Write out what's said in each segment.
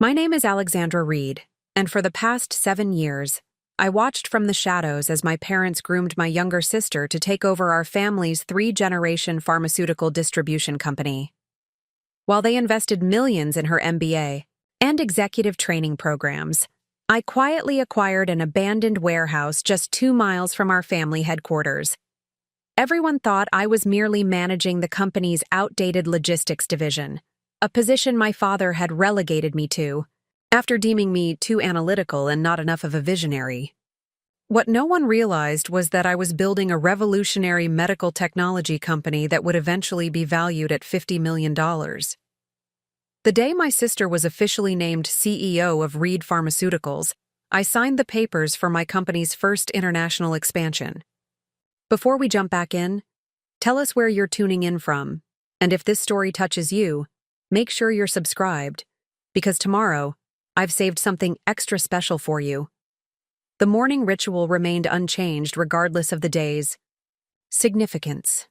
My name is Alexandra Reed, and for the past 7 years, I watched from the shadows as my parents groomed my younger sister to take over our family's 3-generation pharmaceutical distribution company. While they invested millions in her MBA and executive training programs, I quietly acquired an abandoned warehouse just 2 miles from our family headquarters. Everyone thought I was merely managing the company's outdated logistics division, a position my father had relegated me to, after deeming me too analytical and not enough of a visionary. What no one realized was that I was building a revolutionary medical technology company that would eventually be valued at $50 million. The day my sister was officially named CEO of Reed Pharmaceuticals, I signed the papers for my company's first international expansion. Before we jump back in, tell us where you're tuning in from, and if this story touches you, make sure you're subscribed, because tomorrow, I've saved something extra special for you. The morning ritual remained unchanged regardless of the day's significance.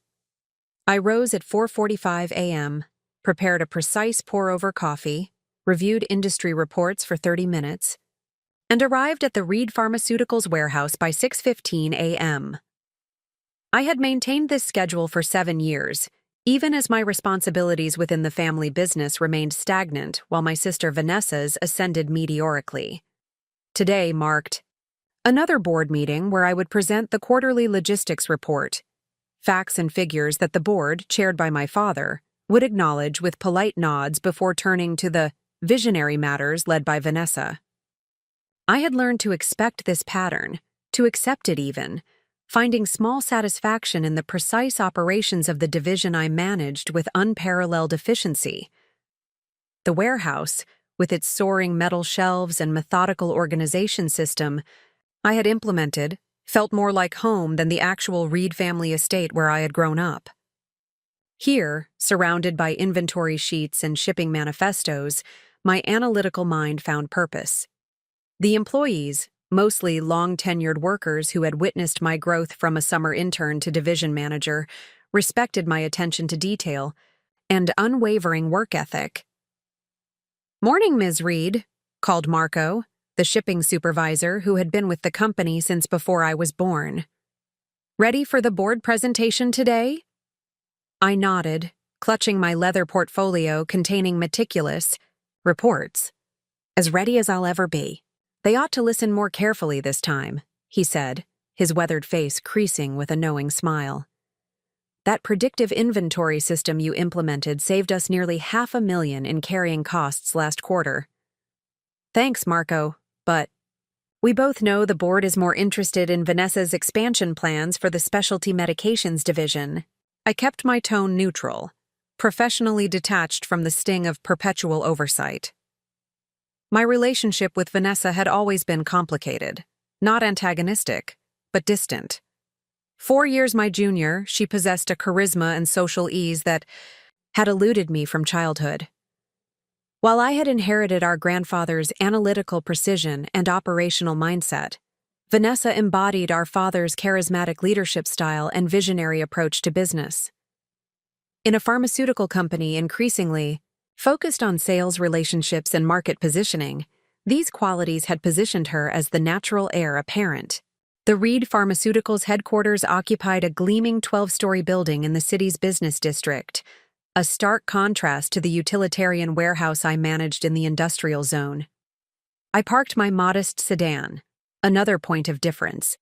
I rose at 4:45 a.m., prepared a precise pour-over coffee, reviewed industry reports for 30 minutes, and arrived at the Reed Pharmaceuticals warehouse by 6:15 a.m. I had maintained this schedule for 7 years, even as my responsibilities within the family business remained stagnant while my sister Vanessa's ascended meteorically. Today marked another board meeting where I would present the quarterly logistics report, facts and figures that the board, chaired by my father, would acknowledge with polite nods before turning to the visionary matters led by Vanessa. I had learned to expect this pattern, to accept it even, finding small satisfaction in the precise operations of the division I managed with unparalleled efficiency. The warehouse, with its soaring metal shelves and methodical organization system I had implemented, felt more like home than the actual Reed family estate where I had grown up. Here, surrounded by inventory sheets and shipping manifestos, my analytical mind found purpose. The employees, mostly long-tenured workers who had witnessed my growth from a summer intern to division manager, respected my attention to detail and unwavering work ethic. "Morning, Ms. Reed," called Marco, the shipping supervisor who had been with the company since before I was born. "Ready for the board presentation today?" I nodded, clutching my leather portfolio containing meticulous reports. "As ready as I'll ever be. They ought to listen more carefully this time," he said, his weathered face creasing with a knowing smile. "That predictive inventory system you implemented saved us nearly $500,000 in carrying costs last quarter." "Thanks, Marco, but we both know the board is more interested in Vanessa's expansion plans for the specialty medications division." I kept my tone neutral, professionally detached from the sting of perpetual oversight. My relationship with Vanessa had always been complicated, not antagonistic, but distant. 4 years my junior, she possessed a charisma and social ease that had eluded me from childhood. While I had inherited our grandfather's analytical precision and operational mindset, Vanessa embodied our father's charismatic leadership style and visionary approach to business. In a pharmaceutical company increasingly focused on sales relationships and market positioning, these qualities had positioned her as the natural heir apparent. The Reed Pharmaceuticals headquarters occupied a gleaming 12-story building in the city's business district, a stark contrast to the utilitarian warehouse I managed in the industrial zone. I parked my modest sedan, another point of difference,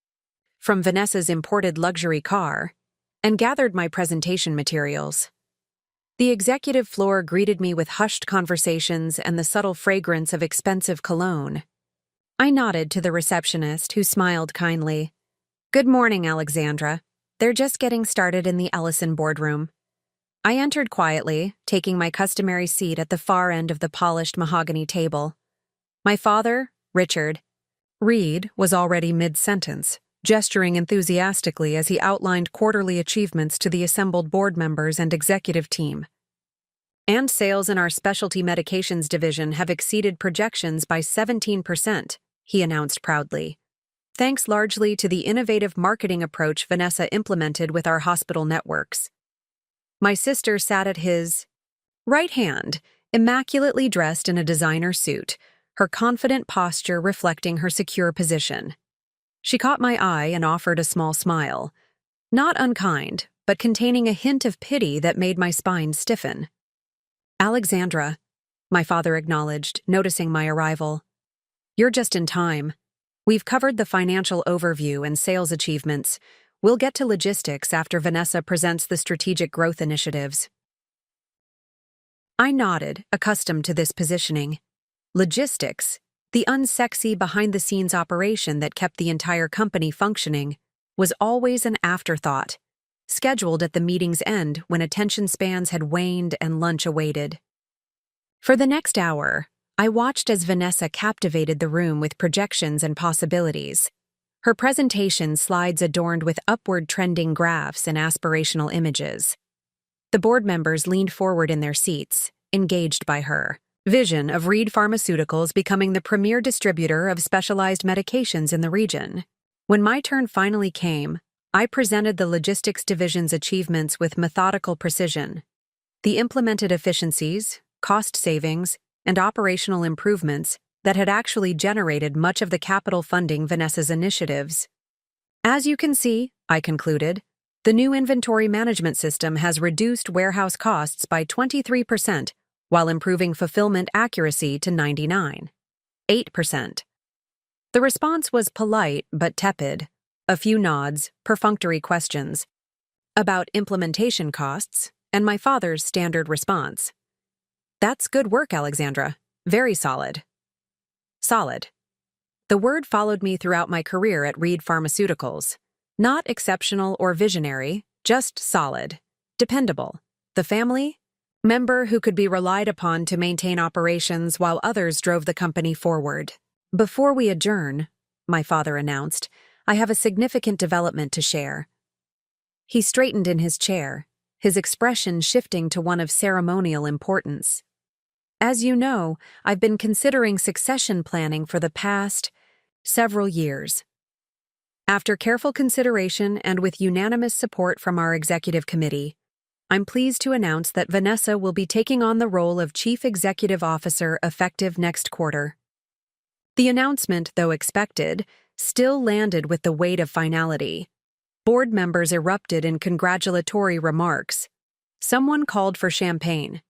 from Vanessa's imported luxury car, and gathered my presentation materials. The executive floor greeted me with hushed conversations and the subtle fragrance of expensive cologne. I nodded to the receptionist, who smiled kindly. "Good morning, Alexandra. They're just getting started in the Ellison boardroom." I entered quietly, taking my customary seat at the far end of the polished mahogany table. My father, Richard Reed, was already mid-sentence, gesturing enthusiastically as he outlined quarterly achievements to the assembled board members and executive team. "And sales in our specialty medications division have exceeded projections by 17%, he announced proudly, thanks largely to the innovative marketing approach Vanessa implemented with our hospital networks. My sister sat at his right hand, immaculately dressed in a designer suit, her confident posture reflecting her secure position. She caught my eye and offered a small smile, not unkind, but containing a hint of pity that made my spine stiffen. "Alexandra," my father acknowledged, noticing my arrival. "You're just in time. We've covered the financial overview and sales achievements. We'll get to logistics after Vanessa presents the strategic growth initiatives." I nodded, accustomed to this positioning. Logistics, the unsexy behind-the-scenes operation that kept the entire company functioning, was always an afterthought, scheduled at the meeting's end when attention spans had waned and lunch awaited. For the next hour, I watched as Vanessa captivated the room with projections and possibilities. Her presentation slides adorned with upward trending graphs and aspirational images. The board members leaned forward in their seats, engaged by her vision of Reed Pharmaceuticals becoming the premier distributor of specialized medications in the region. When my turn finally came, I presented the logistics division's achievements with methodical precision. The implemented efficiencies, cost savings, and operational improvements that had actually generated much of the capital funding Vanessa's initiatives. "As you can see," I concluded, "the new inventory management system has reduced warehouse costs by 23%, while improving fulfillment accuracy to 99.8%. The response was polite but tepid, a few nods, perfunctory questions about implementation costs, and my father's standard response. "That's good work, Alexandra. Very solid." Solid. The word followed me throughout my career at Reed Pharmaceuticals. Not exceptional or visionary, just solid. Dependable. The family? Member who could be relied upon to maintain operations while others drove the company forward. "Before we adjourn," my father announced, "I have a significant development to share." He straightened in his chair, his expression shifting to one of ceremonial importance. "As you know, I've been considering succession planning for the past several years. After careful consideration and with unanimous support from our executive committee, I'm pleased to announce that Vanessa will be taking on the role of Chief Executive Officer effective next quarter." The announcement, though expected, still landed with the weight of finality. Board members erupted in congratulatory remarks. Someone called for champagne.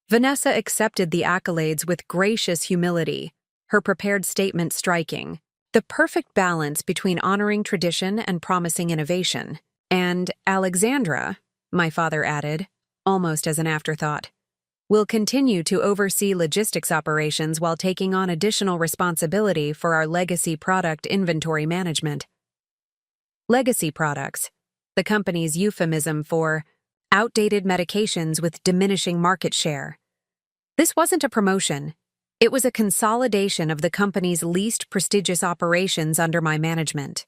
Vanessa accepted the accolades with gracious humility, her prepared statement striking, the perfect balance between honoring tradition and promising innovation. "And Alexandra," my father added, almost as an afterthought, "will continue to oversee logistics operations while taking on additional responsibility for our legacy product inventory management." Legacy products, the company's euphemism for outdated medications with diminishing market share. This wasn't a promotion. It was a consolidation of the company's least prestigious operations under my management.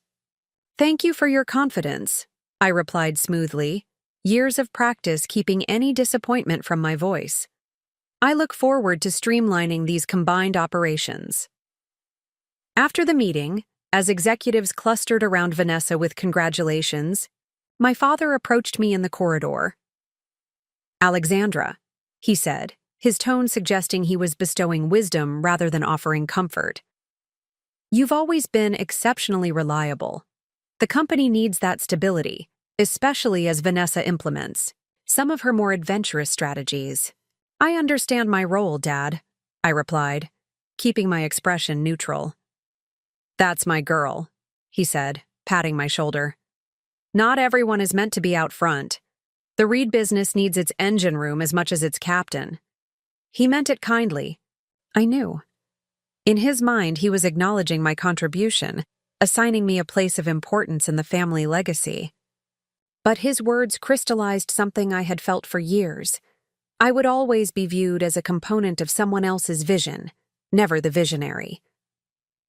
"Thank you for your confidence," I replied smoothly, years of practice keeping any disappointment from my voice. "I look forward to streamlining these combined operations." After the meeting, as executives clustered around Vanessa with congratulations, my father approached me in the corridor. "Alexandra," he said, his tone suggesting he was bestowing wisdom rather than offering comfort. "You've always been exceptionally reliable. The company needs that stability, especially as Vanessa implements some of her more adventurous strategies." "I understand my role, Dad," I replied, keeping my expression neutral. "That's my girl," he said, patting my shoulder. "Not everyone is meant to be out front. The Reed business needs its engine room as much as its captain." He meant it kindly. I knew. In his mind, he was acknowledging my contribution, assigning me a place of importance in the family legacy. But his words crystallized something I had felt for years. I would always be viewed as a component of someone else's vision, never the visionary.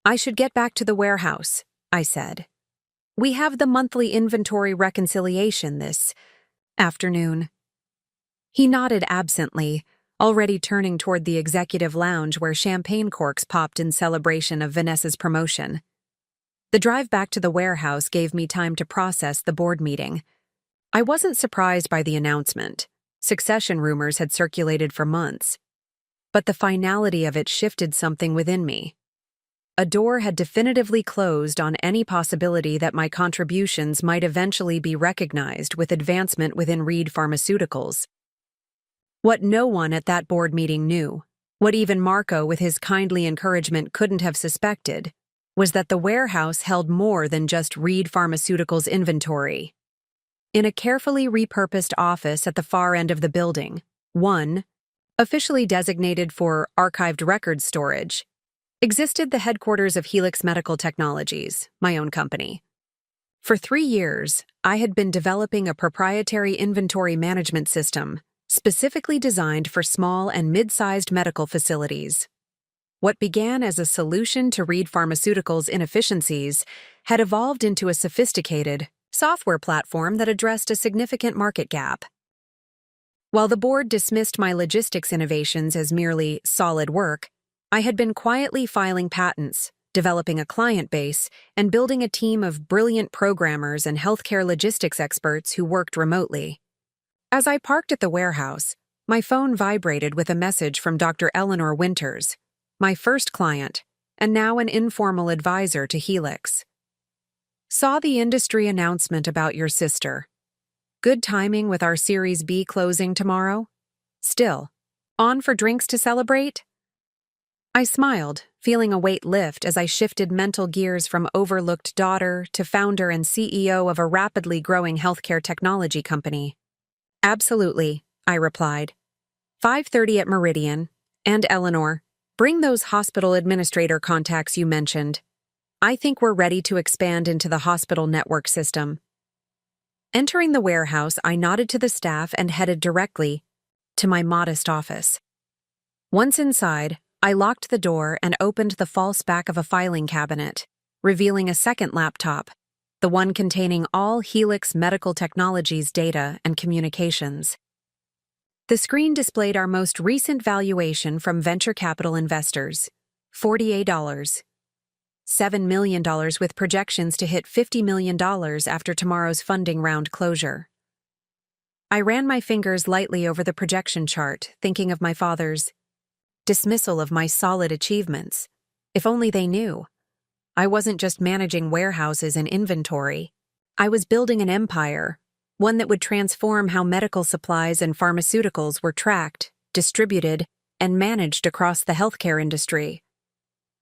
"I should get back to the warehouse," I said. "We have the monthly inventory reconciliation this afternoon." He nodded absently, already turning toward the executive lounge where champagne corks popped in celebration of Vanessa's promotion. The drive back to the warehouse gave me time to process the board meeting. I wasn't surprised by the announcement. Succession rumors had circulated for months. but the finality of it shifted something within me. A door had definitively closed on any possibility that my contributions might eventually be recognized with advancement within Reed Pharmaceuticals. What no one at that board meeting knew, what even Marco with his kindly encouragement couldn't have suspected, was that the warehouse held more than just Reed Pharmaceuticals inventory. In a carefully repurposed office at the far end of the building, one, officially designated for archived record storage, existed the headquarters of Helix Medical Technologies, my own company. For 3 years, I had been developing a proprietary inventory management system specifically designed for small and mid-sized medical facilities. What began as a solution to Reed Pharmaceuticals' inefficiencies had evolved into a sophisticated software platform that addressed a significant market gap. While the board dismissed my logistics innovations as merely solid work, I had been quietly filing patents, developing a client base, and building a team of brilliant programmers and healthcare logistics experts who worked remotely. As I parked at the warehouse, my phone vibrated with a message from Dr. Eleanor Winters, my first client, and now an informal advisor to Helix. Saw the industry announcement about your sister. Good timing with our Series B closing tomorrow? Still, on for drinks to celebrate? I smiled, feeling a weight lift as I shifted mental gears from overlooked daughter to founder and CEO of a rapidly growing healthcare technology company. Absolutely, I replied. 5:30 at Meridian. And Eleanor, bring those hospital administrator contacts you mentioned. I think we're ready to expand into the hospital network system. Entering the warehouse, I nodded to the staff and headed directly to my modest office. Once inside, I locked the door and opened the false back of a filing cabinet, revealing a second laptop, the one containing all Helix Medical Technologies data and communications. The screen displayed our most recent valuation from venture capital investors, $48. $7 million with projections to hit $50 million after tomorrow's funding round closure. I ran my fingers lightly over the projection chart, thinking of my father's dismissal of my solid achievements. If only they knew. I wasn't just managing warehouses and inventory. I was building an empire, one that would transform how medical supplies and pharmaceuticals were tracked, distributed, and managed across the healthcare industry.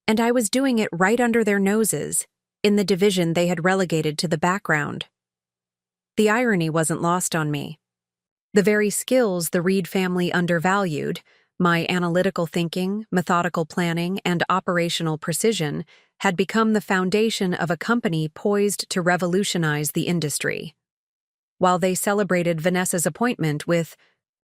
And I was doing it right under their noses, in the division they had relegated to the background. The irony wasn't lost on me. The very skills the Reed family undervalued, my analytical thinking, methodical planning, and operational precision, had become the foundation of a company poised to revolutionize the industry. While they celebrated Vanessa's appointment with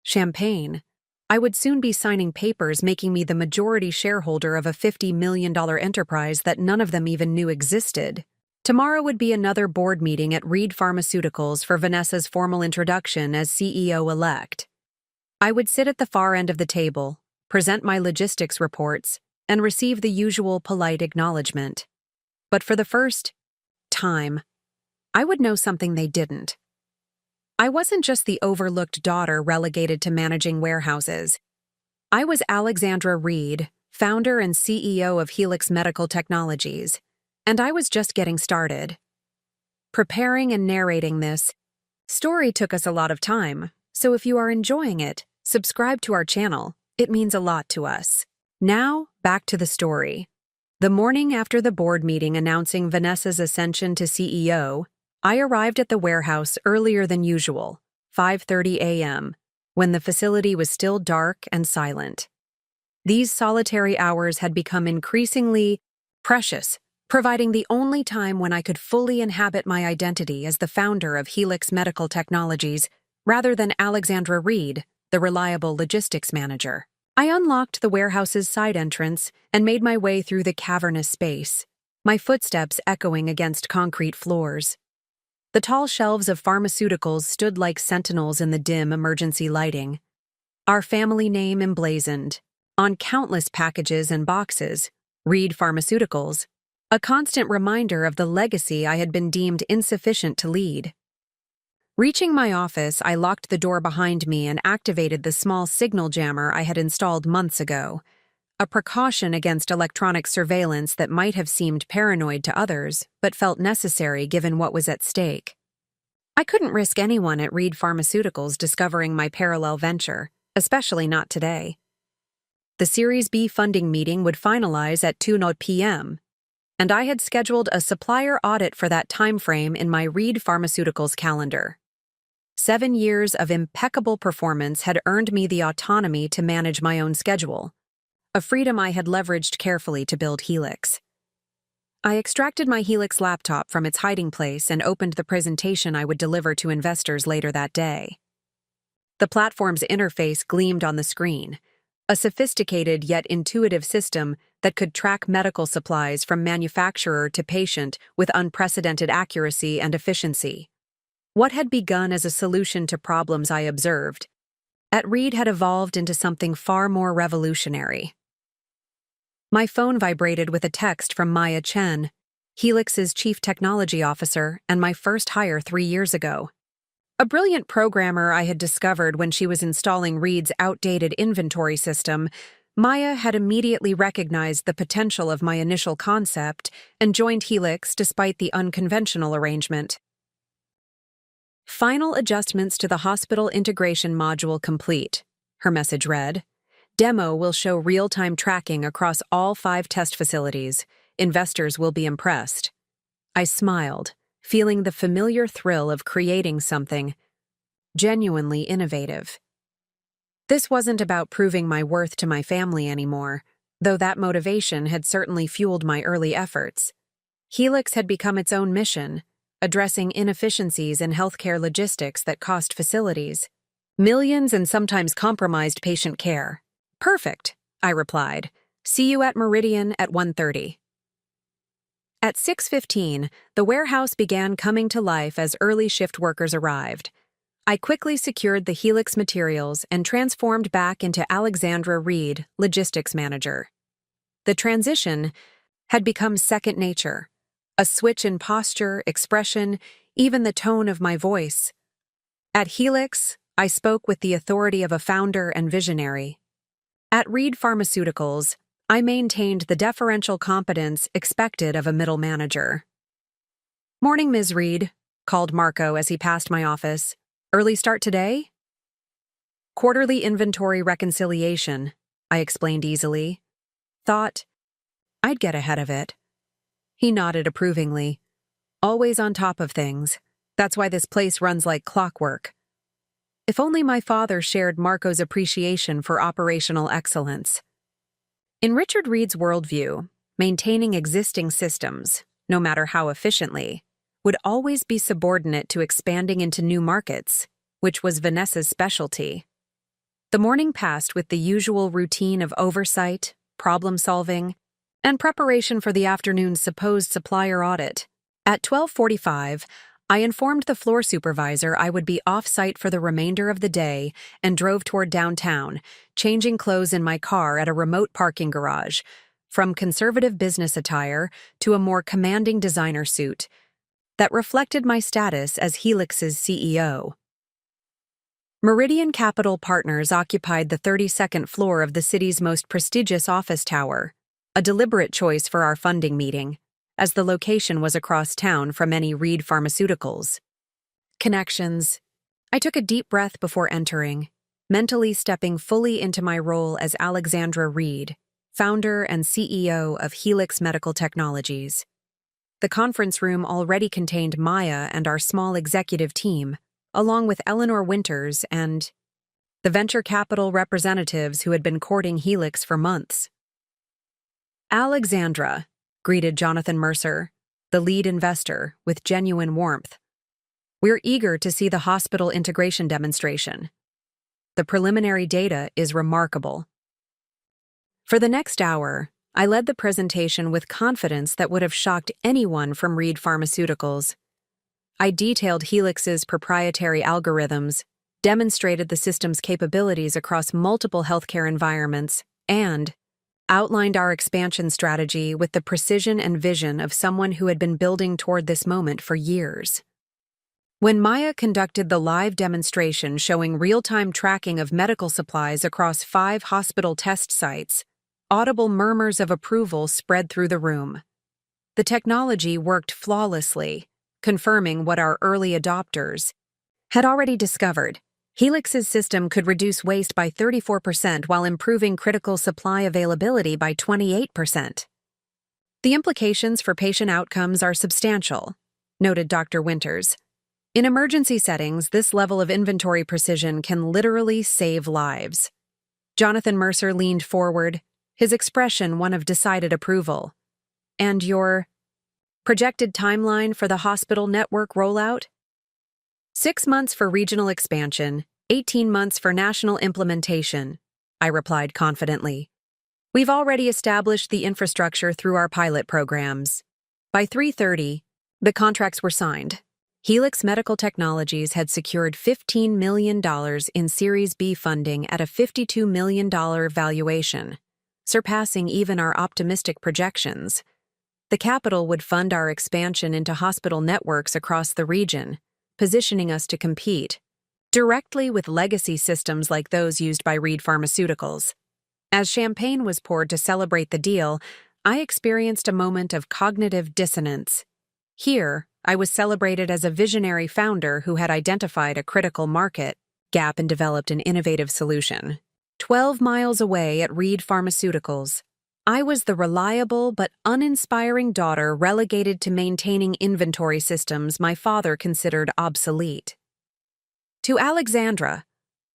champagne, I would soon be signing papers making me the majority shareholder of a $50 million enterprise that none of them even knew existed. Tomorrow would be another board meeting at Reed Pharmaceuticals for Vanessa's formal introduction as CEO-elect. I would sit at the far end of the table, present my logistics reports, and receive the usual polite acknowledgement. But for the first time, I would know something they didn't. I wasn't just the overlooked daughter relegated to managing warehouses. I was Alexandra Reed, founder and CEO of Helix Medical Technologies, and I was just getting started. Preparing and narrating this story took us a lot of time, so if you are enjoying it, subscribe to our channel. It means a lot to us. Now, back to the story. The morning after the board meeting announcing Vanessa's ascension to CEO, I arrived at the warehouse earlier than usual, 5:30 a.m., when the facility was still dark and silent. These solitary hours had become increasingly precious, providing the only time when I could fully inhabit my identity as the founder of Helix Medical Technologies rather than Alexandra Reed, the reliable logistics manager. I unlocked the warehouse's side entrance and made my way through the cavernous space, my footsteps echoing against concrete floors. The tall shelves of pharmaceuticals stood like sentinels in the dim emergency lighting. Our family name emblazoned, on countless packages and boxes, Reed Pharmaceuticals, a constant reminder of the legacy I had been deemed insufficient to lead. Reaching my office, I locked the door behind me and activated the small signal jammer I had installed months ago, a precaution against electronic surveillance that might have seemed paranoid to others, but felt necessary given what was at stake. I couldn't risk anyone at Reed Pharmaceuticals discovering my parallel venture, especially not today. The Series B funding meeting would finalize at 2 p.m., and I had scheduled a supplier audit for that timeframe in my Reed Pharmaceuticals calendar. 7 years of impeccable performance had earned me the autonomy to manage my own schedule, a freedom I had leveraged carefully to build Helix. I extracted my Helix laptop from its hiding place and opened the presentation I would deliver to investors later that day. The platform's interface gleamed on the screen, a sophisticated yet intuitive system that could track medical supplies from manufacturer to patient with unprecedented accuracy and efficiency. What had begun as a solution to problems I observed, at Reed had evolved into something far more revolutionary. My phone vibrated with a text from Maya Chen, Helix's chief technology officer and my first hire 3 years ago. A brilliant programmer I had discovered when she was installing Reed's outdated inventory system, Maya had immediately recognized the potential of my initial concept and joined Helix despite the unconventional arrangement. Final adjustments to the hospital integration module complete, her message read. Demo will show real-time tracking across all 5 test facilities. Investors will be impressed. I smiled, feeling the familiar thrill of creating something genuinely innovative. This wasn't about proving my worth to my family anymore, though that motivation had certainly fueled my early efforts. Helix had become its own mission, addressing inefficiencies in healthcare logistics that cost facilities millions and sometimes compromised patient care. Perfect, I replied. See you at Meridian at 1:30. At 6:15, the warehouse began coming to life as early shift workers arrived. I quickly secured the Helix materials and transformed back into Alexandra Reed, logistics manager. The transition had become second nature, a switch in posture, expression, even the tone of my voice. At Helix, I spoke with the authority of a founder and visionary. At Reed Pharmaceuticals, I maintained the deferential competence expected of a middle manager. "Morning, Ms. Reed," called Marco as he passed my office. "Early start today?" "Quarterly inventory reconciliation," I explained easily. "Thought I'd get ahead of it." He nodded approvingly. "Always on top of things. That's why this place runs like clockwork." If only my father shared Marco's appreciation for operational excellence. In Richard Reed's worldview, maintaining existing systems, no matter how efficiently, would always be subordinate to expanding into new markets, which was Vanessa's specialty. The morning passed with the usual routine of oversight, problem-solving, and preparation for the afternoon's supposed supplier audit. At 12:45, I informed the floor supervisor I would be off-site for the remainder of the day and drove toward downtown, changing clothes in my car at a remote parking garage, from conservative business attire to a more commanding designer suit that reflected my status as Helix's CEO. Meridian Capital Partners occupied the 32nd floor of the city's most prestigious office tower, a deliberate choice for our funding meeting, as the location was across town from any Reed Pharmaceuticals. Connections. I took a deep breath before entering, mentally stepping fully into my role as Alexandra Reed, founder and CEO of Helix Medical Technologies. The conference room already contained Maya and our small executive team, along with Eleanor Winters and the venture capital representatives who had been courting Helix for months. "Alexandra," greeted Jonathan Mercer, the lead investor, with genuine warmth. "We're eager to see the hospital integration demonstration. The preliminary data is remarkable." For the next hour, I led the presentation with confidence that would have shocked anyone from Reed Pharmaceuticals. I detailed Helix's proprietary algorithms, demonstrated the system's capabilities across multiple healthcare environments, and outlined our expansion strategy with the precision and vision of someone who had been building toward this moment for years. When Maya conducted the live demonstration showing real-time tracking of medical supplies across 5 hospital test sites, audible murmurs of approval spread through the room. The technology worked flawlessly, confirming what our early adopters had already discovered. Helix's system could reduce waste by 34% while improving critical supply availability by 28%. The implications for patient outcomes are substantial, noted Dr. Winters. In emergency settings, this level of inventory precision can literally save lives. Jonathan Mercer leaned forward, his expression one of decided approval. And your projected timeline for the hospital network rollout? 6 months for regional expansion, 18 months for national implementation, I replied confidently. We've already established the infrastructure through our pilot programs. By 3:30, the contracts were signed. Helix Medical Technologies had secured $15 million in Series B funding at a $52 million valuation, surpassing even our optimistic projections. The capital would fund our expansion into hospital networks across the region, positioning us to compete directly with legacy systems like those used by Reed Pharmaceuticals. As champagne was poured to celebrate the deal, I experienced a moment of cognitive dissonance. Here, I was celebrated as a visionary founder who had identified a critical market gap and developed an innovative solution. 12 miles away at Reed Pharmaceuticals, I was the reliable but uninspiring daughter relegated to maintaining inventory systems my father considered obsolete. To Alexandra,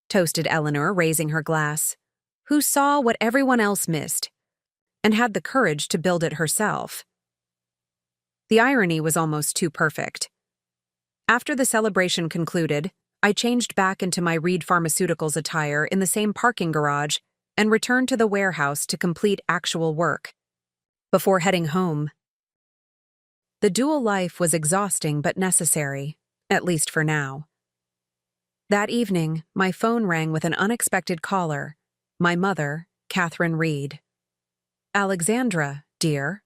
toasted Eleanor, raising her glass, who saw what everyone else missed and had the courage to build it herself. The irony was almost too perfect. After the celebration concluded, I changed back into my Reed Pharmaceuticals attire in the same parking garage and returned to the warehouse to complete actual work. Before heading home, the dual life was exhausting but necessary, at least for now. That evening, my phone rang with an unexpected caller, my mother, Catherine Reed. Alexandra, dear.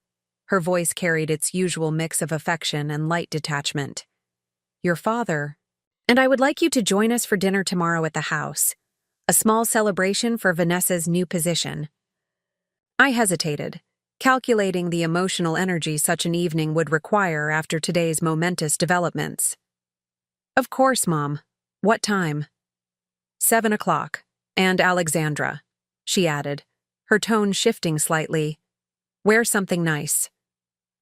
Her voice carried its usual mix of affection and light detachment. Your father, and I would like you to join us for dinner tomorrow at the house. A small celebration for Vanessa's new position. I hesitated, calculating the emotional energy such an evening would require after today's momentous developments. Of course, Mom. What time? 7 o'clock. And Alexandra, she added, her tone shifting slightly. Wear something nice.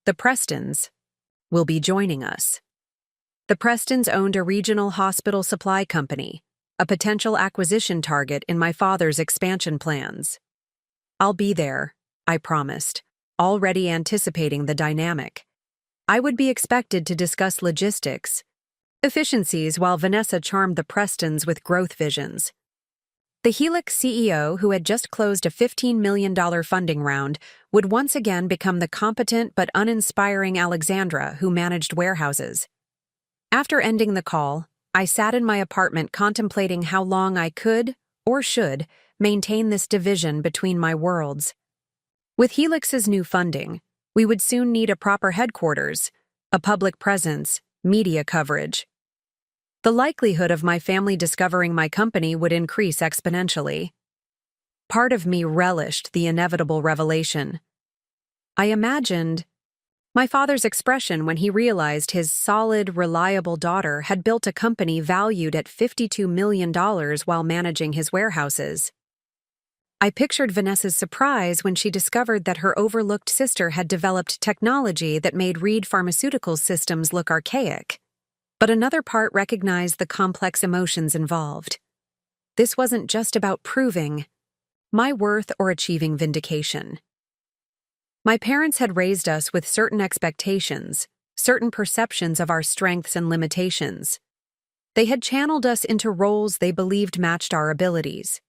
The Prestons will be joining us. The Prestons owned a regional hospital supply company, a potential acquisition target in my father's expansion plans. I'll be there, I promised, already anticipating the dynamic. I would be expected to discuss logistics, efficiencies while Vanessa charmed the Prestons with growth visions. The Helix CEO, who had just closed a $15 million funding round, would once again become the competent but uninspiring Alexandra who managed warehouses. After ending the call, I sat in my apartment contemplating how long I could, or should, maintain this division between my worlds. With Helix's new funding, we would soon need a proper headquarters, a public presence, media coverage. The likelihood of my family discovering my company would increase exponentially. Part of me relished the inevitable revelation. I imagined my father's expression when he realized his solid, reliable daughter had built a company valued at $52 million while managing his warehouses. I pictured Vanessa's surprise when she discovered that her overlooked sister had developed technology that made Reed Pharmaceuticals systems look archaic. But another part recognized the complex emotions involved. This wasn't just about proving my worth or achieving vindication. My parents had raised us with certain expectations, certain perceptions of our strengths and limitations. They had channeled us into roles they believed matched our abilities.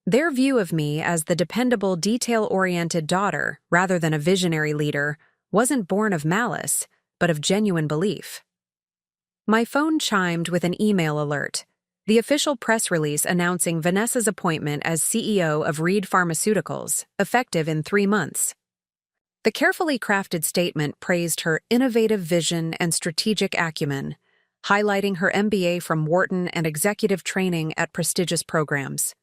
Their view of me as the dependable, detail-oriented daughter, rather than a visionary leader, wasn't born of malice, but of genuine belief. My phone chimed with an email alert, the official press release announcing Vanessa's appointment as CEO of Reed Pharmaceuticals, effective in 3 months. The carefully crafted statement praised her innovative vision and strategic acumen, highlighting her MBA from Wharton and executive training at prestigious programs.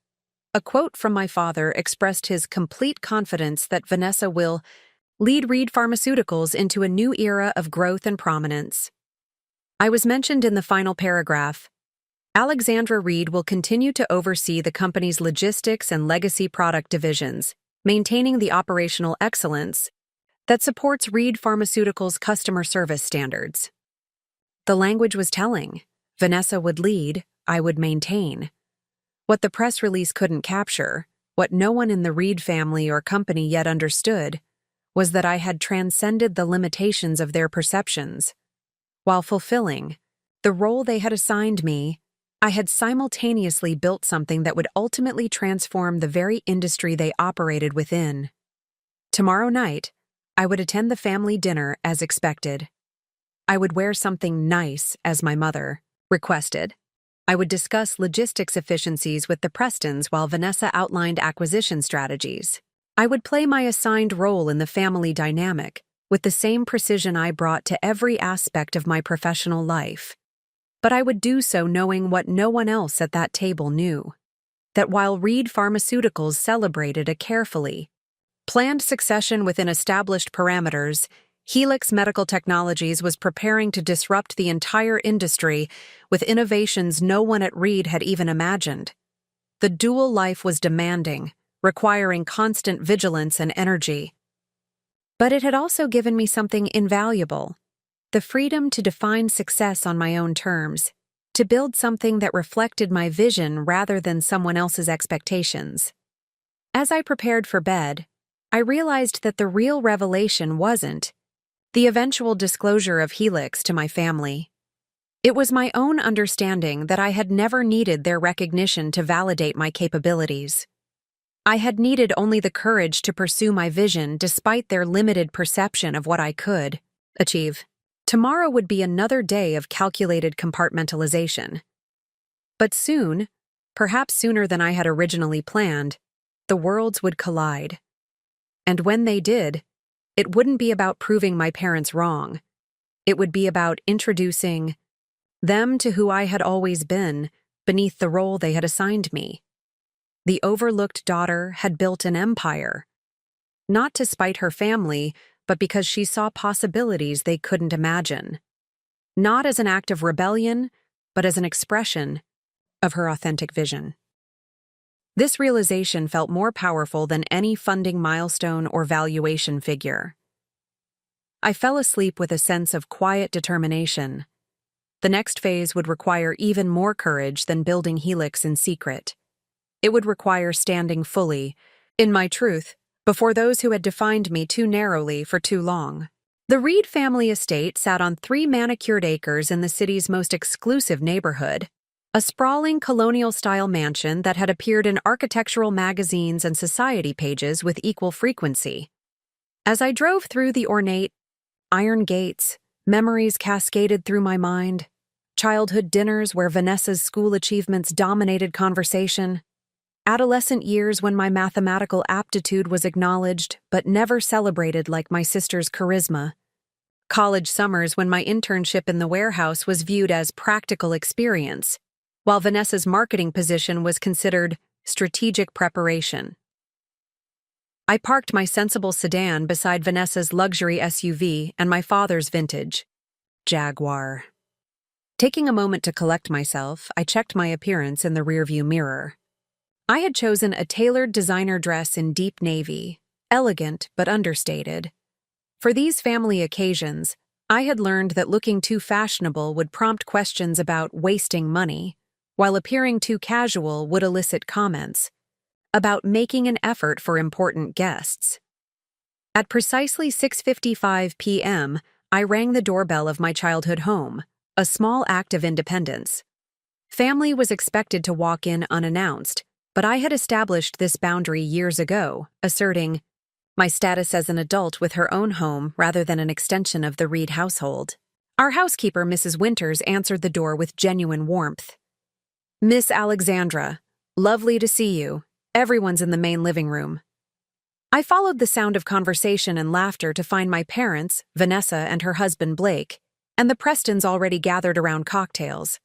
A quote from my father expressed his complete confidence that Vanessa will lead Reed Pharmaceuticals into a new era of growth and prominence. I was mentioned in the final paragraph. Alexandra Reed will continue to oversee the company's logistics and legacy product divisions, maintaining the operational excellence that supports Reed Pharmaceuticals' customer service standards. The language was telling. Vanessa would lead, I would maintain. What the press release couldn't capture, what no one in the Reed family or company yet understood, was that I had transcended the limitations of their perceptions. While fulfilling the role they had assigned me, I had simultaneously built something that would ultimately transform the very industry they operated within. Tomorrow night, I would attend the family dinner as expected. I would wear something nice, as my mother requested. I would discuss logistics efficiencies with the Prestons while Vanessa outlined acquisition strategies. I would play my assigned role in the family dynamic with the same precision I brought to every aspect of my professional life. But I would do so knowing what no one else at that table knew, that while Reed Pharmaceuticals celebrated a carefully planned succession within established parameters, Helix Medical Technologies was preparing to disrupt the entire industry with innovations no one at Reed had even imagined. The dual life was demanding, requiring constant vigilance and energy. But it had also given me something invaluable: the freedom to define success on my own terms, to build something that reflected my vision rather than someone else's expectations. As I prepared for bed, I realized that the real revelation wasn't the eventual disclosure of Helix to my family. It was my own understanding that I had never needed their recognition to validate my capabilities. I had needed only the courage to pursue my vision despite their limited perception of what I could achieve. Tomorrow would be another day of calculated compartmentalization. But soon, perhaps sooner than I had originally planned, the worlds would collide. And when they did, it wouldn't be about proving my parents wrong. It would be about introducing them to who I had always been beneath the role they had assigned me. The overlooked daughter had built an empire, not to spite her family, but because she saw possibilities they couldn't imagine. Not as an act of rebellion, but as an expression of her authentic vision. This realization felt more powerful than any funding milestone or valuation figure. I fell asleep with a sense of quiet determination. The next phase would require even more courage than building Helix in secret. It would require standing fully, in my truth, before those who had defined me too narrowly for too long. The Reed family estate sat on 3 manicured acres in the city's most exclusive neighborhood, a sprawling colonial-style mansion that had appeared in architectural magazines and society pages with equal frequency. As I drove through the ornate, iron gates, memories cascaded through my mind. Childhood dinners where Vanessa's school achievements dominated conversation. Adolescent years when my mathematical aptitude was acknowledged but never celebrated like my sister's charisma. College summers when my internship in the warehouse was viewed as practical experience, while Vanessa's marketing position was considered strategic preparation. I parked my sensible sedan beside Vanessa's luxury SUV and my father's vintage Jaguar. Taking a moment to collect myself, I checked my appearance in the rearview mirror. I had chosen a tailored designer dress in deep navy, elegant but understated. For these family occasions, I had learned that looking too fashionable would prompt questions about wasting money, while appearing too casual would elicit comments about making an effort for important guests. At precisely 6:55 p.m., I rang the doorbell of my childhood home, a small act of independence. Family was expected to walk in unannounced, but I had established this boundary years ago, asserting my status as an adult with her own home rather than an extension of the Reed household. Our housekeeper, Mrs. Winters, answered the door with genuine warmth. "Miss Alexandra, lovely to see you. Everyone's in the main living room." I followed the sound of conversation and laughter to find my parents, Vanessa and her husband Blake, and the Prestons already gathered around cocktails.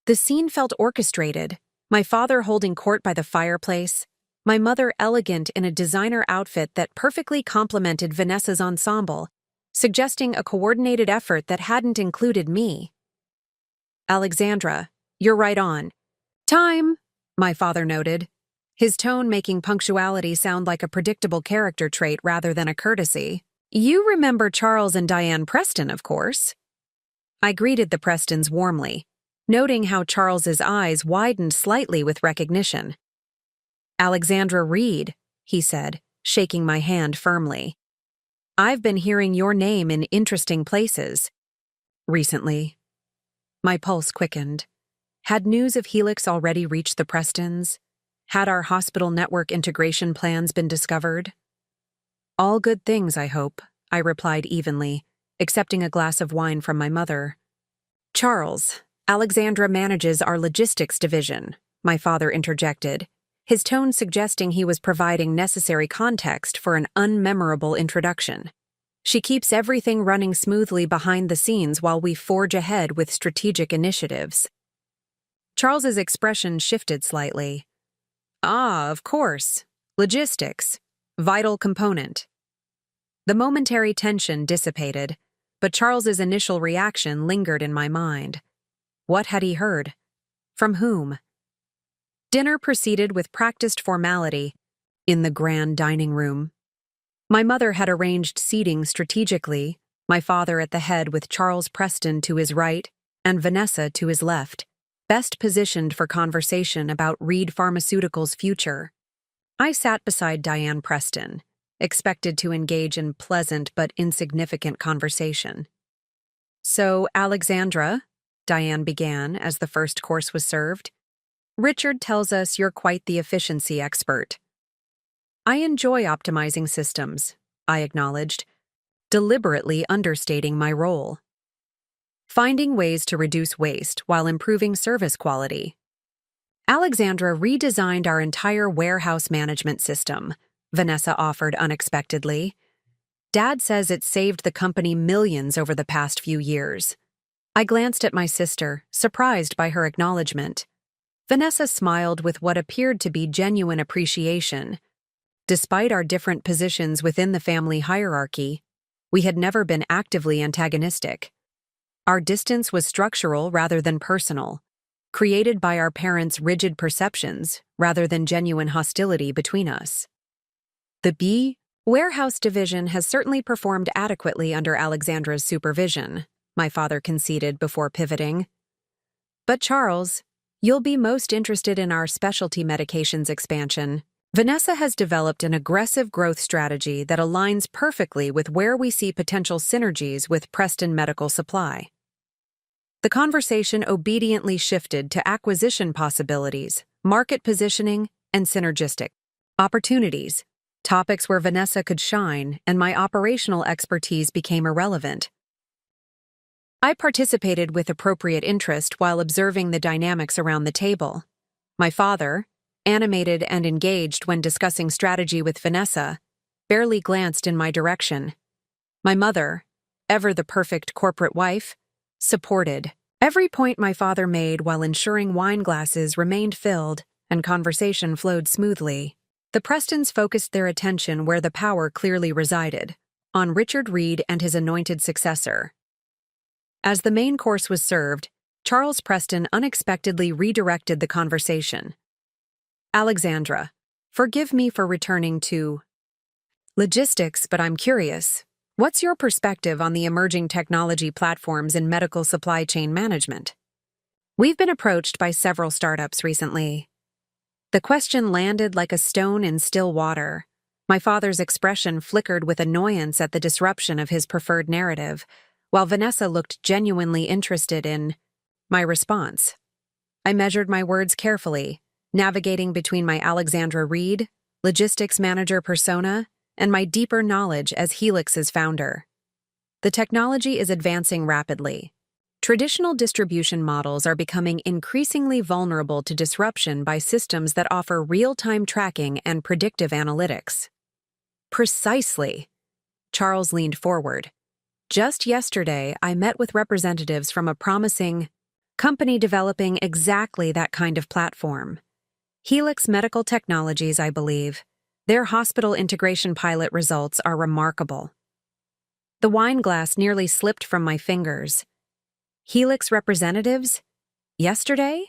The scene felt orchestrated, my father holding court by the fireplace, my mother elegant in a designer outfit that perfectly complemented Vanessa's ensemble, suggesting a coordinated effort that hadn't included me. "Alexandra, you're right on. Time," my father noted, his tone making punctuality sound like a predictable character trait rather than a courtesy. "You remember Charles and Diane Preston, of course." I greeted the Prestons warmly, noting how Charles's eyes widened slightly with recognition. "Alexandra Reed," he said, shaking my hand firmly. "I've been hearing your name in interesting places recently." My pulse quickened. Had news of Helix already reached the Prestons? Had our hospital network integration plans been discovered? "All good things, I hope," I replied evenly, accepting a glass of wine from my mother. "Charles, Alexandra manages our logistics division," my father interjected, his tone suggesting he was providing necessary context for an unmemorable introduction. "She keeps everything running smoothly behind the scenes while we forge ahead with strategic initiatives." Charles's expression shifted slightly. "Ah, of course. Logistics. Vital component." The momentary tension dissipated, but Charles's initial reaction lingered in my mind. What had he heard? From whom? Dinner proceeded with practiced formality in the grand dining room. My mother had arranged seating strategically, my father at the head with Charles Preston to his right and Vanessa to his left, best positioned for conversation about Reed Pharmaceuticals' future. I sat beside Diane Preston, expected to engage in pleasant but insignificant conversation. "So, Alexandra," Diane began as the first course was served, "Richard tells us you're quite the efficiency expert." "I enjoy optimizing systems," I acknowledged, deliberately understating my role. "Finding ways to reduce waste while improving service quality." "Alexandra redesigned our entire warehouse management system," Vanessa offered unexpectedly. "Dad says it saved the company millions over the past few years." I glanced at my sister, surprised by her acknowledgement. Vanessa smiled with what appeared to be genuine appreciation. Despite our different positions within the family hierarchy, we had never been actively antagonistic. Our distance was structural rather than personal, created by our parents' rigid perceptions rather than genuine hostility between us. "The warehouse division has certainly performed adequately under Alexandra's supervision," my father conceded before pivoting. "But Charles, you'll be most interested in our specialty medications expansion. Vanessa has developed an aggressive growth strategy that aligns perfectly with where we see potential synergies with Preston Medical Supply." The conversation obediently shifted to acquisition possibilities, market positioning, and synergistic opportunities, topics where Vanessa could shine and my operational expertise became irrelevant. I participated with appropriate interest while observing the dynamics around the table. My father, animated and engaged when discussing strategy with Vanessa, barely glanced in my direction. My mother, ever the perfect corporate wife, supported every point my father made while ensuring wine glasses remained filled and conversation flowed smoothly. The Prestons focused their attention where the power clearly resided, on Richard Reed and his anointed successor. As the main course was served, Charles Preston unexpectedly redirected the conversation. "Alexandra, forgive me for returning to logistics, but I'm curious. What's your perspective on the emerging technology platforms in medical supply chain management? We've been approached by several startups recently." The question landed like a stone in still water. My father's expression flickered with annoyance at the disruption of his preferred narrative, while Vanessa looked genuinely interested in my response. I measured my words carefully, navigating between my Alexandra Reed, logistics manager persona, and my deeper knowledge as Helix's founder. The technology is advancing rapidly. Traditional distribution models are becoming increasingly vulnerable to disruption by systems that offer real-time tracking and predictive analytics. Precisely. Charles leaned forward. Just yesterday, I met with representatives from a promising company developing exactly that kind of platform. Helix Medical Technologies, I believe. Their hospital integration pilot results are remarkable. The wine glass nearly slipped from my fingers. Helix representatives? Yesterday?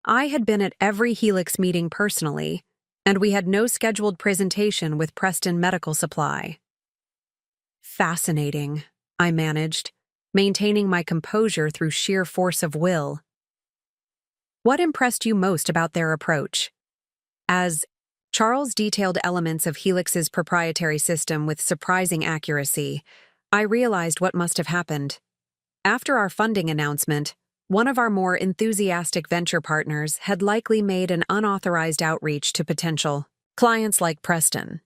I had been at every Helix meeting personally, and we had no scheduled presentation with Preston Medical Supply. Fascinating, I managed, maintaining my composure through sheer force of will. What impressed you most about their approach? As Charles detailed elements of Helix's proprietary system with surprising accuracy, I realized what must have happened. After our funding announcement, one of our more enthusiastic venture partners had likely made an unauthorized outreach to potential clients like Preston.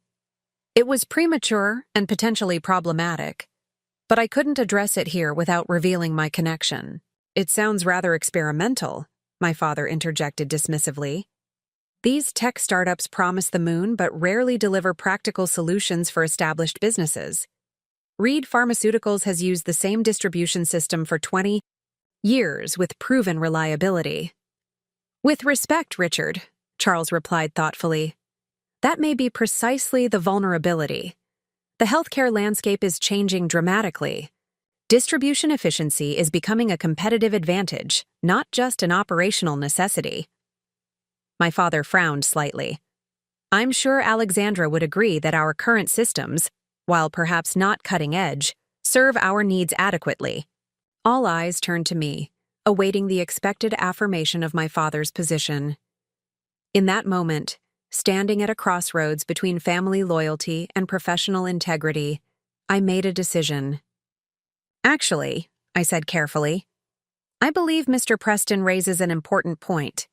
It was premature and potentially problematic, but I couldn't address it here without revealing my connection. It sounds rather experimental, my father interjected dismissively. These tech startups promise the moon but rarely deliver practical solutions for established businesses. Reed Pharmaceuticals has used the same distribution system for 20 years with proven reliability. With respect, Richard, Charles replied thoughtfully, that may be precisely the vulnerability. The healthcare landscape is changing dramatically. Distribution efficiency is becoming a competitive advantage, not just an operational necessity. My father frowned slightly. I'm sure Alexandra would agree that our current systems, while perhaps not cutting edge, serve our needs adequately. All eyes turned to me, awaiting the expected affirmation of my father's position. In that moment, standing at a crossroads between family loyalty and professional integrity, I made a decision. Actually, I said carefully, I believe Mr. Preston raises an important point.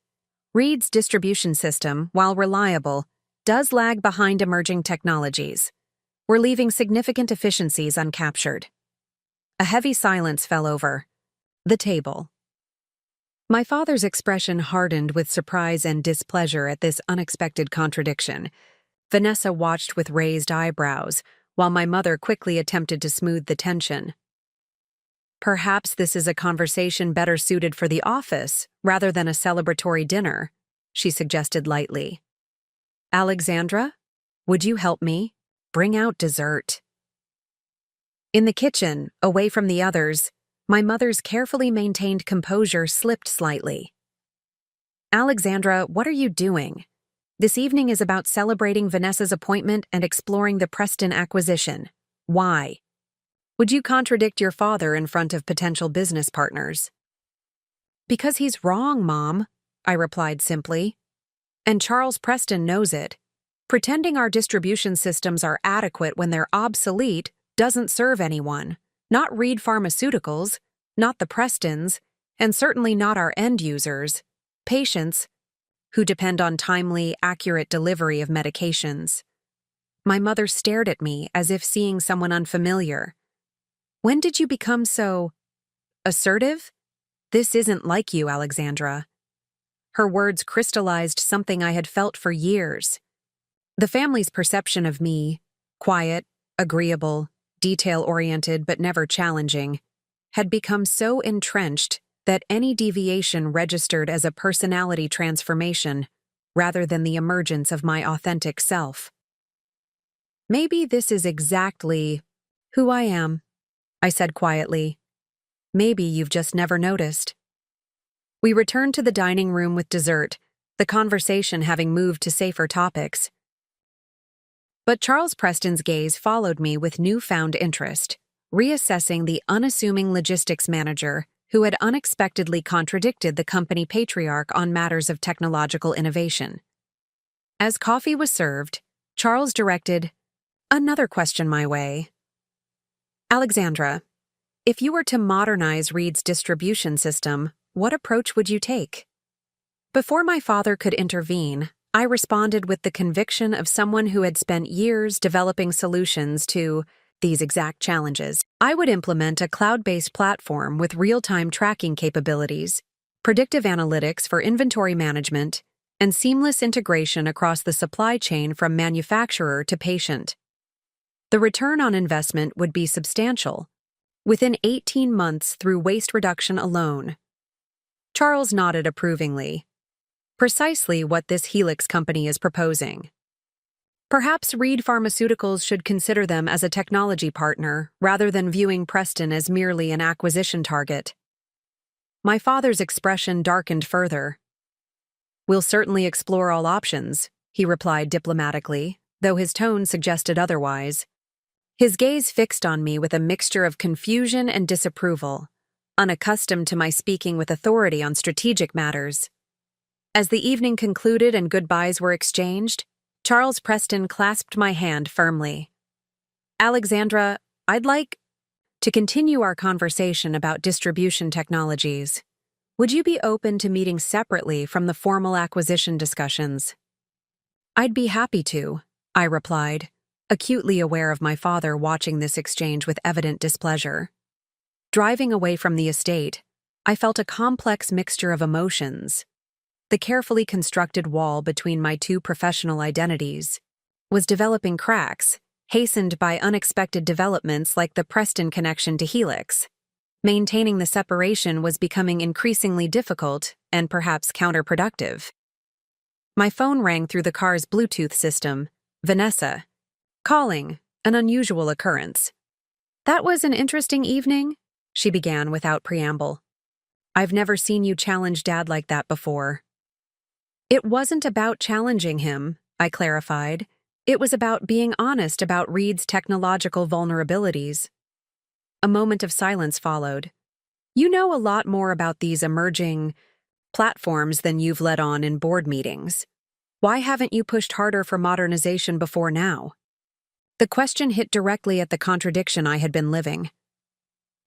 Reed's distribution system, while reliable, does lag behind emerging technologies. We're leaving significant efficiencies uncaptured. A heavy silence fell over the table. My father's expression hardened with surprise and displeasure at this unexpected contradiction. Vanessa watched with raised eyebrows, while my mother quickly attempted to smooth the tension. Perhaps this is a conversation better suited for the office rather than a celebratory dinner, she suggested lightly. Alexandra, would you help me? Bring out dessert. In the kitchen, away from the others, my mother's carefully maintained composure slipped slightly. Alexandra, what are you doing? This evening is about celebrating Vanessa's appointment and exploring the Preston acquisition. Why? Would you contradict your father in front of potential business partners? Because he's wrong, Mom, I replied simply. And Charles Preston knows it. Pretending our distribution systems are adequate when they're obsolete doesn't serve anyone. Not Reed Pharmaceuticals, not the Prestons, and certainly not our end users, patients, who depend on timely, accurate delivery of medications. My mother stared at me as if seeing someone unfamiliar. When did you become so assertive? This isn't like you, Alexandra. Her words crystallized something I had felt for years. The family's perception of me, quiet, agreeable, detail-oriented but never challenging, had become so entrenched that any deviation registered as a personality transformation rather than the emergence of my authentic self. Maybe this is exactly who I am, I said quietly. Maybe you've just never noticed. We returned to the dining room with dessert, the conversation having moved to safer topics. But Charles Preston's gaze followed me with newfound interest, reassessing the unassuming logistics manager who had unexpectedly contradicted the company patriarch on matters of technological innovation. As coffee was served, Charles directed another question my way. Alexandra, if you were to modernize Reed's distribution system, what approach would you take? Before my father could intervene, I responded with the conviction of someone who had spent years developing solutions to these exact challenges. I would implement a cloud-based platform with real-time tracking capabilities, predictive analytics for inventory management, and seamless integration across the supply chain from manufacturer to patient. The return on investment would be substantial, within 18 months through waste reduction alone. Charles nodded approvingly. Precisely what this Helix company is proposing. Perhaps Reed Pharmaceuticals should consider them as a technology partner rather than viewing Preston as merely an acquisition target. My father's expression darkened further. "We'll certainly explore all options," he replied diplomatically, though his tone suggested otherwise. His gaze fixed on me with a mixture of confusion and disapproval, unaccustomed to my speaking with authority on strategic matters. As the evening concluded and goodbyes were exchanged, Charles Preston clasped my hand firmly. "Alexandra, I'd like to continue our conversation about distribution technologies. Would you be open to meeting separately from the formal acquisition discussions?" "I'd be happy to," I replied, acutely aware of my father watching this exchange with evident displeasure. Driving away from the estate, I felt a complex mixture of emotions. The carefully constructed wall between my two professional identities was developing cracks, hastened by unexpected developments like the Preston connection to Helix. Maintaining the separation was becoming increasingly difficult and perhaps counterproductive. My phone rang through the car's Bluetooth system. "Vanessa. Calling, an unusual occurrence." "That was an interesting evening," she began without preamble. "I've never seen you challenge Dad like that before." "It wasn't about challenging him," I clarified. "It was about being honest about Reed's technological vulnerabilities." A moment of silence followed. "You know a lot more about these emerging platforms than you've let on in board meetings. Why haven't you pushed harder for modernization before now?" The question hit directly at the contradiction I had been living.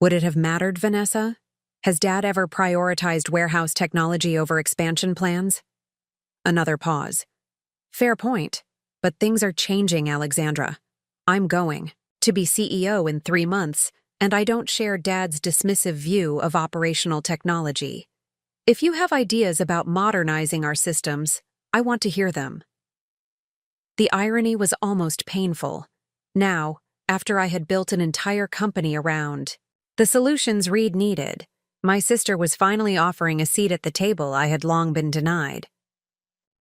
Would it have mattered, Vanessa? Has Dad ever prioritized warehouse technology over expansion plans? Another pause. "Fair point, but things are changing, Alexandra. I'm going to be CEO in 3 months, and I don't share Dad's dismissive view of operational technology. If you have ideas about modernizing our systems, I want to hear them." The irony was almost painful. Now, after I had built an entire company around the solutions Reed needed, my sister was finally offering a seat at the table I had long been denied.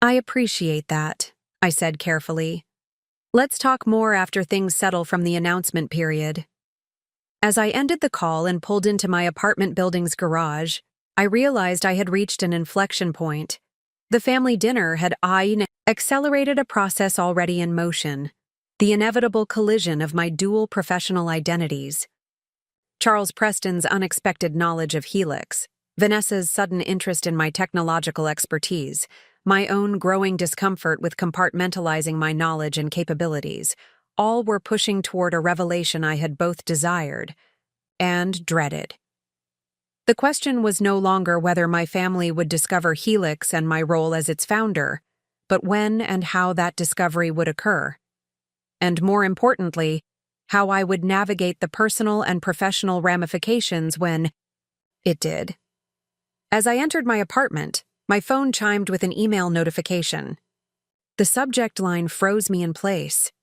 "I appreciate that," I said carefully. "Let's talk more after things settle from the announcement period." As I ended the call and pulled into my apartment building's garage, I realized I had reached an inflection point. The family dinner had accelerated a process already in motion, the inevitable collision of my dual professional identities. Charles Preston's unexpected knowledge of Helix, Vanessa's sudden interest in my technological expertise, my own growing discomfort with compartmentalizing my knowledge and capabilities, all were pushing toward a revelation I had both desired and dreaded. The question was no longer whether my family would discover Helix and my role as its founder, but when and how that discovery would occur. And more importantly, how I would navigate the personal and professional ramifications when it did. As I entered my apartment, my phone chimed with an email notification. The subject line froze me in place.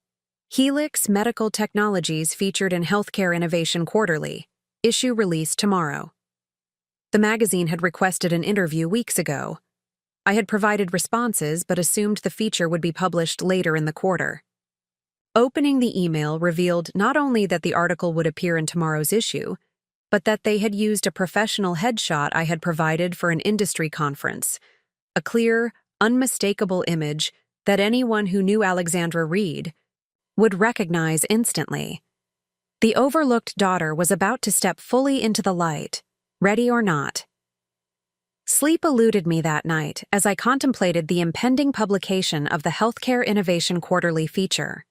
"Helix Medical Technologies featured in Healthcare Innovation Quarterly. Issue release tomorrow." The magazine had requested an interview weeks ago. I had provided responses but assumed the feature would be published later in the quarter. Opening the email revealed not only that the article would appear in tomorrow's issue, but that they had used a professional headshot I had provided for an industry conference, a clear, unmistakable image that anyone who knew Alexandra Reed would recognize instantly. The overlooked daughter was about to step fully into the light, ready or not. Sleep eluded me that night as I contemplated the impending publication of the Healthcare Innovation Quarterly feature.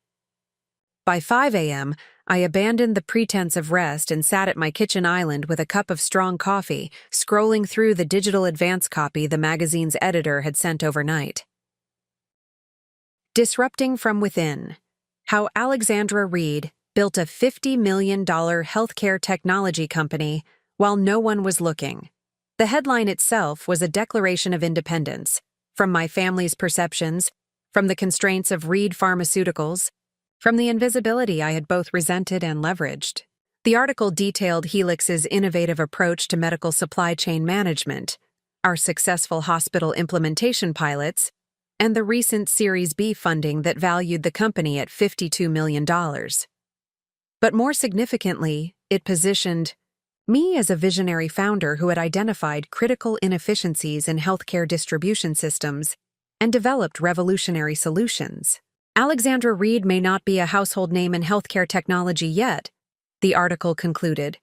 By 5 a.m., I abandoned the pretense of rest and sat at my kitchen island with a cup of strong coffee, scrolling through the digital advance copy the magazine's editor had sent overnight. Disrupting from Within: How Alexandra Reed Built a $50 million healthcare technology company while no one was looking. The headline itself was a declaration of independence, from my family's perceptions, from the constraints of Reed Pharmaceuticals, from the invisibility I had both resented and leveraged. The article detailed Helix's innovative approach to medical supply chain management, our successful hospital implementation pilots, and the recent Series B funding that valued the company at $52 million. But more significantly, it positioned me as a visionary founder who had identified critical inefficiencies in healthcare distribution systems and developed revolutionary solutions. Alexandra Reed may not be a household name in healthcare technology yet, the article concluded,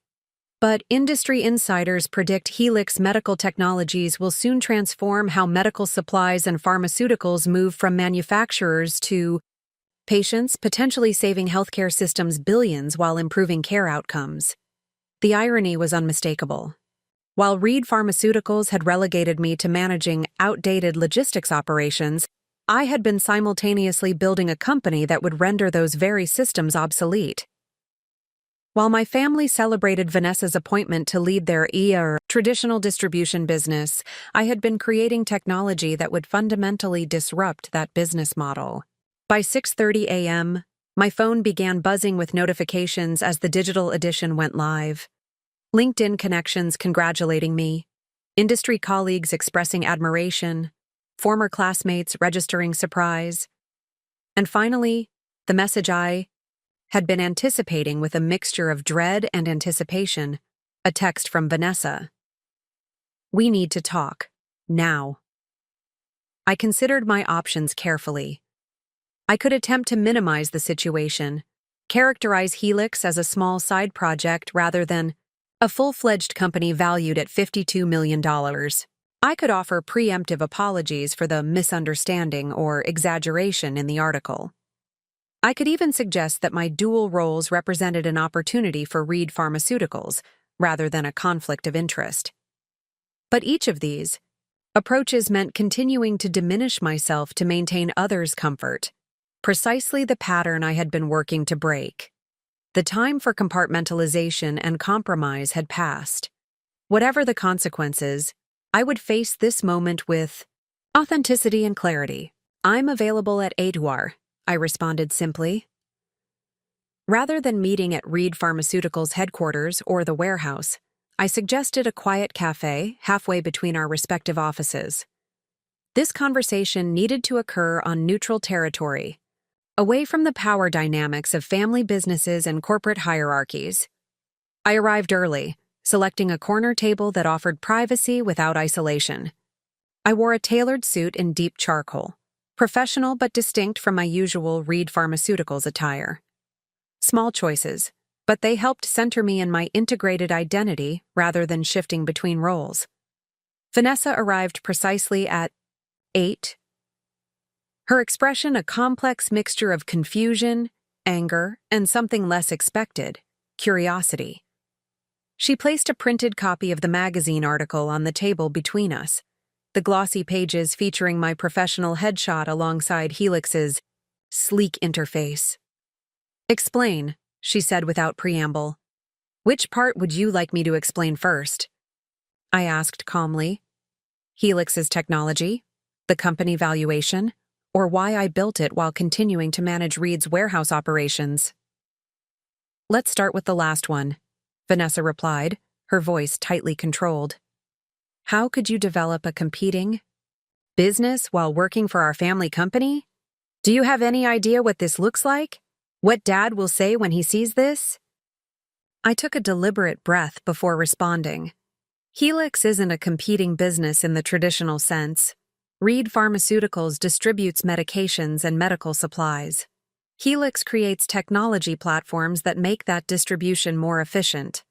but industry insiders predict Helix Medical Technologies will soon transform how medical supplies and pharmaceuticals move from manufacturers to patients, potentially saving healthcare systems billions while improving care outcomes. The irony was unmistakable. While Reed Pharmaceuticals had relegated me to managing outdated logistics operations, I had been simultaneously building a company that would render those very systems obsolete. While my family celebrated Vanessa's appointment to lead their traditional distribution business, I had been creating technology that would fundamentally disrupt that business model. By 6:30 a.m., my phone began buzzing with notifications as the digital edition went live. LinkedIn connections congratulating me, industry colleagues expressing admiration, former classmates registering surprise, and finally, the message I had been anticipating with a mixture of dread and anticipation, a text from Vanessa. "We need to talk. Now." I considered my options carefully. I could attempt to minimize the situation, characterize Helix as a small side project rather than a full-fledged company valued at $52 million. I could offer preemptive apologies for the misunderstanding or exaggeration in the article. I could even suggest that my dual roles represented an opportunity for Reed Pharmaceuticals rather than a conflict of interest. But each of these approaches meant continuing to diminish myself to maintain others' comfort, precisely the pattern I had been working to break. The time for compartmentalization and compromise had passed. Whatever the consequences, I would face this moment with authenticity and clarity. "I'm available at 8 hour," I responded simply. Rather than meeting at Reed Pharmaceuticals headquarters or the warehouse, I suggested a quiet cafe halfway between our respective offices. This conversation needed to occur on neutral territory, away from the power dynamics of family businesses and corporate hierarchies. I arrived early, selecting a corner table that offered privacy without isolation. I wore a tailored suit in deep charcoal, professional but distinct from my usual Reed Pharmaceuticals attire. Small choices, but they helped center me in my integrated identity rather than shifting between roles. Vanessa arrived precisely at 8. Her expression a complex mixture of confusion, anger, and something less expected, curiosity. She placed a printed copy of the magazine article on the table between us, the glossy pages featuring my professional headshot alongside Helix's sleek interface. "Explain," she said without preamble. "Which part would you like me to explain first?" I asked calmly. "Helix's technology? The company valuation? Or why I built it while continuing to manage Reed's warehouse operations?" "Let's start with the last one," Vanessa replied, her voice tightly controlled. "How could you develop a competing business while working for our family company? Do you have any idea what this looks like? What Dad will say when he sees this?" I took a deliberate breath before responding. Helix isn't a competing business in the traditional sense. Reed Pharmaceuticals distributes medications and medical supplies. Helix creates technology platforms that make that distribution more efficient.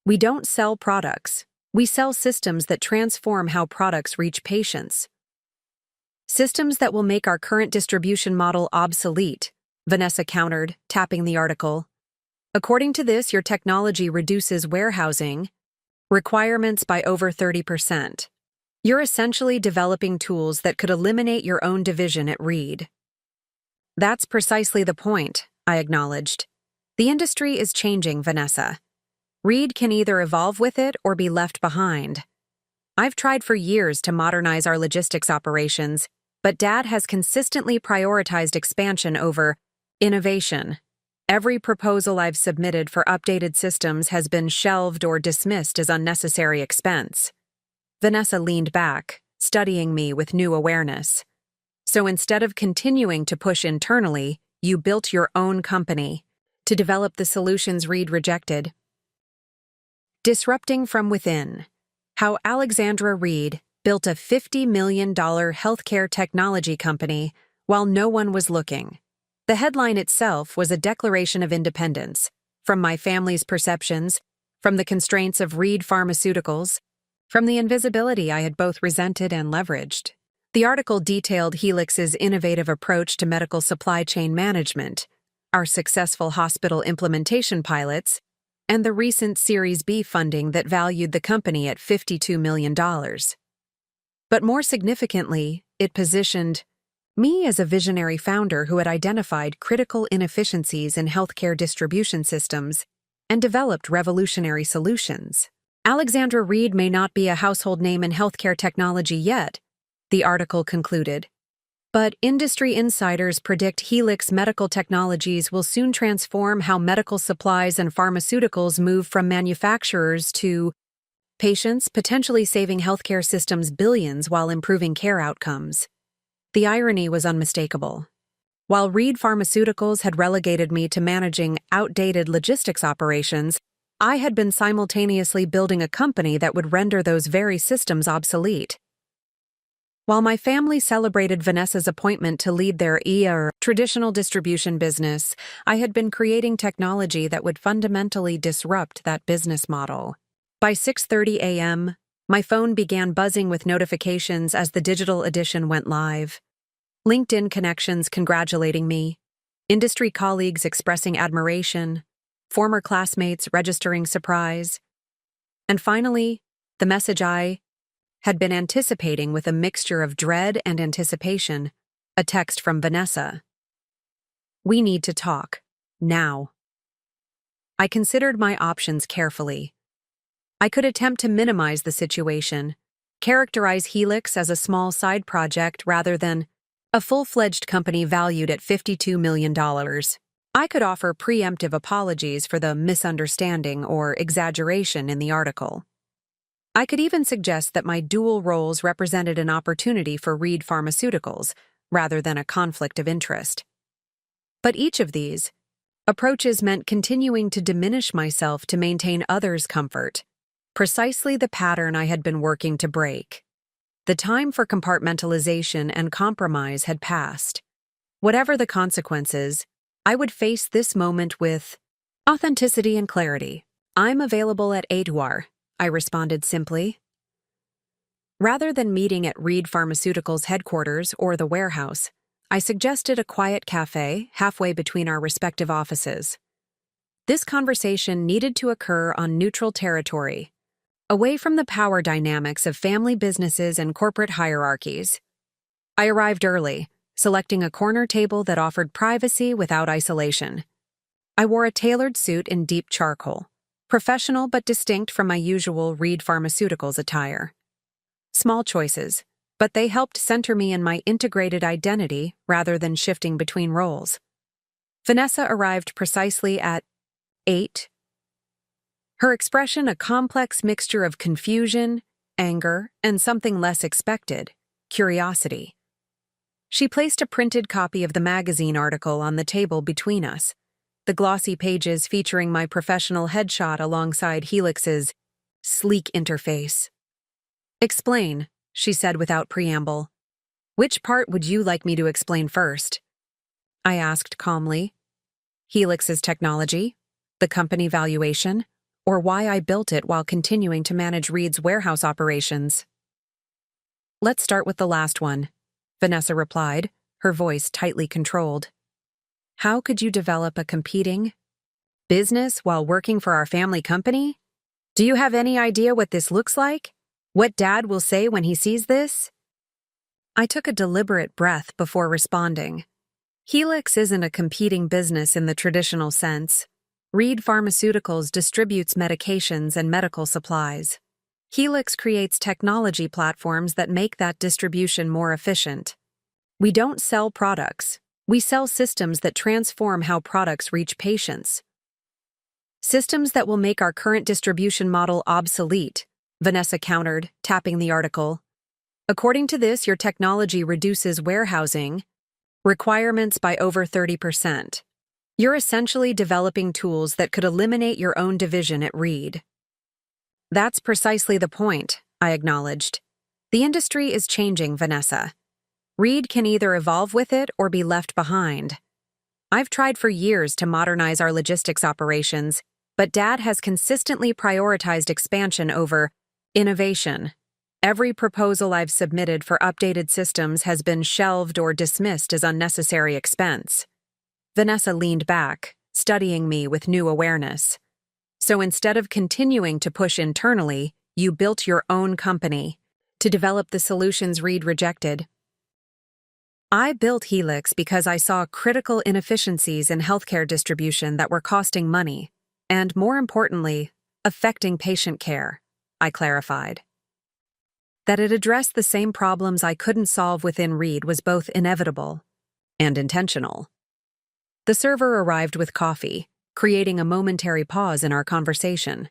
We don't sell products. We sell systems that transform how products reach patients. Systems that will make our current distribution model obsolete, Vanessa countered, tapping the article. "According to this, your technology reduces warehousing requirements by over 30%. You're essentially developing tools that could eliminate your own division at Reed." "That's precisely the point," I acknowledged. "The industry is changing, Vanessa. Reed can either evolve with it or be left behind. I've tried for years to modernize our logistics operations, but Dad has consistently prioritized expansion over innovation. Every proposal I've submitted for updated systems has been shelved or dismissed as unnecessary expense. Vanessa leaned back, studying me with new awareness. So instead of continuing to push internally, you built your own company to develop the solutions Reed rejected. Disrupting from within. How Alexandra Reed built a $50 million healthcare technology company while no one was looking. The headline itself was a declaration of independence, from my family's perceptions, from the constraints of Reed Pharmaceuticals, from the invisibility I had both resented and leveraged. The article detailed Helix's innovative approach to medical supply chain management, our successful hospital implementation pilots, and the recent Series B funding that valued the company at $52 million. But more significantly, it positioned me as a visionary founder who had identified critical inefficiencies in healthcare distribution systems and developed revolutionary solutions. Alexandra Reed may not be a household name in healthcare technology yet, the article concluded, but industry insiders predict Helix Medical Technologies will soon transform how medical supplies and pharmaceuticals move from manufacturers to patients, potentially saving healthcare systems billions while improving care outcomes. The irony was unmistakable. While Reed Pharmaceuticals had relegated me to managing outdated logistics operations, I had been simultaneously building a company that would render those very systems obsolete. While my family celebrated Vanessa's appointment to lead their traditional distribution business, I had been creating technology that would fundamentally disrupt that business model. By 6:30 a.m., my phone began buzzing with notifications as the digital edition went live. LinkedIn connections congratulating me, industry colleagues expressing admiration, former classmates registering surprise, and finally, the message I had been anticipating with a mixture of dread and anticipation, a text from Vanessa. We need to talk. Now. I considered my options carefully. I could attempt to minimize the situation, characterize Helix as a small side project rather than a full-fledged company valued at $52 million. I could offer preemptive apologies for the misunderstanding or exaggeration in the article. I could even suggest that my dual roles represented an opportunity for Reed Pharmaceuticals rather than a conflict of interest. But each of these approaches meant continuing to diminish myself to maintain others' comfort, precisely the pattern I had been working to break. The time for compartmentalization and compromise had passed. Whatever the consequences, I would face this moment with authenticity and clarity. I'm available at Edouard, I responded simply. Rather than meeting at Reed Pharmaceuticals headquarters or the warehouse, I suggested a quiet cafe halfway between our respective offices. This conversation needed to occur on neutral territory, away from the power dynamics of family businesses and corporate hierarchies. I arrived early, selecting a corner table that offered privacy without isolation. I wore a tailored suit in deep charcoal, professional but distinct from my usual Reed Pharmaceuticals attire. Small choices, but they helped center me in my integrated identity rather than shifting between roles. Vanessa arrived precisely at 8. Her expression a complex mixture of confusion, anger, and something less expected, curiosity. She placed a printed copy of the magazine article on the table between us, the glossy pages featuring my professional headshot alongside Helix's sleek interface. Explain, she said without preamble. Which part would you like me to explain first? I asked calmly. Helix's technology, the company valuation, or why I built it while continuing to manage Reed's warehouse operations. Let's start with the last one, Vanessa replied, her voice tightly controlled. How could you develop a competing business while working for our family company? Do you have any idea what this looks like? What Dad will say when he sees this? I took a deliberate breath before responding. Helix isn't a competing business in the traditional sense. Reed Pharmaceuticals distributes medications and medical supplies. Helix creates technology platforms that make that distribution more efficient. We don't sell products. We sell systems that transform how products reach patients. Systems that will make our current distribution model obsolete, Vanessa countered, tapping the article. According to this, your technology reduces warehousing requirements by over 30%. You're essentially developing tools that could eliminate your own division at Reed. That's precisely the point, I acknowledged. The industry is changing, Vanessa. Reed can either evolve with it or be left behind. I've tried for years to modernize our logistics operations, but Dad has consistently prioritized expansion over innovation. Every proposal I've submitted for updated systems has been shelved or dismissed as unnecessary expense. Vanessa leaned back, studying me with new awareness. So instead of continuing to push internally, you built your own company to develop the solutions Reed rejected. I built Helix because I saw critical inefficiencies in healthcare distribution that were costing money, and more importantly, affecting patient care, I clarified. That it addressed the same problems I couldn't solve within Reed was both inevitable and intentional. The server arrived with coffee, creating a momentary pause in our conversation.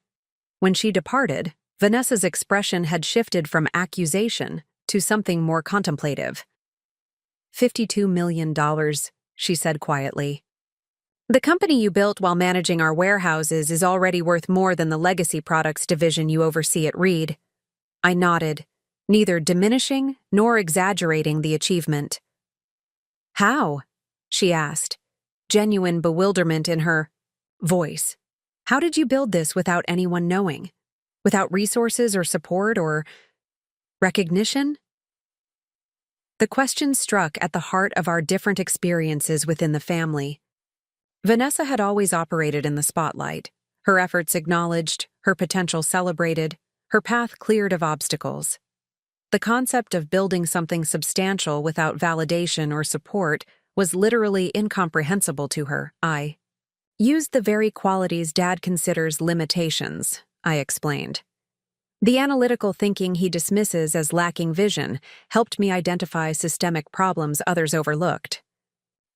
When she departed, Vanessa's expression had shifted from accusation to something more contemplative. $52 million, she said quietly. The company you built while managing our warehouses is already worth more than the legacy products division you oversee at Reed. I nodded, neither diminishing nor exaggerating the achievement. How? She asked, genuine bewilderment in her voice. How did you build this without anyone knowing? Without resources or support or recognition? The question struck at the heart of our different experiences within the family. Vanessa had always operated in the spotlight, her efforts acknowledged, her potential celebrated, her path cleared of obstacles. The concept of building something substantial without validation or support was literally incomprehensible to her. I used the very qualities Dad considers limitations, I explained. The analytical thinking he dismisses as lacking vision helped me identify systemic problems others overlooked.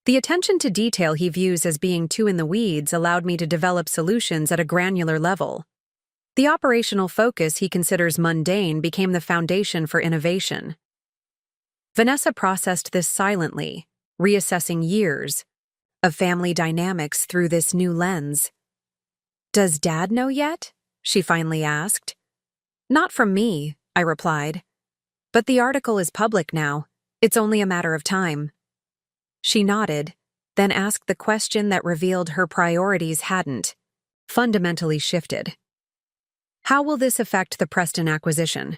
The attention to detail he views as being too in the weeds allowed me to develop solutions at a granular level. The operational focus he considers mundane became the foundation for innovation. Vanessa processed this silently, reassessing years of family dynamics through this new lens. "Does Dad know yet?" she finally asked. "Not from me," I replied. "But the article is public now. It's only a matter of time." She nodded, then asked the question that revealed her priorities hadn't fundamentally shifted. "How will this affect the Preston acquisition?"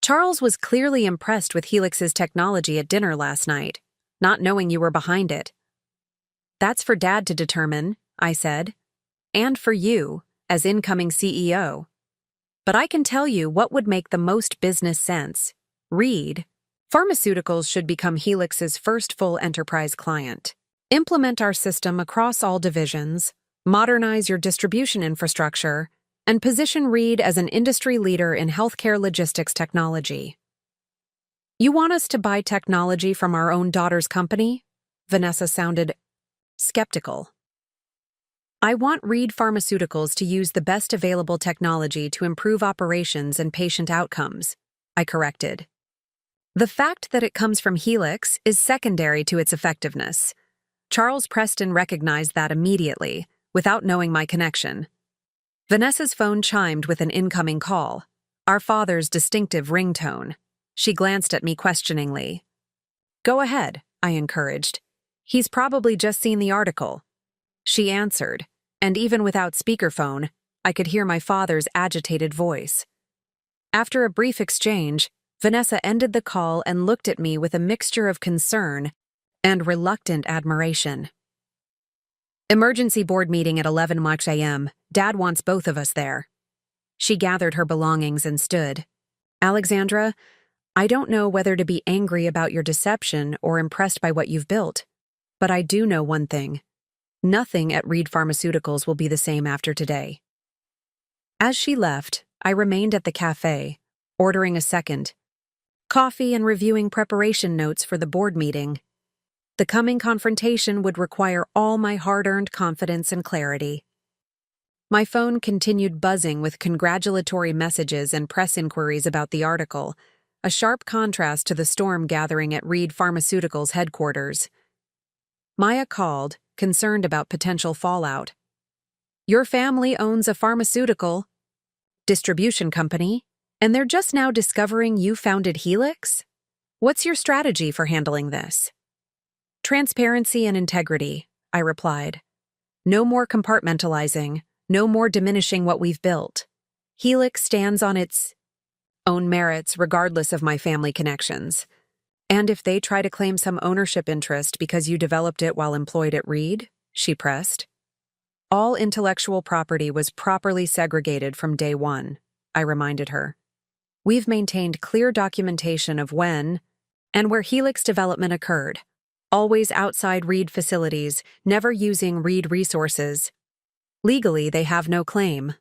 Charles was clearly impressed with Helix's technology at dinner last night, not knowing you were behind it. "That's for Dad to determine," I said, "and for you, as incoming CEO. But I can tell you what would make the most business sense. Reed Pharmaceuticals should become Helix's first full enterprise client. Implement our system across all divisions, modernize your distribution infrastructure, and position Reed as an industry leader in healthcare logistics technology." "You want us to buy technology from our own daughter's company?" Vanessa sounded skeptical. "I want Reed Pharmaceuticals to use the best available technology to improve operations and patient outcomes," I corrected. "The fact that it comes from Helix is secondary to its effectiveness." Charles Preston recognized that immediately, without knowing my connection. Vanessa's phone chimed with an incoming call, our father's distinctive ringtone. She glanced at me questioningly. "Go ahead," I encouraged. "He's probably just seen the article." She answered, and even without speakerphone, I could hear my father's agitated voice. After a brief exchange, Vanessa ended the call and looked at me with a mixture of concern and reluctant admiration. "Emergency board meeting at 11 a.m. Dad wants both of us there." She gathered her belongings and stood. "Alexandra, I don't know whether to be angry about your deception or impressed by what you've built, but I do know one thing. Nothing at Reed Pharmaceuticals will be the same after today." As she left, I remained at the cafe, ordering a second coffee and reviewing preparation notes for the board meeting. The coming confrontation would require all my hard-earned confidence and clarity. My phone continued buzzing with congratulatory messages and press inquiries about the article, a sharp contrast to the storm gathering at Reed Pharmaceuticals headquarters. Maya called, concerned about potential fallout. "Your family owns a pharmaceutical distribution company, and they're just now discovering you founded Helix? What's your strategy for handling this?" "Transparency and integrity," I replied. "No more compartmentalizing, no more diminishing what we've built. Helix stands on its own merits regardless of my family connections. And if they try to claim some ownership interest because you developed it while employed at Reed," she pressed. "All intellectual property was properly segregated from day one," I reminded her. "We've maintained clear documentation of when and where Helix development occurred, always outside Reed facilities, never using Reed resources. Legally, they have no claim."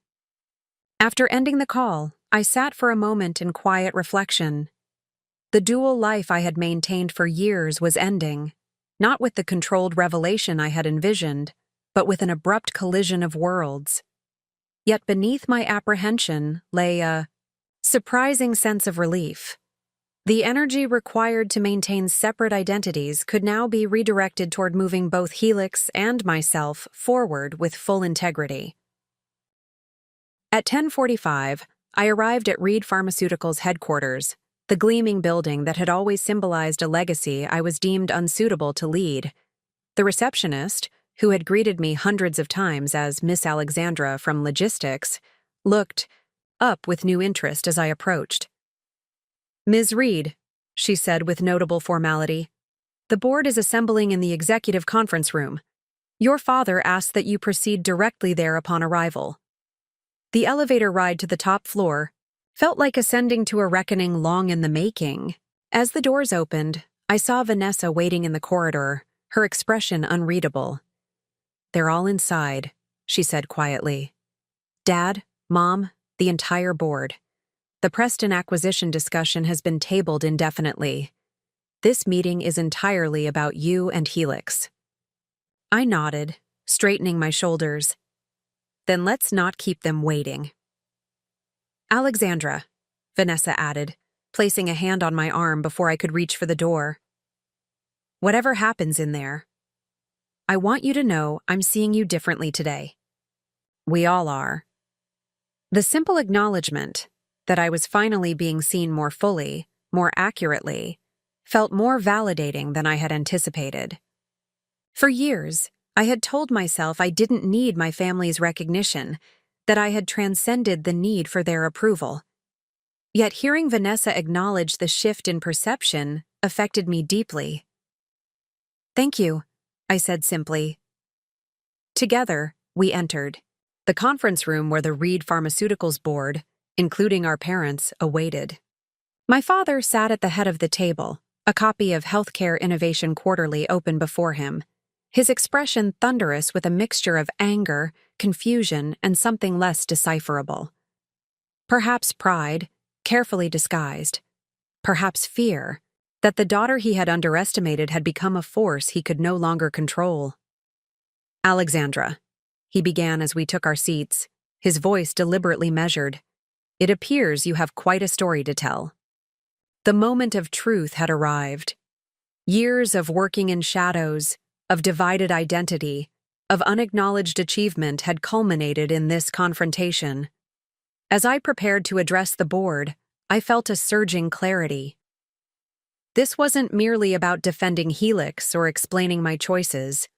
After ending the call, I sat for a moment in quiet reflection. The dual life I had maintained for years was ending, not with the controlled revelation I had envisioned, but with an abrupt collision of worlds. Yet beneath my apprehension lay a surprising sense of relief. The energy required to maintain separate identities could now be redirected toward moving both Helix and myself forward with full integrity. At 10:45, I arrived at Reed Pharmaceuticals headquarters, the gleaming building that had always symbolized a legacy I was deemed unsuitable to lead. The receptionist, who had greeted me hundreds of times as Miss Alexandra from Logistics, looked up with new interest as I approached. "Ms. Reed," she said with notable formality, "the board is assembling in the executive conference room. Your father asked that you proceed directly there upon arrival." The elevator ride to the top floor felt like ascending to a reckoning long in the making. As the doors opened, I saw Vanessa waiting in the corridor, her expression unreadable. "They're all inside," she said quietly. "Dad, Mom, the entire board. The Preston acquisition discussion has been tabled indefinitely. This meeting is entirely about you and Helix." I nodded, straightening my shoulders. "Then let's not keep them waiting." "Alexandra," Vanessa added, placing a hand on my arm before I could reach for the door. "Whatever happens in there, I want you to know I'm seeing you differently today." "We all are." The simple acknowledgement that I was finally being seen more fully, more accurately, felt more validating than I had anticipated. For years, I had told myself I didn't need my family's recognition, that I had transcended the need for their approval. Yet hearing Vanessa acknowledge the shift in perception affected me deeply. "Thank you," I said simply. Together, we entered the conference room where the Reed Pharmaceuticals board, including our parents, awaited. My father sat at the head of the table, a copy of Healthcare Innovation Quarterly open before him, his expression thunderous with a mixture of anger, confusion, and something less decipherable. Perhaps pride, carefully disguised. Perhaps fear that the daughter he had underestimated had become a force he could no longer control. "Alexandra," he began as we took our seats, his voice deliberately measured, "it appears you have quite a story to tell." The moment of truth had arrived. Years of working in shadows, of divided identity, of unacknowledged achievement had culminated in this confrontation. As I prepared to address the board, I felt a surging clarity. This wasn't merely about defending Helix or explaining my choices.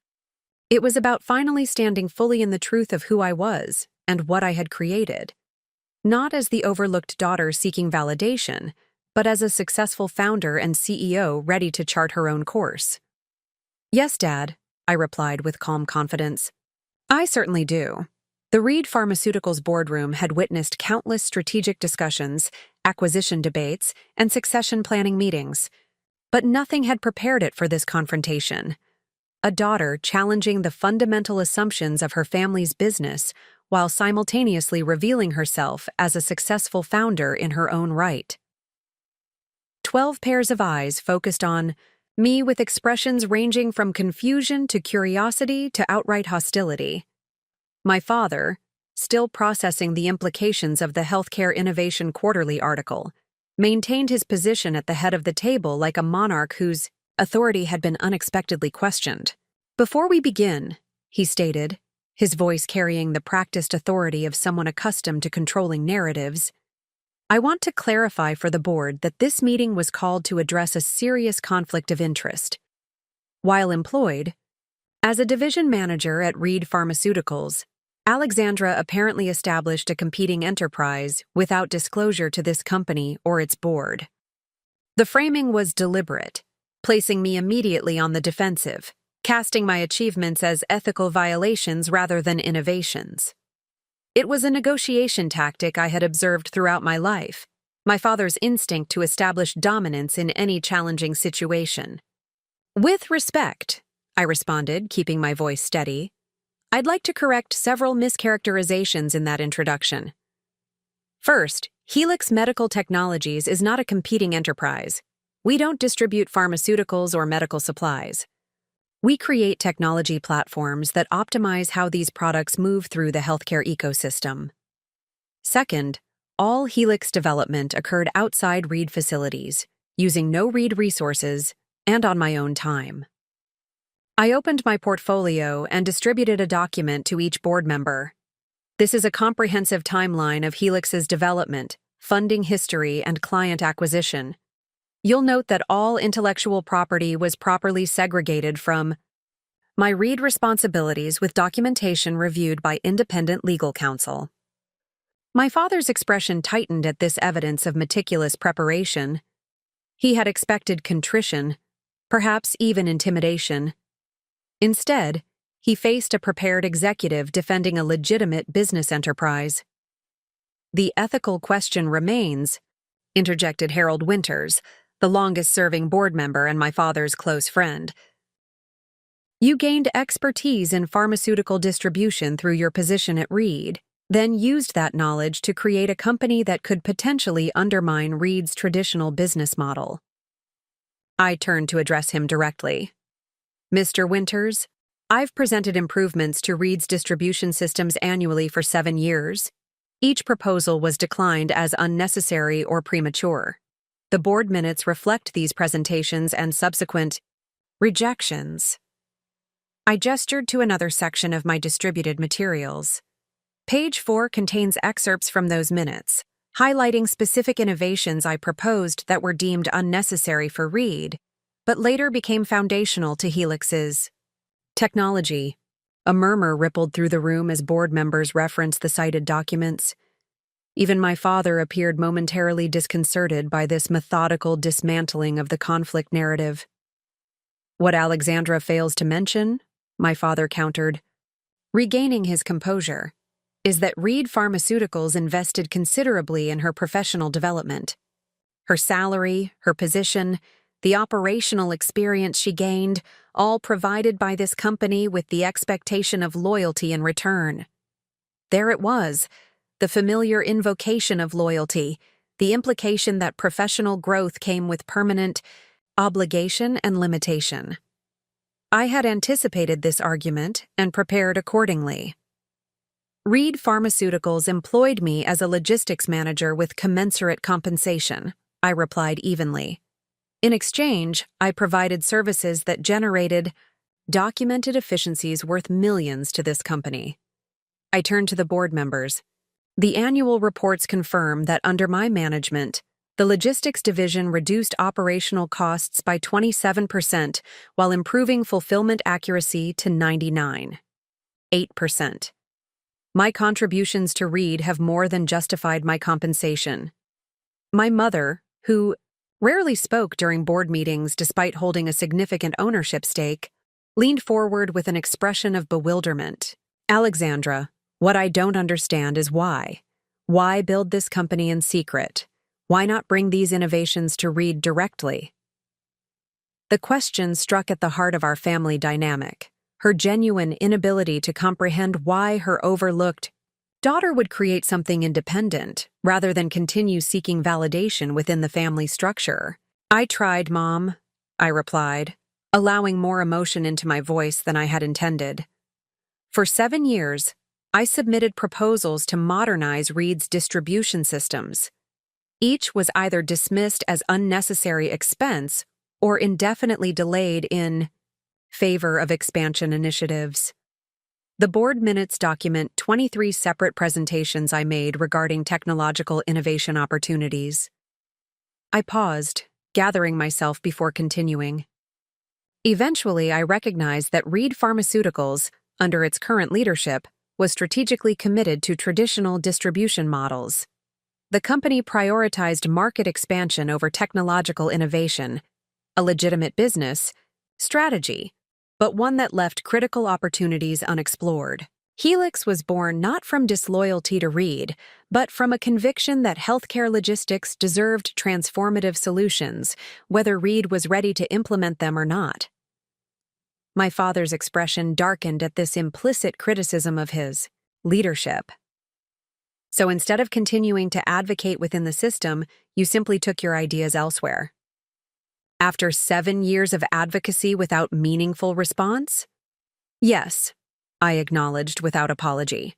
It was about finally standing fully in the truth of who I was and what I had created. Not as the overlooked daughter seeking validation, but as a successful founder and CEO ready to chart her own course. "Yes, Dad," I replied with calm confidence. "I certainly do." The Reed Pharmaceuticals boardroom had witnessed countless strategic discussions, acquisition debates, and succession planning meetings. But nothing had prepared it for this confrontation. A daughter challenging the fundamental assumptions of her family's business while simultaneously revealing herself as a successful founder in her own right. 12 pairs of eyes focused on me with expressions ranging from confusion to curiosity to outright hostility. My father, still processing the implications of the Healthcare Innovation Quarterly article, maintained his position at the head of the table like a monarch whose authority had been unexpectedly questioned. "Before we begin," he stated, his voice carrying the practiced authority of someone accustomed to controlling narratives, "I want to clarify for the board that this meeting was called to address a serious conflict of interest. While employed as a division manager at Reed Pharmaceuticals, Alexandra apparently established a competing enterprise without disclosure to this company or its board. The framing was deliberate, placing me immediately on the defensive, casting my achievements as ethical violations rather than innovations. It was a negotiation tactic I had observed throughout my life, my father's instinct to establish dominance in any challenging situation. "With respect," I responded, keeping my voice steady, "I'd like to correct several mischaracterizations in that introduction. First, Helix Medical Technologies is not a competing enterprise. We don't distribute pharmaceuticals or medical supplies. We create technology platforms that optimize how these products move through the healthcare ecosystem. Second, all Helix development occurred outside Reed facilities, using no Reed resources, and on my own time. I opened my portfolio and distributed a document to each board member. This is a comprehensive timeline of Helix's development, funding history, and client acquisition. You'll note that all intellectual property was properly segregated from my Reed responsibilities with documentation reviewed by independent legal counsel." My father's expression tightened at this evidence of meticulous preparation. He had expected contrition, perhaps even intimidation. Instead, he faced a prepared executive defending a legitimate business enterprise. "The ethical question remains," interjected Harold Winters, the longest-serving board member and my father's close friend. "You gained expertise in pharmaceutical distribution through your position at Reed, then used that knowledge to create a company that could potentially undermine Reed's traditional business model." I turned to address him directly. "Mr. Winters, I've presented improvements to Reed's distribution systems annually for 7 years. Each proposal was declined as unnecessary or premature. The board minutes reflect these presentations and subsequent rejections." I gestured to another section of my distributed materials. Page 4 contains excerpts from those minutes, highlighting specific innovations I proposed that were deemed unnecessary for Reed, but later became foundational to Helix's technology. A murmur rippled through the room as board members referenced the cited documents. Even my father appeared momentarily disconcerted by this methodical dismantling of the conflict narrative. "What Alexandra fails to mention," my father countered, regaining his composure, "is that Reed Pharmaceuticals invested considerably in her professional development. Her salary, her position, the operational experience she gained, all provided by this company with the expectation of loyalty in return. There it was, the familiar invocation of loyalty, the implication that professional growth came with permanent obligation and limitation. I had anticipated this argument and prepared accordingly. Reed Pharmaceuticals employed me as a logistics manager with commensurate compensation," I replied evenly. "In exchange, I provided services that generated documented efficiencies worth millions to this company." I turned to the board members. "The annual reports confirm that under my management, the logistics division reduced operational costs by 27% while improving fulfillment accuracy to 99.8%. My contributions to Reed have more than justified my compensation." My mother, who rarely spoke during board meetings despite holding a significant ownership stake, leaned forward with an expression of bewilderment. "Alexandra, what I don't understand is why. Why build this company in secret? Why not bring these innovations to Reed directly?" The question struck at the heart of our family dynamic, her genuine inability to comprehend why her overlooked daughter would create something independent rather than continue seeking validation within the family structure. "I tried, Mom," I replied, allowing more emotion into my voice than I had intended. For 7 years, I submitted proposals to modernize Reed's distribution systems. Each was either dismissed as unnecessary expense or indefinitely delayed in favor of expansion initiatives. The board minutes document 23 separate presentations I made regarding technological innovation opportunities. I paused, gathering myself before continuing. Eventually, I recognized that Reed Pharmaceuticals, under its current leadership, was strategically committed to traditional distribution models. The company prioritized market expansion over technological innovation, a legitimate business strategy, but one that left critical opportunities unexplored. Helix was born not from disloyalty to Reed, but from a conviction that healthcare logistics deserved transformative solutions, whether Reed was ready to implement them or not. My father's expression darkened at this implicit criticism of his leadership. So instead of continuing to advocate within the system, you simply took your ideas elsewhere. After 7 years of advocacy without meaningful response? Yes, I acknowledged without apology.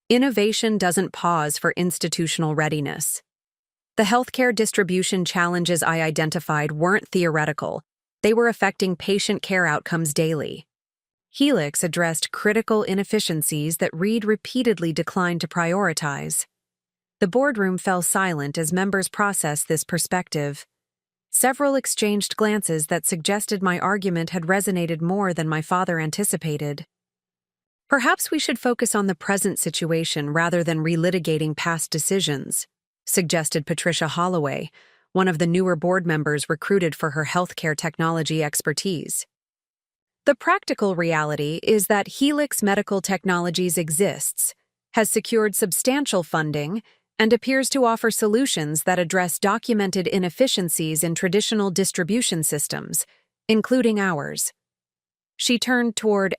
Innovation doesn't pause for institutional readiness. The healthcare distribution challenges I identified weren't theoretical. They were affecting patient care outcomes daily. Helix addressed critical inefficiencies that Reed repeatedly declined to prioritize. The boardroom fell silent as members processed this perspective. Several exchanged glances that suggested my argument had resonated more than my father anticipated. Perhaps we should focus on the present situation rather than relitigating past decisions, suggested Patricia Holloway, one of the newer board members recruited for her healthcare technology expertise. The practical reality is that Helix Medical Technologies exists, has secured substantial funding, and appears to offer solutions that address documented inefficiencies in traditional distribution systems, including ours. She turned toward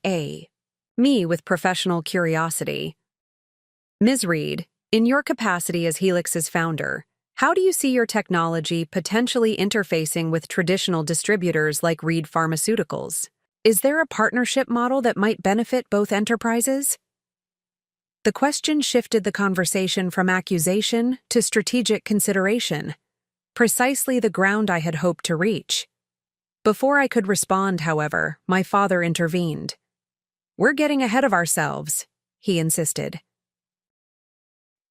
me with professional curiosity. Ms. Reed, in your capacity as Helix's founder, how do you see your technology potentially interfacing with traditional distributors like Reed Pharmaceuticals? Is there a partnership model that might benefit both enterprises? The question shifted the conversation from accusation to strategic consideration, precisely the ground I had hoped to reach. Before I could respond, however, my father intervened. "We're getting ahead of ourselves," he insisted.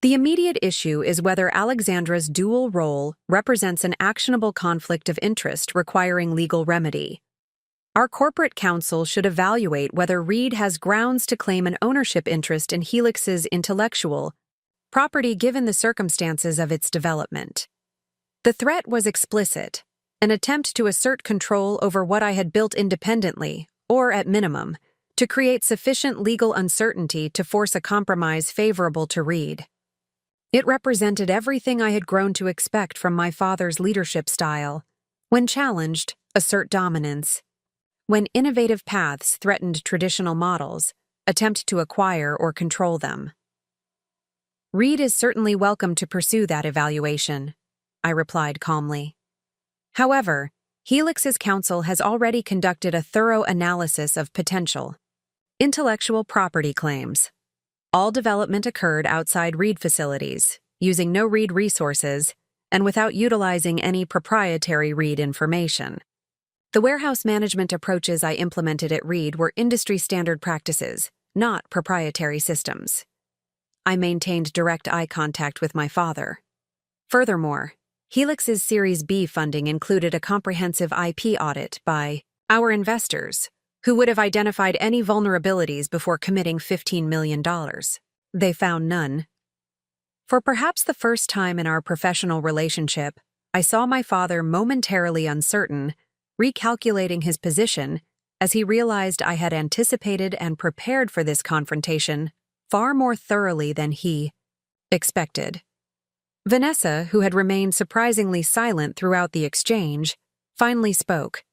The immediate issue is whether Alexandra's dual role represents an actionable conflict of interest requiring legal remedy. Our corporate counsel should evaluate whether Reed has grounds to claim an ownership interest in Helix's intellectual property given the circumstances of its development. The threat was explicit, an attempt to assert control over what I had built independently, or at minimum, to create sufficient legal uncertainty to force a compromise favorable to Reed. It represented everything I had grown to expect from my father's leadership style. When challenged, assert dominance. When innovative paths threatened traditional models, attempt to acquire or control them. Reed is certainly welcome to pursue that evaluation, I replied calmly. However, Helix's counsel has already conducted a thorough analysis of potential intellectual property claims. All development occurred outside Reed facilities, using no Reed resources, and without utilizing any proprietary Reed information. The warehouse management approaches I implemented at Reed were industry-standard practices, not proprietary systems. I maintained direct eye contact with my father. Furthermore, Helix's Series B funding included a comprehensive IP audit by our investors, who would have identified any vulnerabilities before committing $15 million. They found none. For perhaps the first time in our professional relationship, I saw my father momentarily uncertain, recalculating his position as he realized I had anticipated and prepared for this confrontation far more thoroughly than he expected. Vanessa, who had remained surprisingly silent throughout the exchange, finally spoke.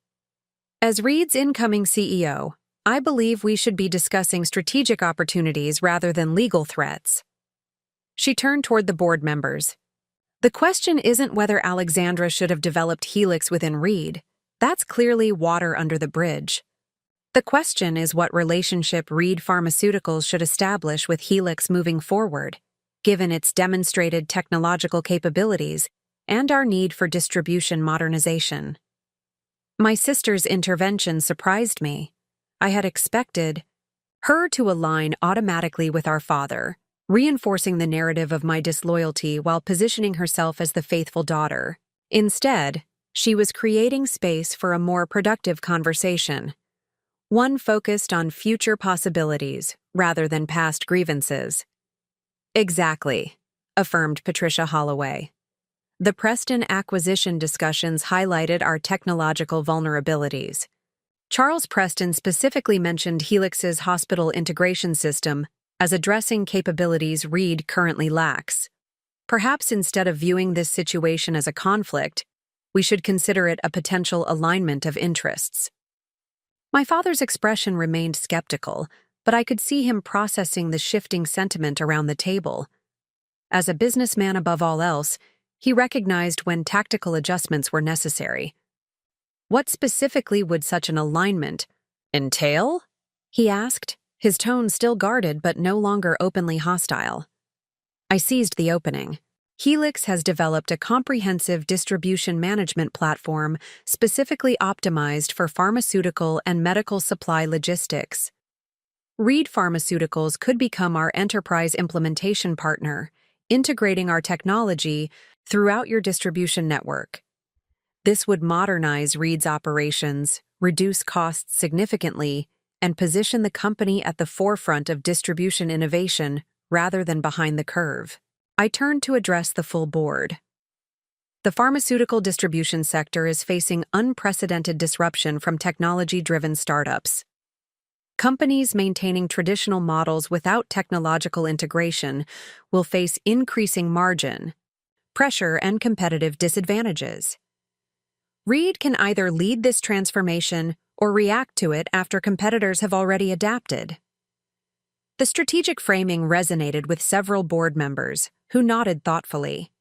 As Reed's incoming CEO, I believe we should be discussing strategic opportunities rather than legal threats. She turned toward the board members. The question isn't whether Alexandra should have developed Helix within Reed. That's clearly water under the bridge. The question is what relationship Reed Pharmaceuticals should establish with Helix moving forward, given its demonstrated technological capabilities and our need for distribution modernization. My sister's intervention surprised me. I had expected her to align automatically with our father, reinforcing the narrative of my disloyalty while positioning herself as the faithful daughter. Instead, she was creating space for a more productive conversation, one focused on future possibilities rather than past grievances. Exactly, affirmed Patricia Holloway. The Preston acquisition discussions highlighted our technological vulnerabilities. Charles Preston specifically mentioned Helix's hospital integration system as addressing capabilities Reed currently lacks. Perhaps instead of viewing this situation as a conflict, we should consider it a potential alignment of interests. My father's expression remained skeptical, but I could see him processing the shifting sentiment around the table. As a businessman above all else, he recognized when tactical adjustments were necessary. What specifically would such an alignment entail? He asked, his tone still guarded but no longer openly hostile. I seized the opening. Helix has developed a comprehensive distribution management platform specifically optimized for pharmaceutical and medical supply logistics. Reed Pharmaceuticals could become our enterprise implementation partner, integrating our technology throughout your distribution network. This would modernize Reed's operations, reduce costs significantly, and position the company at the forefront of distribution innovation rather than behind the curve. I turned to address the full board. The pharmaceutical distribution sector is facing unprecedented disruption from technology-driven startups. Companies maintaining traditional models without technological integration will face increasing margin pressure and competitive disadvantages. Reed can either lead this transformation or react to it after competitors have already adapted. The strategic framing resonated with several board members, who nodded thoughtfully.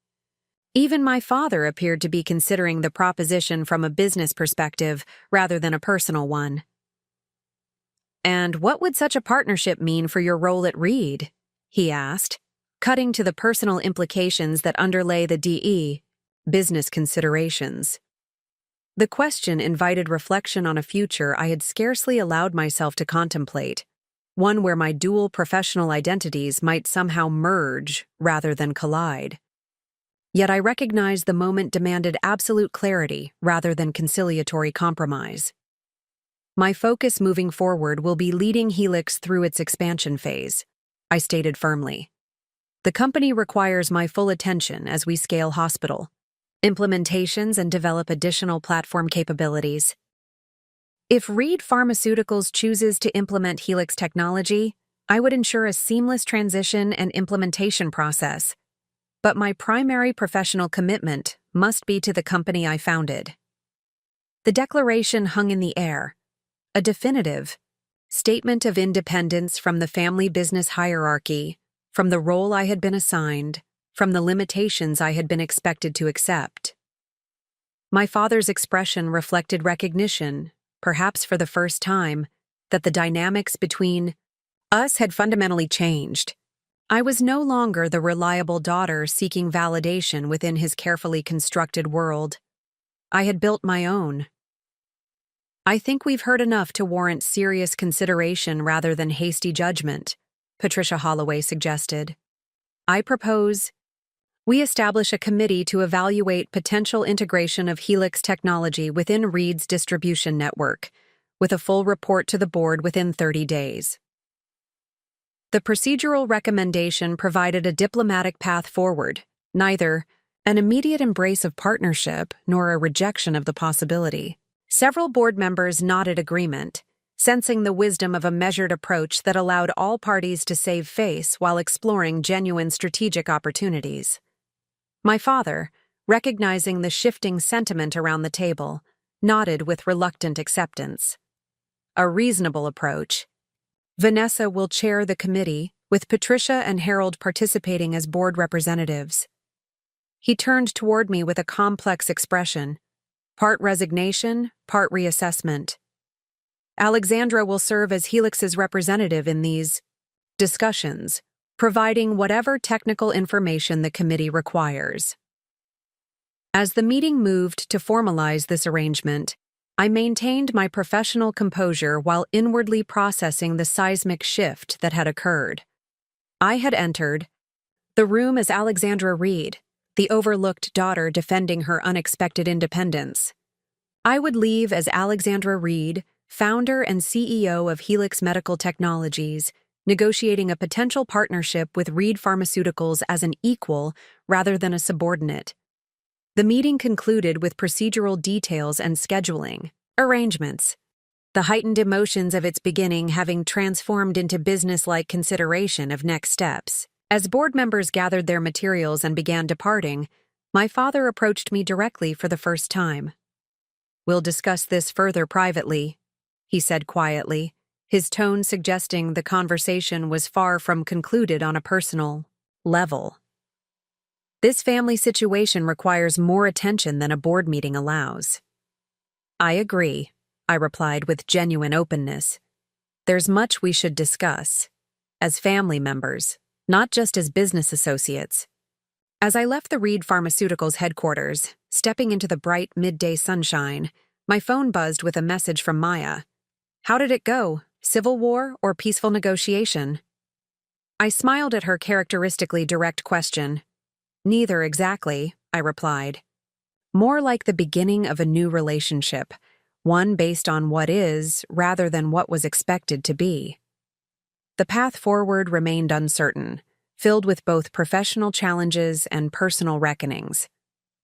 Even my father appeared to be considering the proposition from a business perspective rather than a personal one. "And what would such a partnership mean for your role at Reed?" he asked, cutting to the personal implications that underlay the business considerations. The question invited reflection on a future I had scarcely allowed myself to contemplate, one where my dual professional identities might somehow merge rather than collide. Yet I recognized the moment demanded absolute clarity rather than conciliatory compromise. My focus moving forward will be leading Helix through its expansion phase, I stated firmly. The company requires my full attention as we scale hospital implementations and develop additional platform capabilities. If Reed Pharmaceuticals chooses to implement Helix technology, I would ensure a seamless transition and implementation process. But my primary professional commitment must be to the company I founded. The declaration hung in the air, a definitive statement of independence from the family business hierarchy, from the role I had been assigned, from the limitations I had been expected to accept. My father's expression reflected recognition, perhaps for the first time, that the dynamics between us had fundamentally changed. I was no longer the reliable daughter seeking validation within his carefully constructed world. I had built my own. "I think we've heard enough to warrant serious consideration rather than hasty judgment," Patricia Holloway suggested. "I propose we establish a committee to evaluate potential integration of Helix technology within Reed's distribution network, with a full report to the board within 30 days. The procedural recommendation provided a diplomatic path forward, neither an immediate embrace of partnership nor a rejection of the possibility. Several board members nodded agreement, sensing the wisdom of a measured approach that allowed all parties to save face while exploring genuine strategic opportunities. My father, recognizing the shifting sentiment around the table, nodded with reluctant acceptance. A reasonable approach. Vanessa will chair the committee, with Patricia and Harold participating as board representatives. He turned toward me with a complex expression. part resignation, part reassessment. Alexandra will serve as Helix's representative in these discussions, providing whatever technical information the committee requires. As the meeting moved to formalize this arrangement, I maintained my professional composure while inwardly processing the seismic shift that had occurred. I had entered the room as Alexandra Reed, the overlooked daughter defending her unexpected independence. I would leave as Alexandra Reed, founder and CEO of Helix Medical Technologies, negotiating a potential partnership with Reed Pharmaceuticals as an equal rather than a subordinate. The meeting concluded with procedural details and scheduling arrangements, the heightened emotions of its beginning having transformed into business-like consideration of next steps. As board members gathered their materials and began departing, my father approached me directly for the first time. "We'll discuss this further privately," he said quietly, his tone suggesting the conversation was far from concluded on a personal level. "This family situation requires more attention than a board meeting allows." "I agree," I replied with genuine openness. "There's much we should discuss, as family members, not just as business associates." As I left the Reed Pharmaceuticals headquarters, stepping into the bright midday sunshine, my phone buzzed with a message from Maya. "How did it go? Civil war or peaceful negotiation?" I smiled at her characteristically direct question. "Neither exactly," I replied. "More like the beginning of a new relationship, one based on what is rather than what was expected to be." The path forward remained uncertain, filled with both professional challenges and personal reckonings.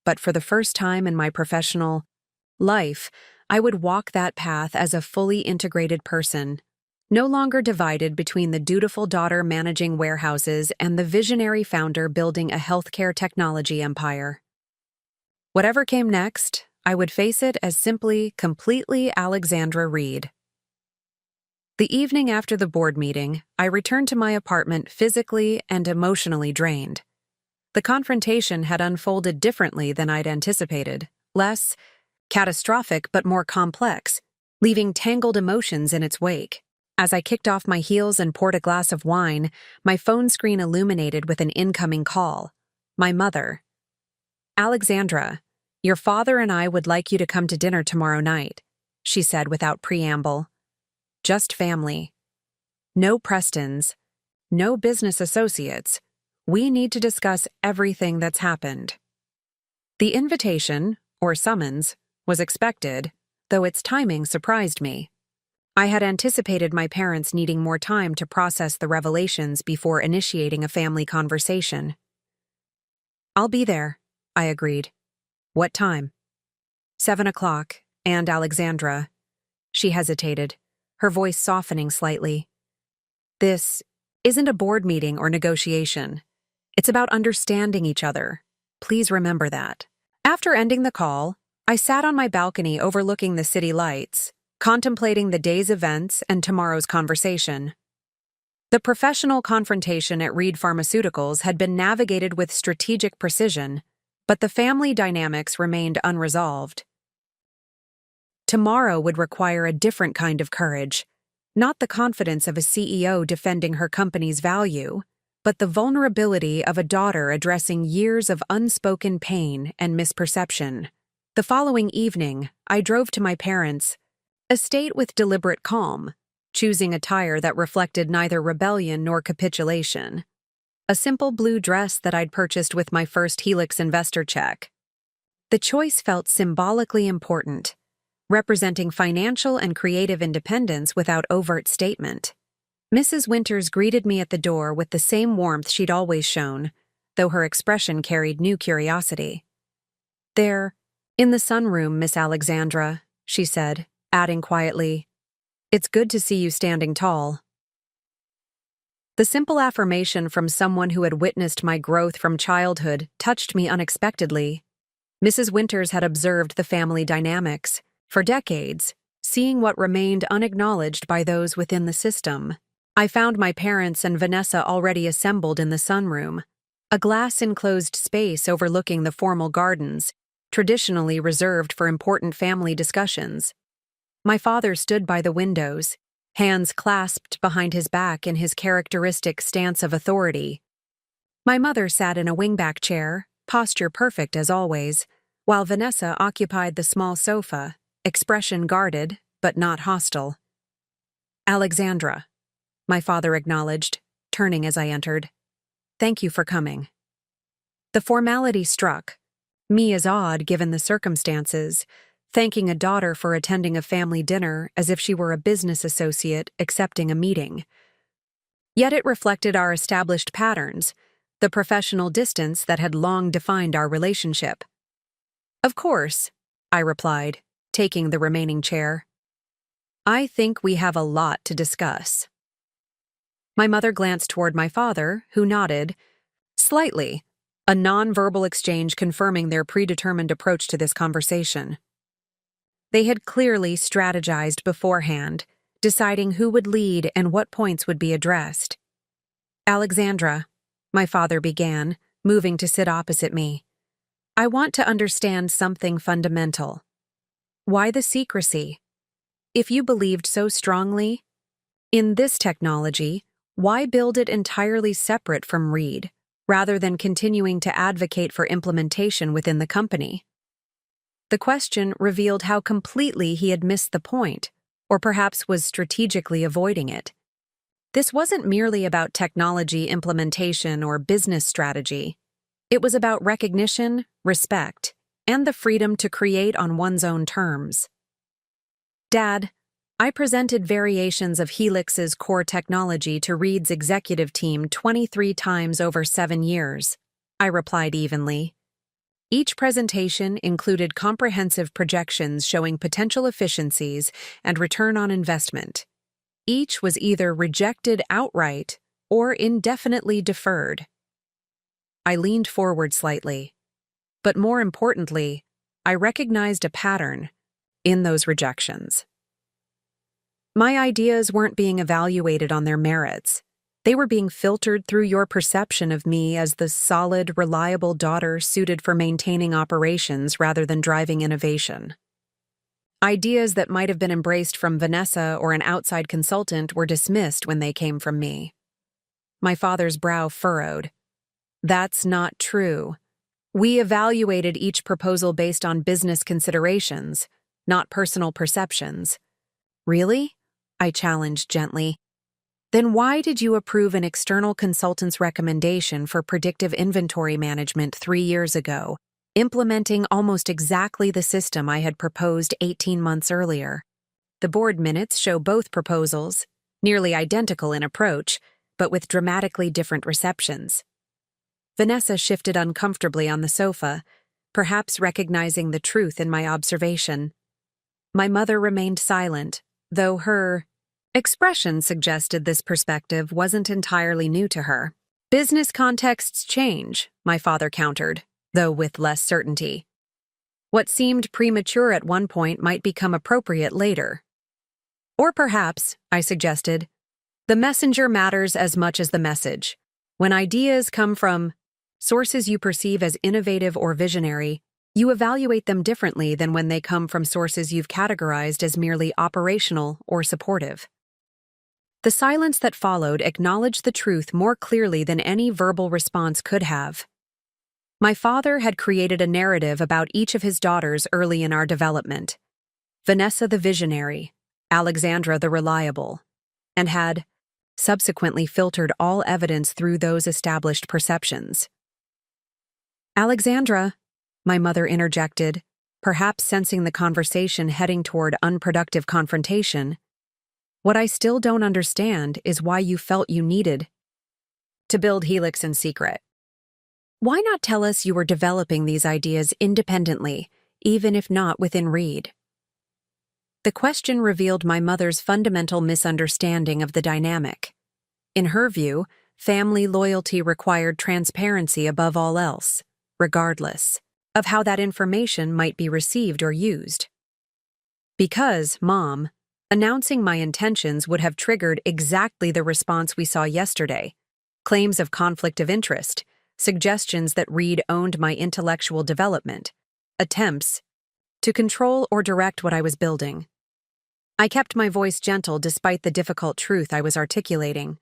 But for the first time in my professional life, I would walk that path as a fully integrated person, no longer divided between the dutiful daughter managing warehouses and the visionary founder building a healthcare technology empire. Whatever came next, I would face it as simply, completely Alexandra Reed. The evening after the board meeting, I returned to my apartment physically and emotionally drained. The confrontation had unfolded differently than I'd anticipated, less catastrophic but more complex, leaving tangled emotions in its wake. As I kicked off my heels and poured a glass of wine, my phone screen illuminated with an incoming call. My mother. "Alexandra, your father and I would like you to come to dinner tomorrow night," she said without preamble. "Just family. No Prestons. No business associates. We need to discuss everything that's happened." The invitation, or summons, was expected, though its timing surprised me. I had anticipated my parents needing more time to process the revelations before initiating a family conversation. "I'll be there," I agreed. "What time?" 7 o'clock, and Alexandra. She hesitated, her voice softening slightly. "This isn't a board meeting or negotiation. It's about understanding each other. Please remember that." After ending the call, I sat on my balcony overlooking the city lights, contemplating the day's events and tomorrow's conversation. The professional confrontation at Reed Pharmaceuticals had been navigated with strategic precision, but the family dynamics remained unresolved. Tomorrow would require a different kind of courage, not the confidence of a CEO defending her company's value, but the vulnerability of a daughter addressing years of unspoken pain and misperception. The following evening, I drove to my parents' estate with deliberate calm, choosing attire that reflected neither rebellion nor capitulation. A simple blue dress that I'd purchased with my first Helix investor check. The choice felt symbolically important, representing financial and creative independence without overt statement. Mrs. Winters greeted me at the door with the same warmth she'd always shown, though her expression carried new curiosity. "There, in the sunroom, Miss Alexandra," she said, adding quietly, "It's good to see you standing tall." The simple affirmation from someone who had witnessed my growth from childhood touched me unexpectedly. Mrs. Winters had observed the family dynamics for decades, seeing what remained unacknowledged by those within the system. I found my parents and Vanessa already assembled in the sunroom, a glass-enclosed space overlooking the formal gardens, traditionally reserved for important family discussions. My father stood by the windows, hands clasped behind his back in his characteristic stance of authority. My mother sat in a wingback chair, posture perfect as always, while Vanessa occupied the small sofa, expression guarded, but not hostile. "Alexandra," my father acknowledged, turning as I entered. "Thank you for coming." The formality struck me as odd given the circumstances, thanking a daughter for attending a family dinner as if she were a business associate accepting a meeting. Yet it reflected our established patterns, the professional distance that had long defined our relationship. "Of course," I replied, taking the remaining chair. "I think we have a lot to discuss." My mother glanced toward my father, who nodded slightly, a non-verbal exchange confirming their predetermined approach to this conversation. They had clearly strategized beforehand, deciding who would lead and what points would be addressed. "Alexandra," my father began, moving to sit opposite me, "I want to understand something fundamental. Why the secrecy? If you believed so strongly in this technology, why build it entirely separate from Reed, rather than continuing to advocate for implementation within the company?" The question revealed how completely he had missed the point, or perhaps was strategically avoiding it. This wasn't merely about technology implementation or business strategy. It was about recognition, respect, and the freedom to create on one's own terms. "Dad, I presented variations of Helix's core technology to Reed's executive team 23 times over 7 years, I replied evenly. Each presentation included comprehensive projections showing potential efficiencies and return on investment. Each was either rejected outright or indefinitely deferred. I leaned forward slightly, but more importantly, I recognized a pattern in those rejections. My ideas weren't being evaluated on their merits. They were being filtered through your perception of me as the solid, reliable daughter suited for maintaining operations rather than driving innovation. Ideas that might have been embraced from Vanessa or an outside consultant were dismissed when they came from me. My father's brow furrowed. "That's not true. We evaluated each proposal based on business considerations, not personal perceptions." "Really?" I challenged gently. "Then why did you approve an external consultant's recommendation for predictive inventory management 3 years ago, implementing almost exactly the system I had proposed 18 months earlier? The board minutes show both proposals, nearly identical in approach, but with dramatically different receptions." Vanessa shifted uncomfortably on the sofa, perhaps recognizing the truth in my observation. My mother remained silent, though her expression suggested this perspective wasn't entirely new to her. "Business contexts change," my father countered, though with less certainty. "What seemed premature at one point might become appropriate later." "Or perhaps," I suggested, "the messenger matters as much as the message. When ideas come from sources you perceive as innovative or visionary, you evaluate them differently than when they come from sources you've categorized as merely operational or supportive." The silence that followed acknowledged the truth more clearly than any verbal response could have. My father had created a narrative about each of his daughters early in our development. Vanessa the visionary, Alexandra the reliable, and had subsequently filtered all evidence through those established perceptions. "Alexandra," my mother interjected, perhaps sensing the conversation heading toward unproductive confrontation, "what I still don't understand is why you felt you needed to build Helix in secret. Why not tell us you were developing these ideas independently, even if not within Reed?" The question revealed my mother's fundamental misunderstanding of the dynamic. In her view, family loyalty required transparency above all else, regardless of how that information might be received or used. "Because, Mom, announcing my intentions would have triggered exactly the response we saw yesterday: claims of conflict of interest, suggestions that Reed owned my intellectual development, attempts to control or direct what I was building. I kept my voice gentle despite the difficult truth I was articulating.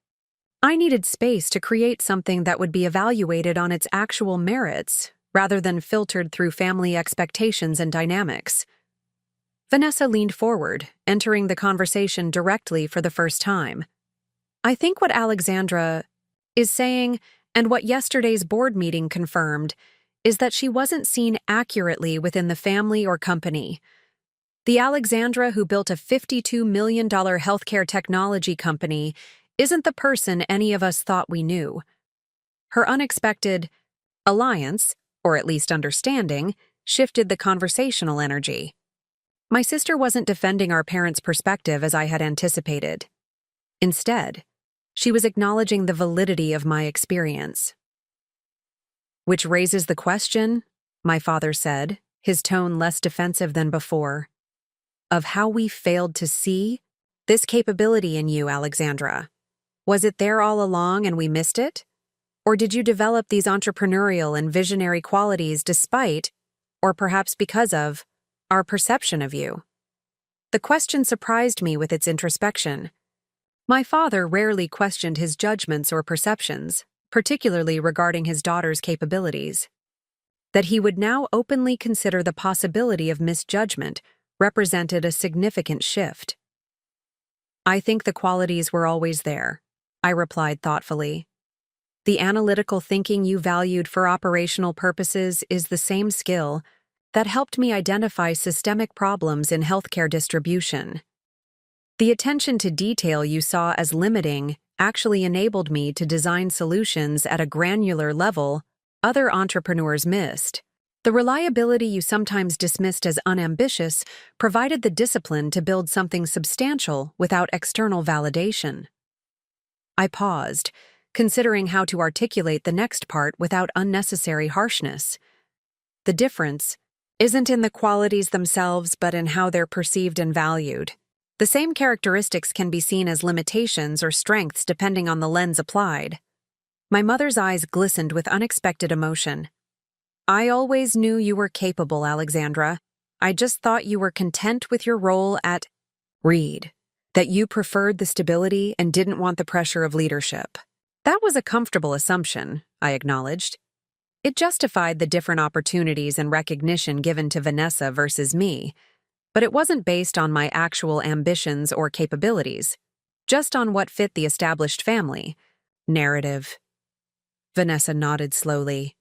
I needed space to create something that would be evaluated on its actual merits, rather than filtered through family expectations and dynamics. Vanessa leaned forward, entering the conversation directly for the first time. I think what Alexandra is saying, and what yesterday's board meeting confirmed, is that she wasn't seen accurately within the family or company. The Alexandra who built a $52 million healthcare technology company isn't the person any of us thought we knew. Her unexpected alliance, or at least understanding, shifted the conversational energy. My sister wasn't defending our parents' perspective as I had anticipated. Instead, she was acknowledging the validity of my experience. Which raises the question, my father said, his tone less defensive than before, of how we failed to see this capability in you, Alexandra. Was it there all along and we missed it? Or did you develop these entrepreneurial and visionary qualities despite, or perhaps because of, our perception of you? The question surprised me with its introspection. My father rarely questioned his judgments or perceptions, particularly regarding his daughter's capabilities. That he would now openly consider the possibility of misjudgment represented a significant shift. I think the qualities were always there, I replied thoughtfully. The analytical thinking you valued for operational purposes is the same skill that helped me identify systemic problems in healthcare distribution. The attention to detail you saw as limiting actually enabled me to design solutions at a granular level other entrepreneurs missed. The reliability you sometimes dismissed as unambitious provided the discipline to build something substantial without external validation. I paused, considering how to articulate the next part without unnecessary harshness. The difference isn't in the qualities themselves, but in how they're perceived and valued. The same characteristics can be seen as limitations or strengths depending on the lens applied. My mother's eyes glistened with unexpected emotion. I always knew you were capable, Alexandra. I just thought you were content with your role at Reed, that you preferred the stability and didn't want the pressure of leadership. That was a comfortable assumption, I acknowledged. It justified the different opportunities and recognition given to Vanessa versus me, but it wasn't based on my actual ambitions or capabilities, just on what fit the established family narrative. Vanessa nodded slowly.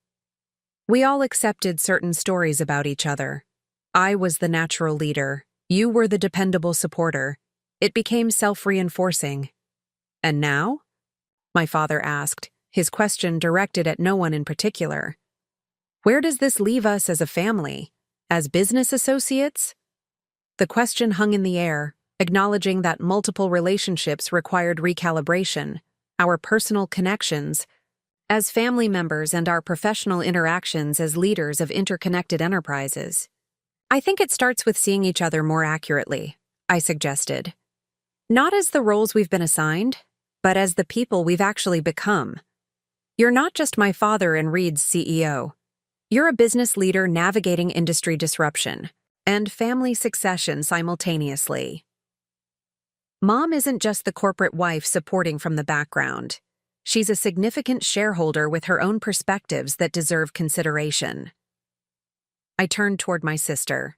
We all accepted certain stories about each other. I was the natural leader. You were the dependable supporter. It became self-reinforcing. And now? My father asked, his question directed at no one in particular. Where does this leave us as a family? As business associates? The question hung in the air, acknowledging that multiple relationships required recalibration, our personal connections as family members and our professional interactions as leaders of interconnected enterprises. I think it starts with seeing each other more accurately, I suggested. Not as the roles we've been assigned, but as the people we've actually become. You're not just my father and Reed's CEO. You're a business leader navigating industry disruption and family succession simultaneously. Mom isn't just the corporate wife supporting from the background. She's a significant shareholder with her own perspectives that deserve consideration. I turned toward my sister.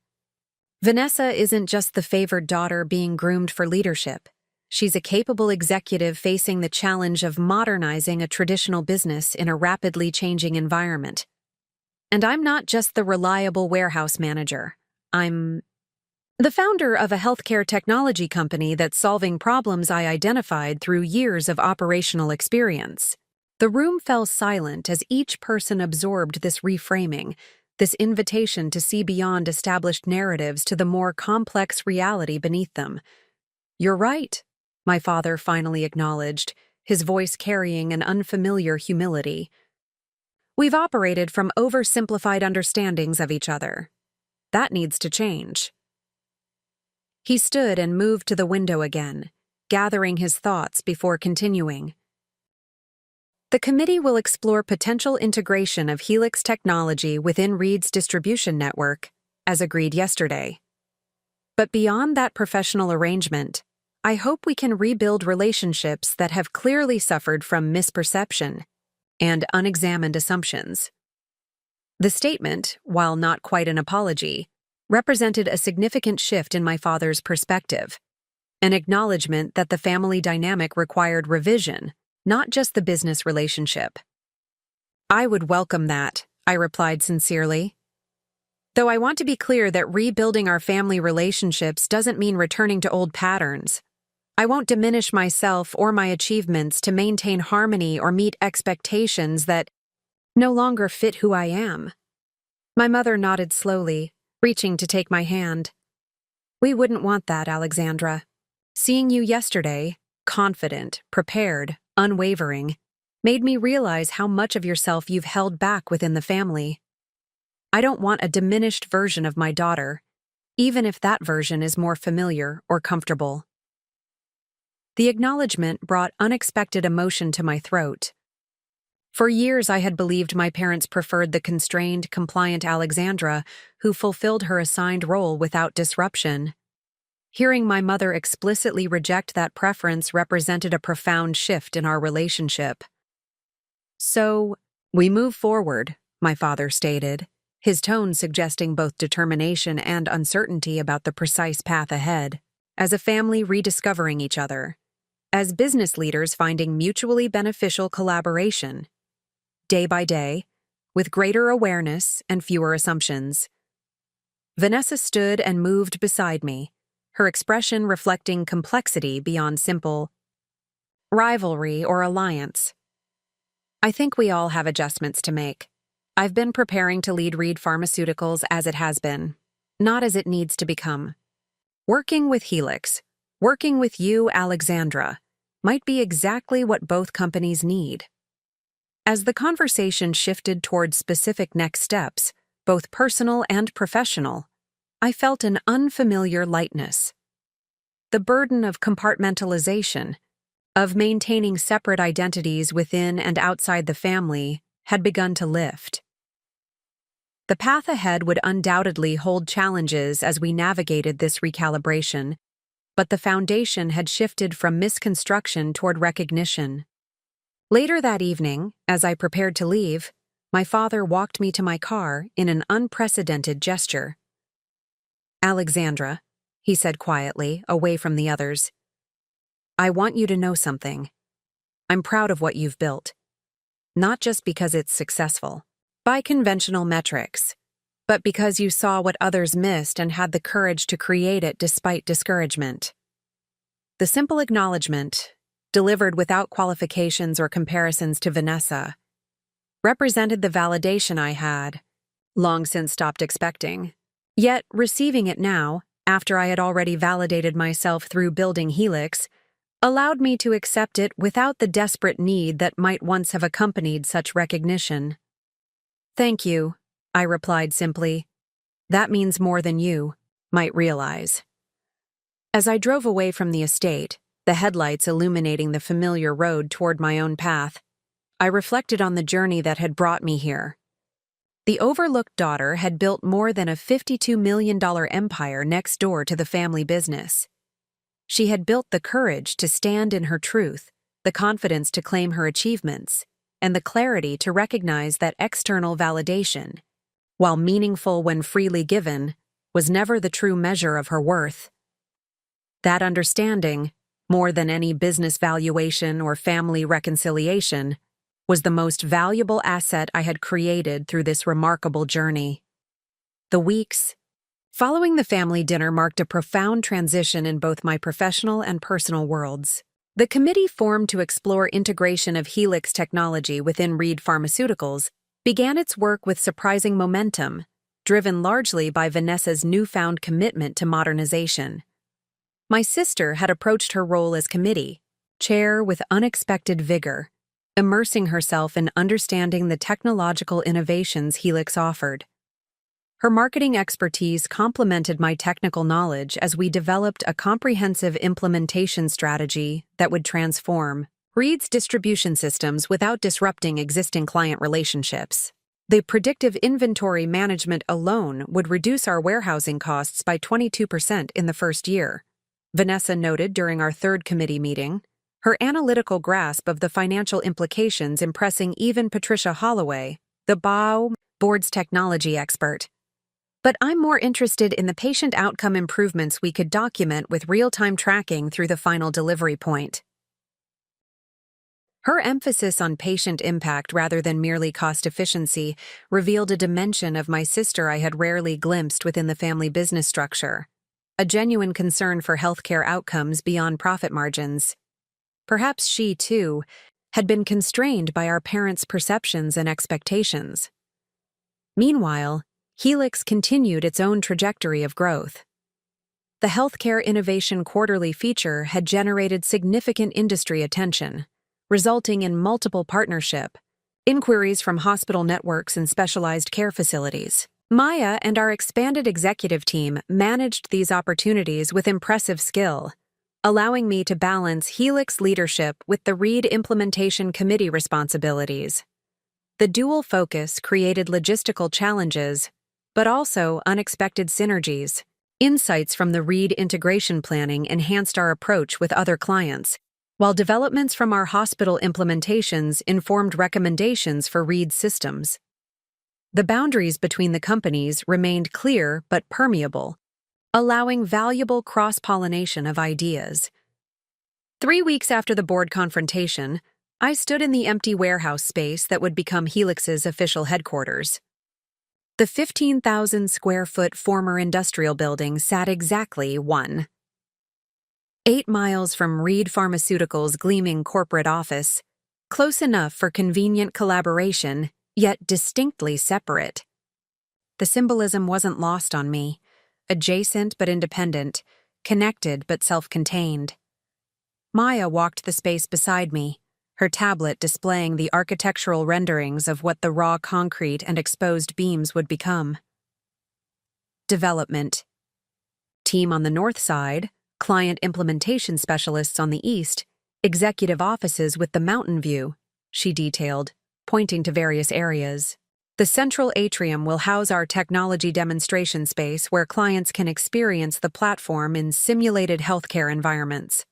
Vanessa isn't just the favored daughter being groomed for leadership. She's a capable executive facing the challenge of modernizing a traditional business in a rapidly changing environment. And I'm not just the reliable warehouse manager. I'm the founder of a healthcare technology company that's solving problems I identified through years of operational experience. The room fell silent as each person absorbed this reframing, this invitation to see beyond established narratives to the more complex reality beneath them. You're right, my father finally acknowledged, his voice carrying an unfamiliar humility. We've operated from oversimplified understandings of each other. That needs to change. He stood and moved to the window again, gathering his thoughts before continuing. The committee will explore potential integration of Helix technology within Reed's distribution network, as agreed yesterday. But beyond that professional arrangement, I hope we can rebuild relationships that have clearly suffered from misperception and unexamined assumptions. The statement, while not quite an apology, represented a significant shift in my father's perspective, an acknowledgement that the family dynamic required revision, not just the business relationship. I would welcome that, I replied sincerely. Though I want to be clear that rebuilding our family relationships doesn't mean returning to old patterns. I won't diminish myself or my achievements to maintain harmony or meet expectations that no longer fit who I am. My mother nodded slowly, reaching to take my hand. We wouldn't want that, Alexandra. Seeing you yesterday, confident, prepared, unwavering, made me realize how much of yourself you've held back within the family. I don't want a diminished version of my daughter, even if that version is more familiar or comfortable. The acknowledgement brought unexpected emotion to my throat. For years I had believed my parents preferred the constrained, compliant Alexandra who fulfilled her assigned role without disruption. Hearing my mother explicitly reject that preference represented a profound shift in our relationship. So, we move forward, my father stated, his tone suggesting both determination and uncertainty about the precise path ahead, as a family rediscovering each other, as business leaders finding mutually beneficial collaboration, day by day, with greater awareness and fewer assumptions. Vanessa stood and moved beside me, her expression reflecting complexity beyond simple rivalry or alliance. I think we all have adjustments to make. I've been preparing to lead Reed Pharmaceuticals as it has been, not as it needs to become. Working with Helix, working with you, Alexandra, might be exactly what both companies need. As the conversation shifted toward specific next steps, both personal and professional, I felt an unfamiliar lightness. The burden of compartmentalization, of maintaining separate identities within and outside the family, had begun to lift. The path ahead would undoubtedly hold challenges as we navigated this recalibration, but the foundation had shifted from misconstruction toward recognition. Later that evening, as I prepared to leave, my father walked me to my car in an unprecedented gesture. Alexandra, he said quietly, away from the others, I want you to know something. I'm proud of what you've built. Not just because it's successful, by conventional metrics, but because you saw what others missed and had the courage to create it despite discouragement. The simple acknowledgement, delivered without qualifications or comparisons to Vanessa, represented the validation I had, long since stopped expecting. Yet, receiving it now, after I had already validated myself through building Helix, allowed me to accept it without the desperate need that might once have accompanied such recognition. Thank you, I replied simply. That means more than you might realize. As I drove away from the estate, the headlights illuminating the familiar road toward my own path, I reflected on the journey that had brought me here. The overlooked daughter had built more than a $52 million empire next door to the family business. She had built the courage to stand in her truth, the confidence to claim her achievements, and the clarity to recognize that external validation, while meaningful when freely given, was never the true measure of her worth. That understanding, more than any business valuation or family reconciliation, was the most valuable asset I had created through this remarkable journey. The weeks following the family dinner marked a profound transition in both my professional and personal worlds. The committee formed to explore integration of Helix technology within Reed Pharmaceuticals began its work with surprising momentum, driven largely by Vanessa's newfound commitment to modernization. My sister had approached her role as committee chair with unexpected vigor, immersing herself in understanding the technological innovations Helix offered. Her marketing expertise complemented my technical knowledge as we developed a comprehensive implementation strategy that would transform Reed's distribution systems without disrupting existing client relationships. The predictive inventory management alone would reduce our warehousing costs by 22% in the first year, Vanessa noted during our third committee meeting, her analytical grasp of the financial implications impressing even Patricia Holloway, the board's technology expert. But I'm more interested in the patient outcome improvements we could document with real-time tracking through the final delivery point. Her emphasis on patient impact rather than merely cost efficiency revealed a dimension of my sister I had rarely glimpsed within the family business structure, a genuine concern for healthcare outcomes beyond profit margins. Perhaps she, too, had been constrained by our parents' perceptions and expectations. Meanwhile, Helix continued its own trajectory of growth. The Healthcare Innovation Quarterly feature had generated significant industry attention, resulting in multiple partnership inquiries from hospital networks and specialized care facilities. Maya and our expanded executive team managed these opportunities with impressive skill, allowing me to balance Helix leadership with the Reed Implementation Committee responsibilities. The dual focus created logistical challenges, but also unexpected synergies. Insights from the Reed integration planning enhanced our approach with other clients, while developments from our hospital implementations informed recommendations for Reed systems. The boundaries between the companies remained clear but permeable, allowing valuable cross-pollination of ideas. 3 weeks after the board confrontation, I stood in the empty warehouse space that would become Helix's official headquarters. The 15,000-square-foot former industrial building sat exactly 8 miles from Reed Pharmaceuticals' gleaming corporate office, close enough for convenient collaboration, yet distinctly separate. The symbolism wasn't lost on me, adjacent but independent, connected but self-contained. Maya walked the space beside me, her tablet displaying the architectural renderings of what the raw concrete and exposed beams would become. Development. Team on the north side, client implementation specialists on the east, executive offices with the mountain view, she detailed, pointing to various areas. The central atrium will house our technology demonstration space where clients can experience the platform in simulated healthcare environments.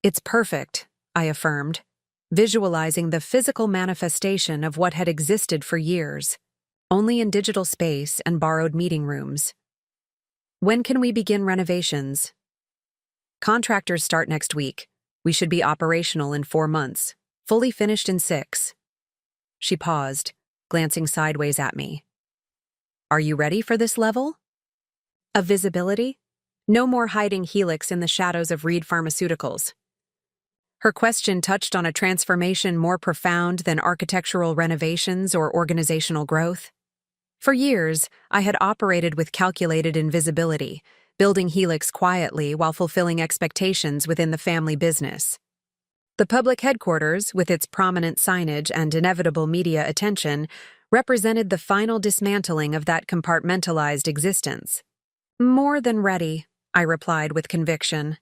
It's perfect, I affirmed, visualizing the physical manifestation of what had existed for years, only in digital space and borrowed meeting rooms. When can we begin renovations? Contractors start next week. We should be operational in 4 months, fully finished in 6. She paused, glancing sideways at me. Are you ready for this level of visibility? No more hiding Helix in the shadows of Reed Pharmaceuticals. Her question touched on a transformation more profound than architectural renovations or organizational growth. For years, I had operated with calculated invisibility, building Helix quietly while fulfilling expectations within the family business. The public headquarters, with its prominent signage and inevitable media attention, represented the final dismantling of that compartmentalized existence. More than ready, I replied with conviction.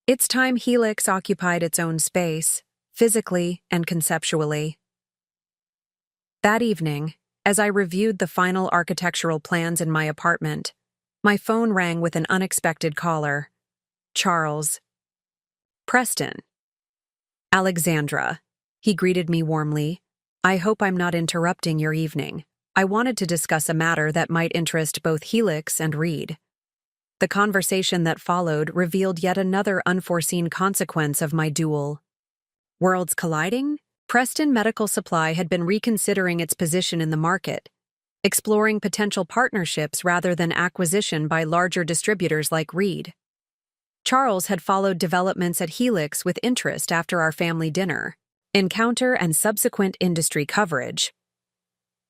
It's time Helix occupied its own space, physically and conceptually. That evening, as I reviewed the final architectural plans in my apartment, my phone rang with an unexpected caller. Charles. Preston. Alexandra. He greeted me warmly. I hope I'm not interrupting your evening. I wanted to discuss a matter that might interest both Helix and Reed. The conversation that followed revealed yet another unforeseen consequence of my duel. Worlds colliding? Preston Medical Supply had been reconsidering its position in the market, exploring potential partnerships rather than acquisition by larger distributors like Reed. Charles had followed developments at Helix with interest after our family dinner, encounter and subsequent industry coverage.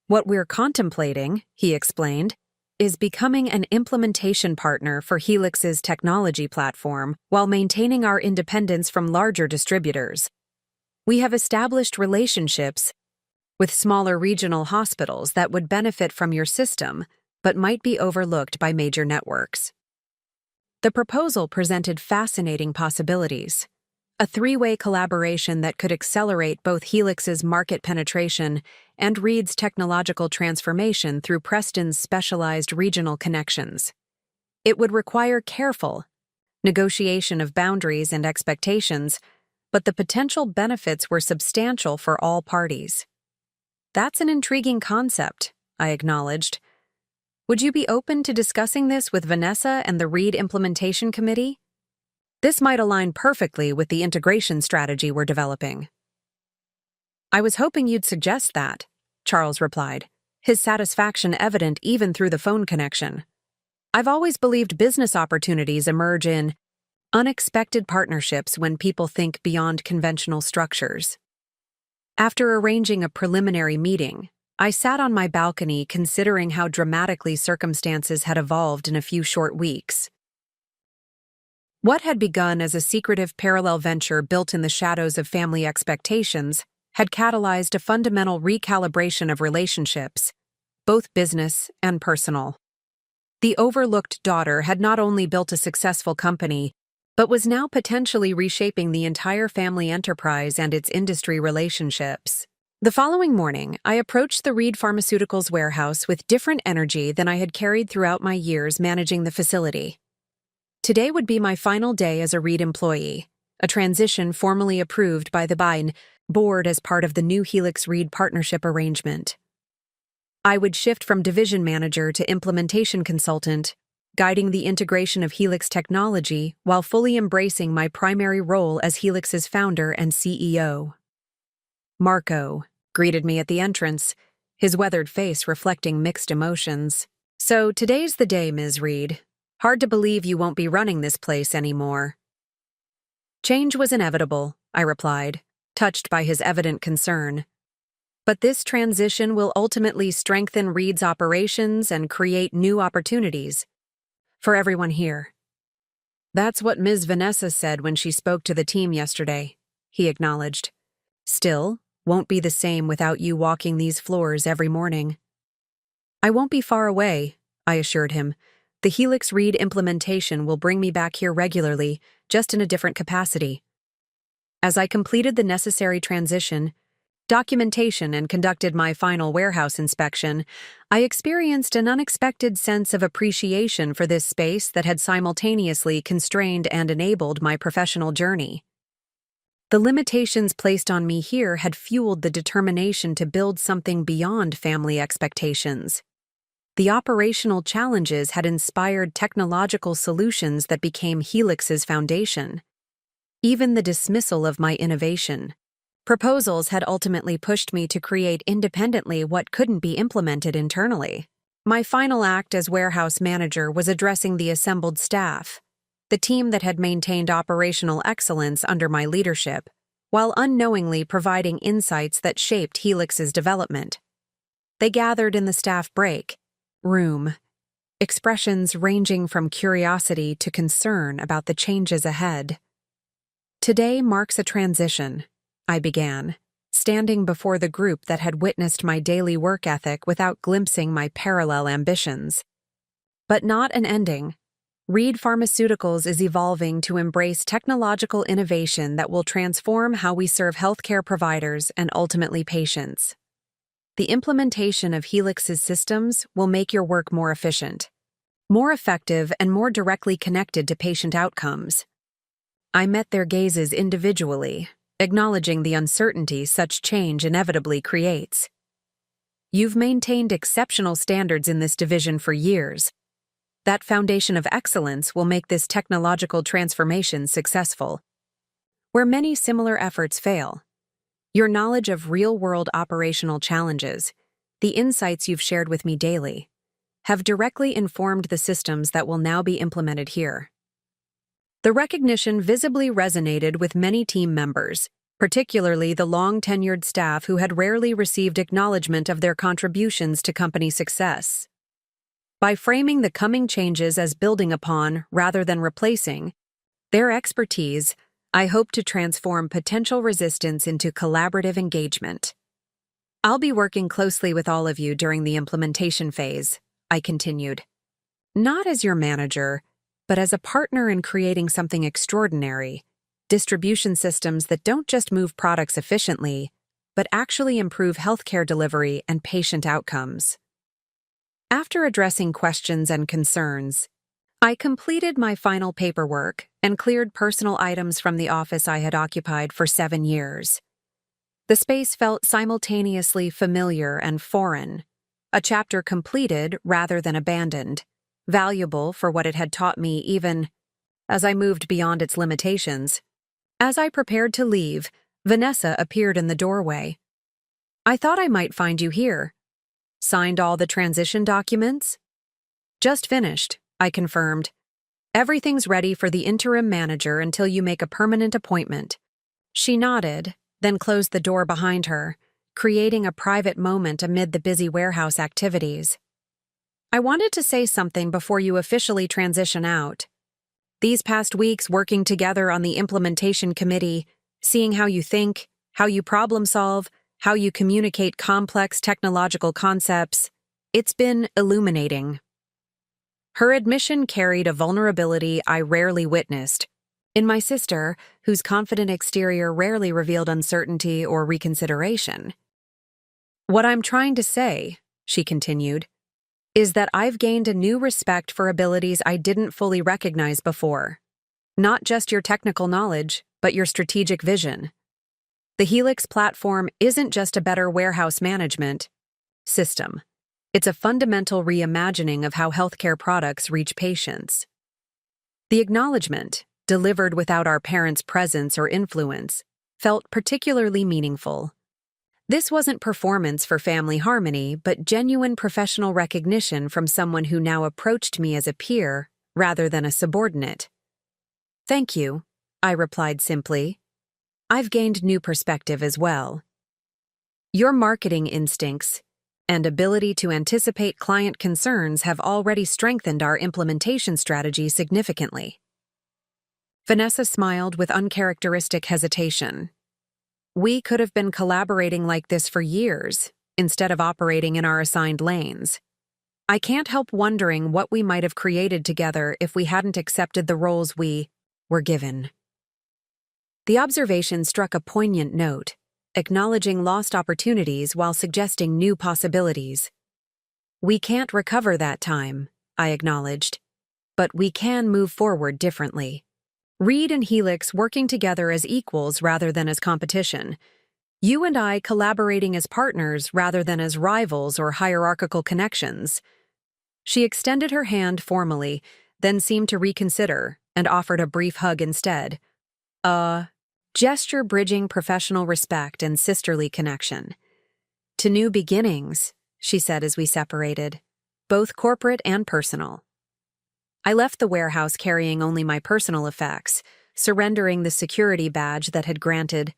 What we're contemplating, he explained, is becoming an implementation partner for Helix's technology platform while maintaining our independence from larger distributors. We have established relationships with smaller regional hospitals that would benefit from your system but might be overlooked by major networks. The proposal presented fascinating possibilities. a three-way collaboration that could accelerate both Helix's market penetration and Reed's technological transformation through Preston's specialized regional connections. It would require careful negotiation of boundaries and expectations, but the potential benefits were substantial for all parties. That's an intriguing concept, I acknowledged. Would you be open to discussing this with Vanessa and the Reed Implementation Committee? This might align perfectly with the integration strategy we're developing. I was hoping you'd suggest that, Charles replied, his satisfaction evident even through the phone connection. I've always believed business opportunities emerge in unexpected partnerships when people think beyond conventional structures. After arranging a preliminary meeting, I sat on my balcony considering how dramatically circumstances had evolved in a few short weeks. What had begun as a secretive parallel venture built in the shadows of family expectations had catalyzed a fundamental recalibration of relationships, both business and personal. The overlooked daughter had not only built a successful company, but was now potentially reshaping the entire family enterprise and its industry relationships. The following morning, I approached the Reed Pharmaceuticals warehouse with different energy than I had carried throughout my years managing the facility. Today would be my final day as a Reed employee, a transition formally approved by the board as part of the new Helix-Reed partnership arrangement. I would shift from division manager to implementation consultant, guiding the integration of Helix technology while fully embracing my primary role as Helix's founder and CEO. Marco greeted me at the entrance, his weathered face reflecting mixed emotions. So today's the day, Ms. Reed. Hard to believe you won't be running this place anymore. Change was inevitable, I replied, touched by his evident concern. But this transition will ultimately strengthen Reed's operations and create new opportunities for everyone here. That's what Ms. Vanessa said when she spoke to the team yesterday, he acknowledged. Still, won't be the same without you walking these floors every morning. I won't be far away, I assured him. The Helix Reed implementation will bring me back here regularly, just in a different capacity. As I completed the necessary documentation and conducted my final warehouse inspection, I experienced an unexpected sense of appreciation for this space that had simultaneously constrained and enabled my professional journey. The limitations placed on me here had fueled the determination to build something beyond family expectations. The operational challenges had inspired technological solutions that became Helix's foundation. Even the dismissal of my innovation proposals had ultimately pushed me to create independently what couldn't be implemented internally. My final act as warehouse manager was addressing the assembled staff, the team that had maintained operational excellence under my leadership, while unknowingly providing insights that shaped Helix's development. They gathered in the staff break room, expressions ranging from curiosity to concern about the changes ahead. Today marks a transition, I began, standing before the group that had witnessed my daily work ethic without glimpsing my parallel ambitions. But not an ending. Reed Pharmaceuticals is evolving to embrace technological innovation that will transform how we serve healthcare providers and ultimately patients. The implementation of Helix's systems will make your work more efficient, more effective, and more directly connected to patient outcomes. I met their gazes individually, acknowledging the uncertainty such change inevitably creates. You've maintained exceptional standards in this division for years. That foundation of excellence will make this technological transformation successful. Where many similar efforts fail, your knowledge of real-world operational challenges, the insights you've shared with me daily, have directly informed the systems that will now be implemented here. The recognition visibly resonated with many team members, particularly the long-tenured staff who had rarely received acknowledgement of their contributions to company success. By framing the coming changes as building upon rather than replacing their expertise, I hope to transform potential resistance into collaborative engagement. I'll be working closely with all of you during the implementation phase, I continued. Not as your manager, but as a partner in creating something extraordinary, distribution systems that don't just move products efficiently, but actually improve healthcare delivery and patient outcomes. After addressing questions and concerns, I completed my final paperwork and cleared personal items from the office I had occupied for 7 years. The space felt simultaneously familiar and foreign, a chapter completed rather than abandoned, valuable for what it had taught me even as I moved beyond its limitations. As I prepared to leave, Vanessa appeared in the doorway. "I thought I might find you here. Signed all the transition documents?" "Just finished," I confirmed. "Everything's ready for the interim manager until you make a permanent appointment." She nodded, then closed the door behind her, creating a private moment amid the busy warehouse activities. "I wanted to say something before you officially transition out. These past weeks working together on the implementation committee, seeing how you think, how you problem solve, how you communicate complex technological concepts, it's been illuminating." Her admission carried a vulnerability I rarely witnessed. In my sister, whose confident exterior rarely revealed uncertainty or reconsideration. "What I'm trying to say," she continued, "is that I've gained a new respect for abilities I didn't fully recognize before. Not just your technical knowledge, but your strategic vision. The Helix platform isn't just a better warehouse management system. It's a fundamental reimagining of how healthcare products reach patients." The acknowledgement, delivered without our parents' presence or influence, felt particularly meaningful. This wasn't performance for family harmony, but genuine professional recognition from someone who now approached me as a peer rather than a subordinate. "Thank you," I replied simply. "I've gained new perspective as well. Your marketing instincts and ability to anticipate client concerns have already strengthened our implementation strategy significantly." Vanessa smiled with uncharacteristic hesitation. "We could have been collaborating like this for years, instead of operating in our assigned lanes. I can't help wondering what we might have created together if we hadn't accepted the roles we were given." The observation struck a poignant note, acknowledging lost opportunities while suggesting new possibilities. "We can't recover that time," I acknowledged, "but we can move forward differently. Reed and Helix working together as equals rather than as competition. You and I collaborating as partners rather than as rivals or hierarchical connections." She extended her hand formally, then seemed to reconsider and offered a brief hug instead. A gesture bridging professional respect and sisterly connection. "To new beginnings," she said as we separated, "both corporate and personal." I left the warehouse carrying only my personal effects, surrendering the security badge that had granted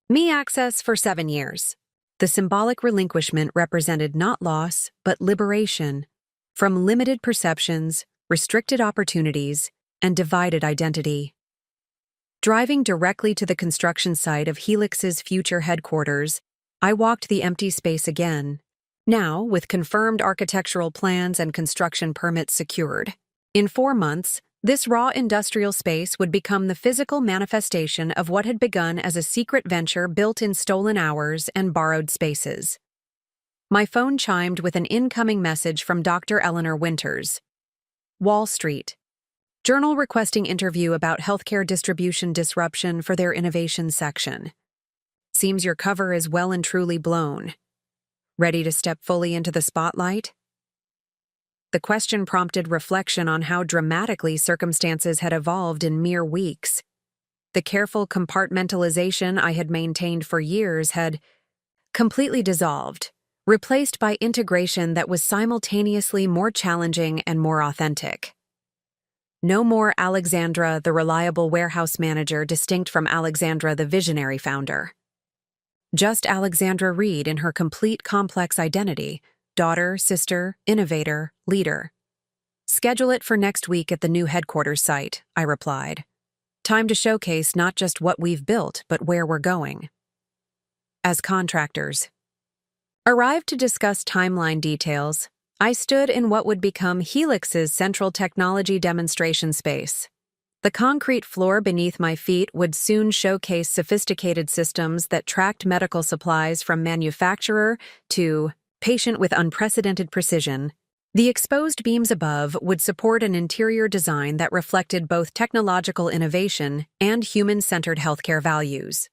me access for 7 years. The symbolic relinquishment represented not loss, but liberation from limited perceptions, restricted opportunities, and divided identity. Driving directly to the construction site of Helix's future headquarters, I walked the empty space again, now with confirmed architectural plans and construction permits secured. In 4 months, this raw industrial space would become the physical manifestation of what had begun as a secret venture built in stolen hours and borrowed spaces. My phone chimed with an incoming message from Dr. Eleanor Winters. Wall Street. Journal requesting interview about healthcare distribution disruption for their innovation section. Seems your cover is well and truly blown. Ready to step fully into the spotlight? The question prompted reflection on how dramatically circumstances had evolved in mere weeks. The careful compartmentalization I had maintained for years had completely dissolved, replaced by integration that was simultaneously more challenging and more authentic. No more Alexandra, the reliable warehouse manager, distinct from Alexandra, the visionary founder. Just Alexandra Reed in her complete complex identity: daughter, sister, innovator, leader. Schedule it for next week at the new headquarters site, I replied. Time to showcase not just what we've built, but where we're going. As contractors. Arrived to discuss timeline details, I stood in what would become Helix's central technology demonstration space. The concrete floor beneath my feet would soon showcase sophisticated systems that tracked medical supplies from manufacturer to patient with unprecedented precision. The exposed beams above would support an interior design that reflected both technological innovation and human-centered healthcare values.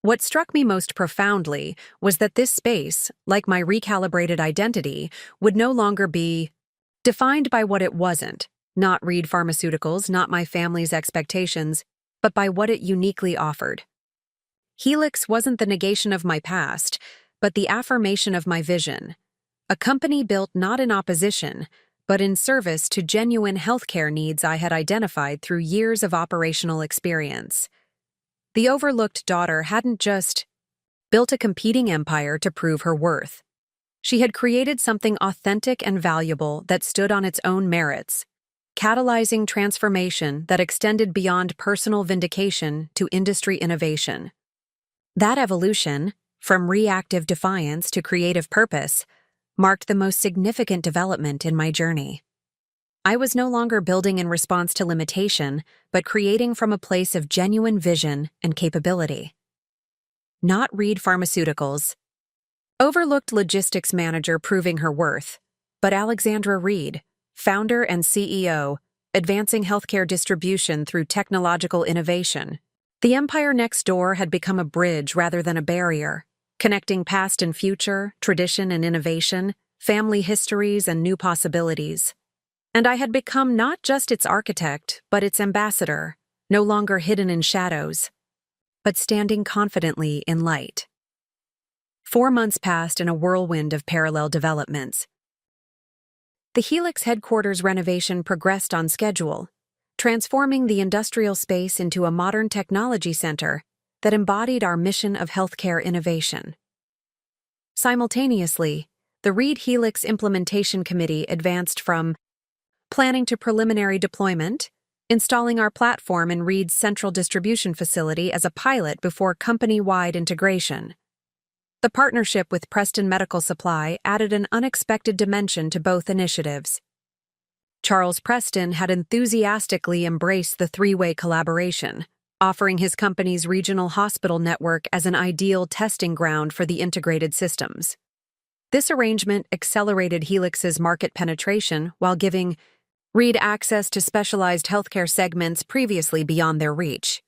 What struck me most profoundly was that this space, like my recalibrated identity, would no longer be defined by what it wasn't, not Reed Pharmaceuticals, not my family's expectations, but by what it uniquely offered. Helix wasn't the negation of my past, but the affirmation of my vision. A company built not in opposition, but in service to genuine healthcare needs I had identified through years of operational experience. The overlooked daughter hadn't just built a competing empire to prove her worth. She had created something authentic and valuable that stood on its own merits, catalyzing transformation that extended beyond personal vindication to industry innovation. That evolution, from reactive defiance to creative purpose, marked the most significant development in my journey. I was no longer building in response to limitation, but creating from a place of genuine vision and capability. Not Reed Pharmaceuticals, overlooked logistics manager proving her worth, but Alexandra Reed, founder and CEO, advancing healthcare distribution through technological innovation. The empire next door had become a bridge rather than a barrier, connecting past and future, tradition and innovation, family histories and new possibilities. And I had become not just its architect, but its ambassador, no longer hidden in shadows, but standing confidently in light. 4 months passed in a whirlwind of parallel developments. The Helix headquarters renovation progressed on schedule, transforming the industrial space into a modern technology center that embodied our mission of healthcare innovation. Simultaneously, the Reed Helix Implementation Committee advanced from planning to preliminary deployment, installing our platform in Reed's central distribution facility as a pilot before company-wide integration. The partnership with Preston Medical Supply added an unexpected dimension to both initiatives. Charles Preston had enthusiastically embraced the three-way collaboration, offering his company's regional hospital network as an ideal testing ground for the integrated systems. This arrangement accelerated Helix's market penetration while giving Reed access to specialized healthcare segments previously beyond their reach.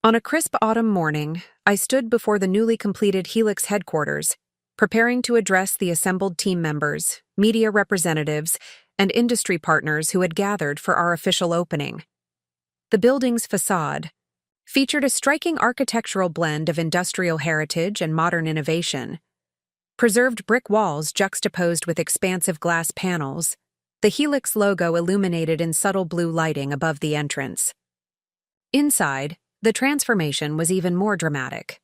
On a crisp autumn morning, I stood before the newly completed Helix headquarters, preparing to address the assembled team members, media representatives, and industry partners who had gathered for our official opening. The building's facade featured a striking architectural blend of industrial heritage and modern innovation. Preserved brick walls juxtaposed with expansive glass panels, the Helix logo illuminated in subtle blue lighting above the entrance. Inside, the transformation was even more dramatic.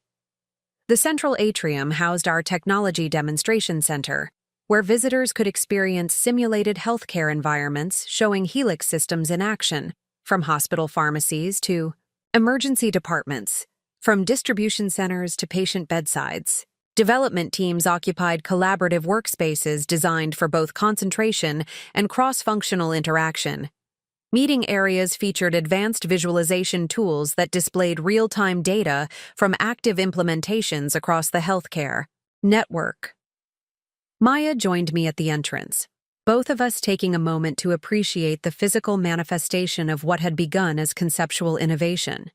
The central atrium housed our technology demonstration center, where visitors could experience simulated healthcare environments showing Helix systems in action, from hospital pharmacies to emergency departments, from distribution centers to patient bedsides. Development teams occupied collaborative workspaces designed for both concentration and cross-functional interaction. Meeting areas featured advanced visualization tools that displayed real-time data from active implementations across the healthcare network. Maya joined me at the entrance, both of us taking a moment to appreciate the physical manifestation of what had begun as conceptual innovation.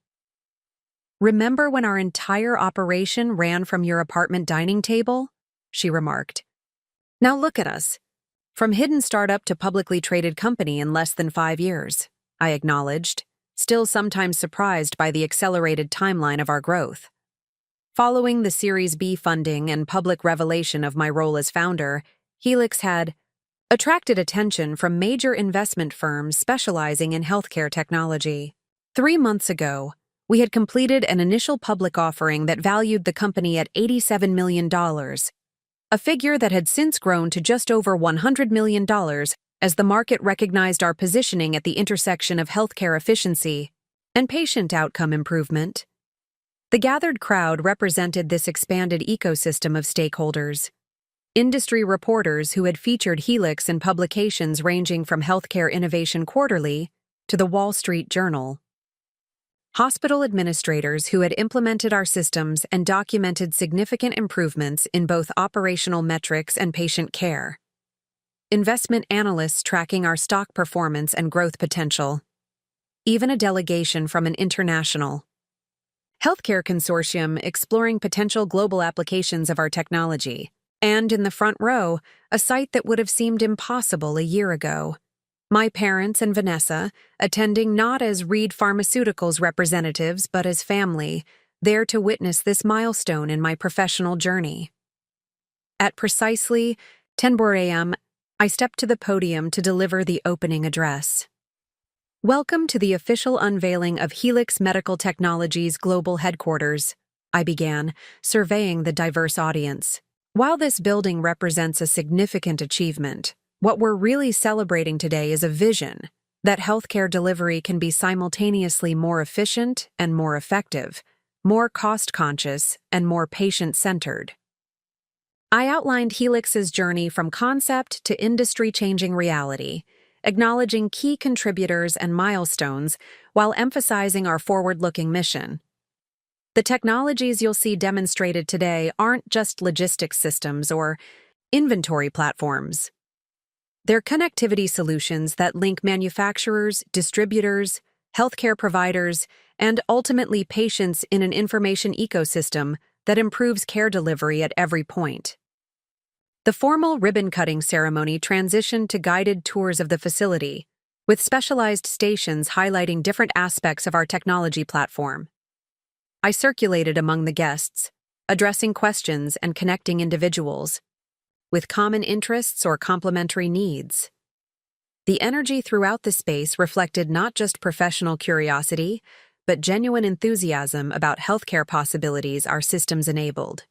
"Remember when our entire operation ran from your apartment dining table?" she remarked. "Now look at us. From hidden startup to publicly traded company in less than 5 years," I acknowledged, still sometimes surprised by the accelerated timeline of our growth. Following the Series B funding and public revelation of my role as founder, Helix had attracted attention from major investment firms specializing in healthcare technology. 3 months ago, we had completed an initial public offering that valued the company at $87 million, a figure that had since grown to just over $100 million as the market recognized our positioning at the intersection of healthcare efficiency and patient outcome improvement. The gathered crowd represented this expanded ecosystem of stakeholders. Industry reporters who had featured Helix in publications ranging from Healthcare Innovation Quarterly to the Wall Street Journal. Hospital administrators who had implemented our systems and documented significant improvements in both operational metrics and patient care. Investment analysts tracking our stock performance and growth potential. Even a delegation from an international healthcare consortium exploring potential global applications of our technology. And in the front row, a sight that would have seemed impossible a year ago. My parents and Vanessa, attending not as Reed Pharmaceuticals representatives but as family, there to witness this milestone in my professional journey. At precisely 10 a.m., I stepped to the podium to deliver the opening address. Welcome to the official unveiling of Helix Medical Technologies Global Headquarters, I began, surveying the diverse audience. While this building represents a significant achievement, what we're really celebrating today is a vision that healthcare delivery can be simultaneously more efficient and more effective, more cost-conscious and more patient-centered. I outlined Helix's journey from concept to industry-changing reality, acknowledging key contributors and milestones while emphasizing our forward-looking mission. The technologies you'll see demonstrated today aren't just logistics systems or inventory platforms. They're connectivity solutions that link manufacturers, distributors, healthcare providers, and ultimately patients in an information ecosystem that improves care delivery at every point. The formal ribbon-cutting ceremony transitioned to guided tours of the facility, with specialized stations highlighting different aspects of our technology platform. I circulated among the guests, addressing questions and connecting individuals with common interests or complementary needs. The energy throughout the space reflected not just professional curiosity, but genuine enthusiasm about healthcare possibilities our systems enabled.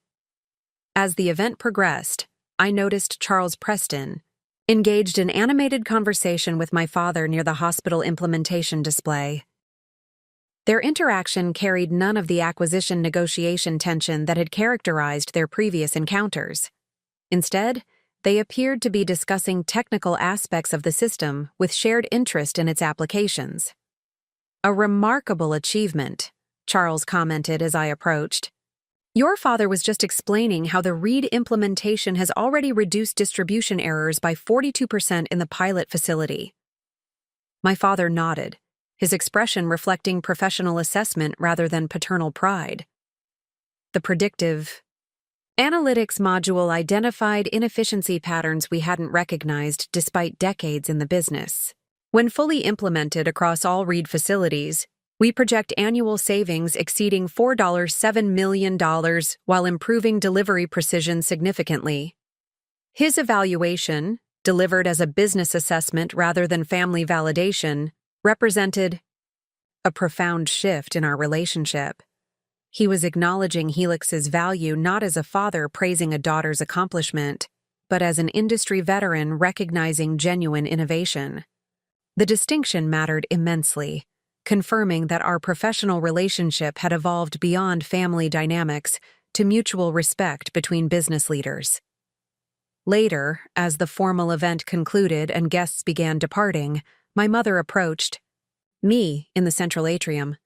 As the event progressed, I noticed Charles Preston, engaged in animated conversation with my father near the hospital implementation display. Their interaction carried none of the acquisition negotiation tension that had characterized their previous encounters. Instead, they appeared to be discussing technical aspects of the system with shared interest in its applications. "A remarkable achievement," Charles commented as I approached. "Your father was just explaining how the Reed implementation has already reduced distribution errors by 42% in the pilot facility." My father nodded, his expression reflecting professional assessment rather than paternal pride. The predictive analytics module identified inefficiency patterns we hadn't recognized despite decades in the business. When fully implemented across all Reed facilities, we project annual savings exceeding $4.7 million while improving delivery precision significantly. His evaluation, delivered as a business assessment rather than family validation, represented a profound shift in our relationship. He was acknowledging Helix's value not as a father praising a daughter's accomplishment, but as an industry veteran recognizing genuine innovation. The distinction mattered immensely, confirming that our professional relationship had evolved beyond family dynamics to mutual respect between business leaders. Later, as the formal event concluded and guests began departing, my mother approached me in the central atrium.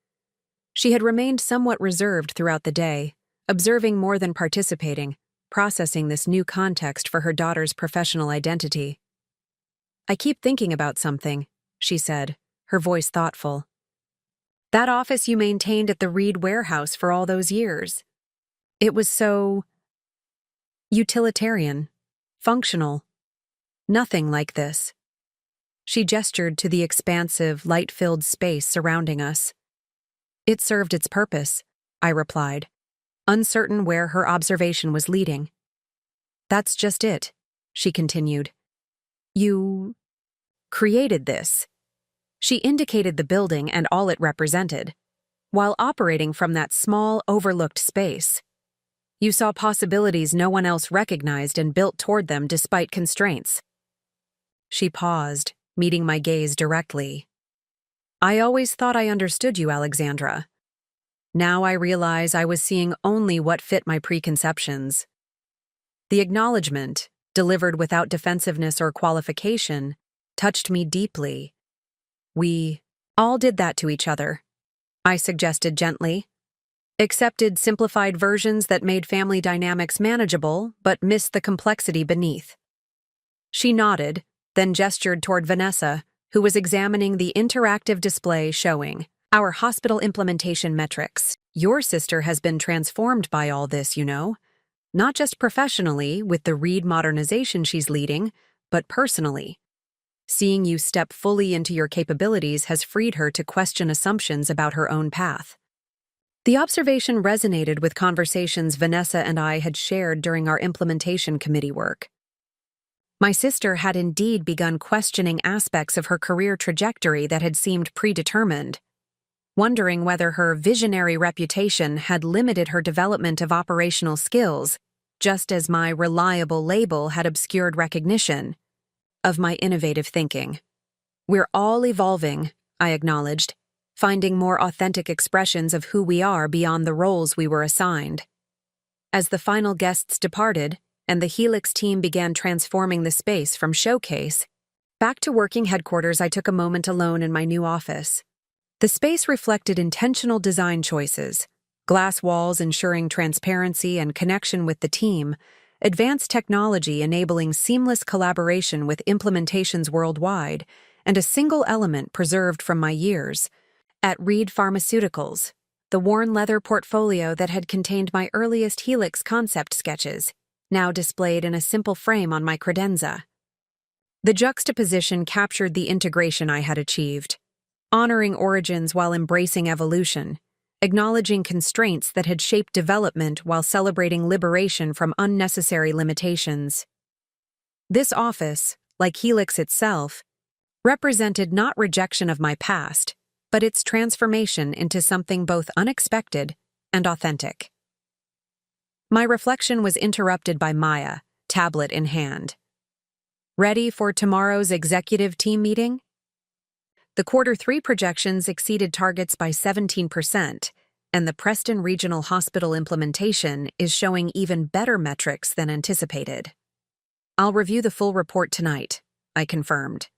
She had remained somewhat reserved throughout the day, observing more than participating, processing this new context for her daughter's professional identity. "I keep thinking about something," she said, her voice thoughtful. "That office you maintained at the Reed warehouse for all those years. It was so utilitarian, functional. Nothing like this." She gestured to the expansive, light-filled space surrounding us. "It served its purpose," I replied, uncertain where her observation was leading. "That's just it," she continued. "You created this." She indicated the building and all it represented. "While operating from that small, overlooked space, you saw possibilities no one else recognized and built toward them despite constraints." She paused, meeting my gaze directly. "I always thought I understood you, Alexandra. Now I realize I was seeing only what fit my preconceptions." The acknowledgement, delivered without defensiveness or qualification, touched me deeply. We All did that to each other, I suggested gently. Accepted simplified versions that made family dynamics manageable but missed the complexity beneath. She nodded, then gestured toward Vanessa, who was examining the interactive display showing our hospital implementation metrics. Your sister has been transformed by all this, you know. Not just professionally, with the Reed modernization she's leading, but personally. Seeing you step fully into your capabilities has freed her to question assumptions about her own path. The observation resonated with conversations Vanessa and I had shared during our implementation committee work. My sister had indeed begun questioning aspects of her career trajectory that had seemed predetermined, wondering whether her visionary reputation had limited her development of operational skills, just as my reliable label had obscured recognition of my innovative thinking. We're all evolving, I acknowledged, finding more authentic expressions of who we are beyond the roles we were assigned. As the final guests departed, and the Helix team began transforming the space from showcase back to working headquarters, I took a moment alone in my new office. The space reflected intentional design choices, glass walls ensuring transparency and connection with the team, advanced technology enabling seamless collaboration with implementations worldwide, and a single element preserved from my years at Reed Pharmaceuticals, the worn leather portfolio that had contained my earliest Helix concept sketches, now displayed in a simple frame on my credenza. The juxtaposition captured the integration I had achieved, honoring origins while embracing evolution, acknowledging constraints that had shaped development while celebrating liberation from unnecessary limitations. This office, like Helix itself, represented not rejection of my past, but its transformation into something both unexpected and authentic. My reflection was interrupted by Maya, tablet in hand. Ready for tomorrow's executive team meeting? The Q3 projections exceeded targets by 17%, and the Preston Regional Hospital implementation is showing even better metrics than anticipated. I'll review the full report tonight, I confirmed.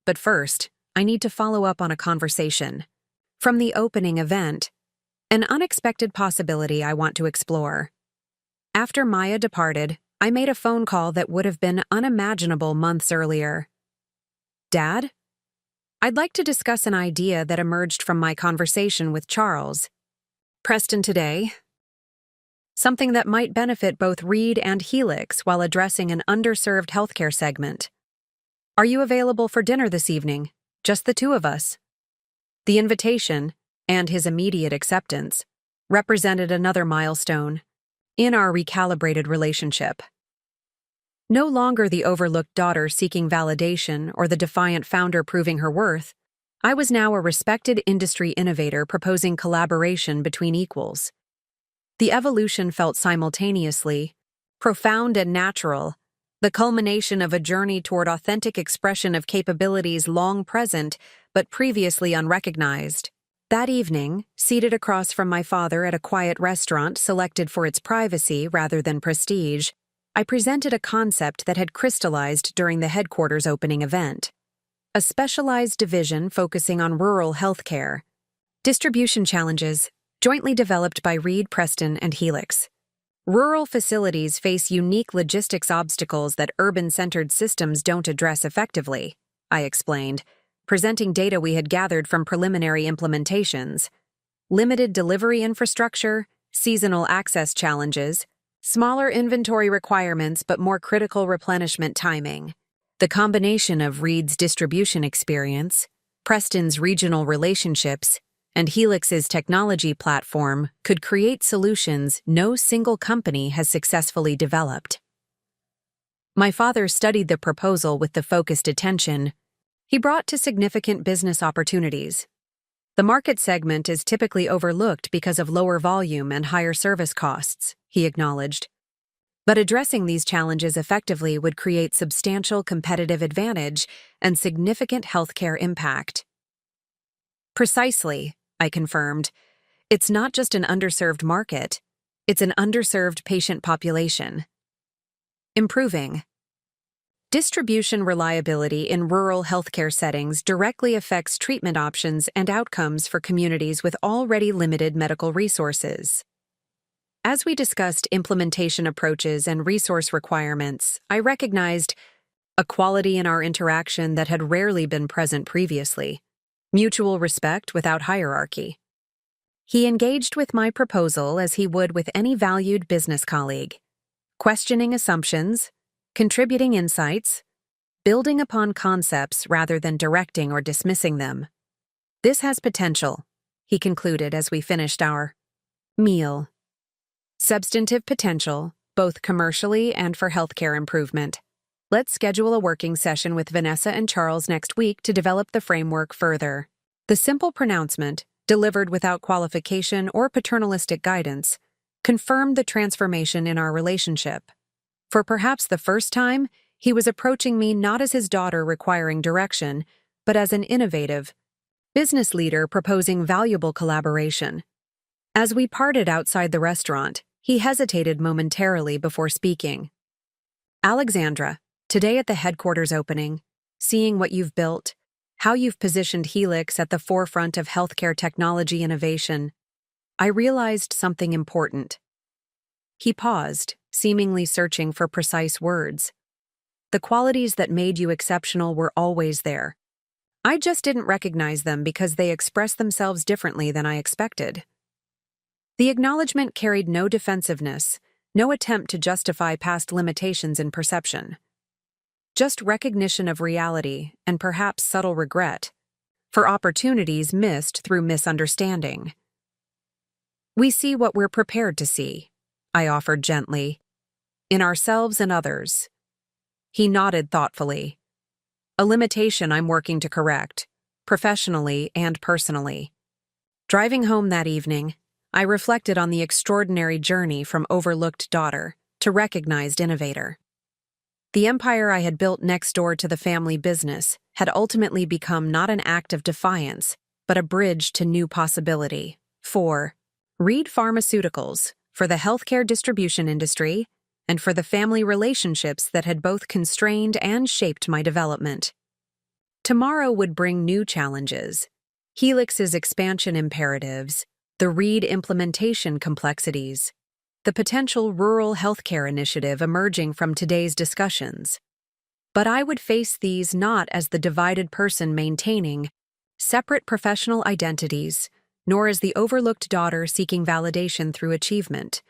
But first, I need to follow up on a conversation from the opening event, an unexpected possibility I want to explore. After Maya departed, I made a phone call that would have been unimaginable months earlier. Dad? I'd like to discuss an idea that emerged from my conversation with Charles. Preston today. Something that might benefit both Reed and Helix while addressing an underserved healthcare segment. Are you available for dinner this evening? Just the two of us. The invitation, and his immediate acceptance, represented another milestone in our recalibrated relationship. No longer the overlooked daughter seeking validation or the defiant founder proving her worth, I was now a respected industry innovator proposing collaboration between equals. The evolution felt simultaneously profound and natural, the culmination of a journey toward authentic expression of capabilities long present but previously unrecognized. That evening, seated across from my father at a quiet restaurant selected for its privacy rather than prestige, I presented a concept that had crystallized during the headquarters opening event. A specialized division focusing on rural healthcare. Distribution challenges, jointly developed by Reed, Preston, and Helix. Rural facilities face unique logistics obstacles that urban-centered systems don't address effectively, I explained, presenting data we had gathered from preliminary implementations. Limited delivery infrastructure, seasonal access challenges, smaller inventory requirements but more critical replenishment timing. The combination of Reed's distribution experience, Preston's regional relationships, and Helix's technology platform could create solutions no single company has successfully developed. My father studied the proposal with the focused attention he brought to significant business opportunities. The market segment is typically overlooked because of lower volume and higher service costs, he acknowledged. But addressing these challenges effectively would create substantial competitive advantage and significant healthcare impact. Precisely, I confirmed. It's not just an underserved market, it's an underserved patient population. Improving. Distribution reliability in rural healthcare settings directly affects treatment options and outcomes for communities with already limited medical resources. As we discussed implementation approaches and resource requirements, I recognized a quality in our interaction that had rarely been present previously: mutual respect without hierarchy. He engaged with my proposal as he would with any valued business colleague, questioning assumptions, contributing insights, building upon concepts rather than directing or dismissing them. This has potential, he concluded as we finished our meal. Substantive potential, both commercially and for healthcare improvement. Let's schedule a working session with Vanessa and Charles next week to develop the framework further. The simple pronouncement, delivered without qualification or paternalistic guidance, confirmed the transformation in our relationship. For perhaps the first time, he was approaching me not as his daughter requiring direction, but as an innovative business leader proposing valuable collaboration. As we parted outside the restaurant, he hesitated momentarily before speaking. Alexandra, today at the headquarters opening, seeing what you've built, how you've positioned Helix at the forefront of healthcare technology innovation, I realized something important. He paused, seemingly searching for precise words. The qualities that made you exceptional were always there. I just didn't recognize them because they expressed themselves differently than I expected. The acknowledgement carried no defensiveness, no attempt to justify past limitations in perception. Just recognition of reality and perhaps subtle regret for opportunities missed through misunderstanding. We see what we're prepared to see, I offered gently, in ourselves and others. He nodded thoughtfully. A limitation I'm working to correct, professionally and personally. Driving home that evening, I reflected on the extraordinary journey from overlooked daughter to recognized innovator. The empire I had built next door to the family business had ultimately become not an act of defiance, but a bridge to new possibility. For Reed Pharmaceuticals, for the healthcare distribution industry, and for the family relationships that had both constrained and shaped my development. Tomorrow would bring new challenges: Helix's expansion imperatives, the Reed implementation complexities, the potential rural healthcare initiative emerging from today's discussions. But I would face these not as the divided person maintaining separate professional identities, nor as the overlooked daughter seeking validation through achievement.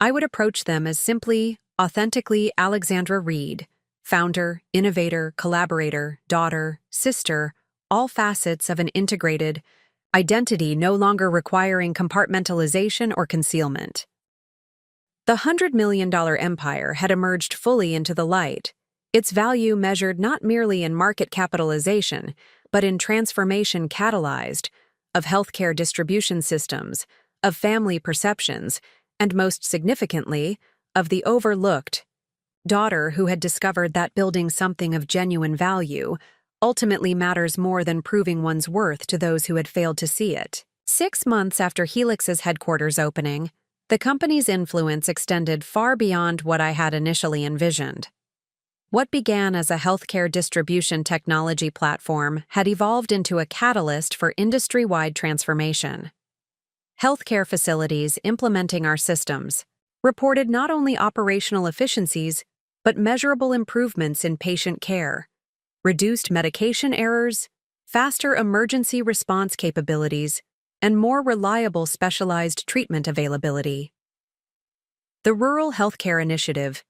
I would approach them as simply, authentically Alexandra Reed, founder, innovator, collaborator, daughter, sister, all facets of an integrated identity no longer requiring compartmentalization or concealment. The $100 million empire had emerged fully into the light, its value measured not merely in market capitalization, but in transformation catalyzed of healthcare distribution systems, of family perceptions, and most significantly, of the overlooked daughter who had discovered that building something of genuine value ultimately matters more than proving one's worth to those who had failed to see it. 6 months after Helix's headquarters opening, the company's influence extended far beyond what I had initially envisioned. What began as a healthcare distribution technology platform had evolved into a catalyst for industry-wide transformation. Healthcare facilities implementing our systems reported not only operational efficiencies, but measurable improvements in patient care, reduced medication errors, faster emergency response capabilities, and more reliable specialized treatment availability. The Rural Healthcare Initiative,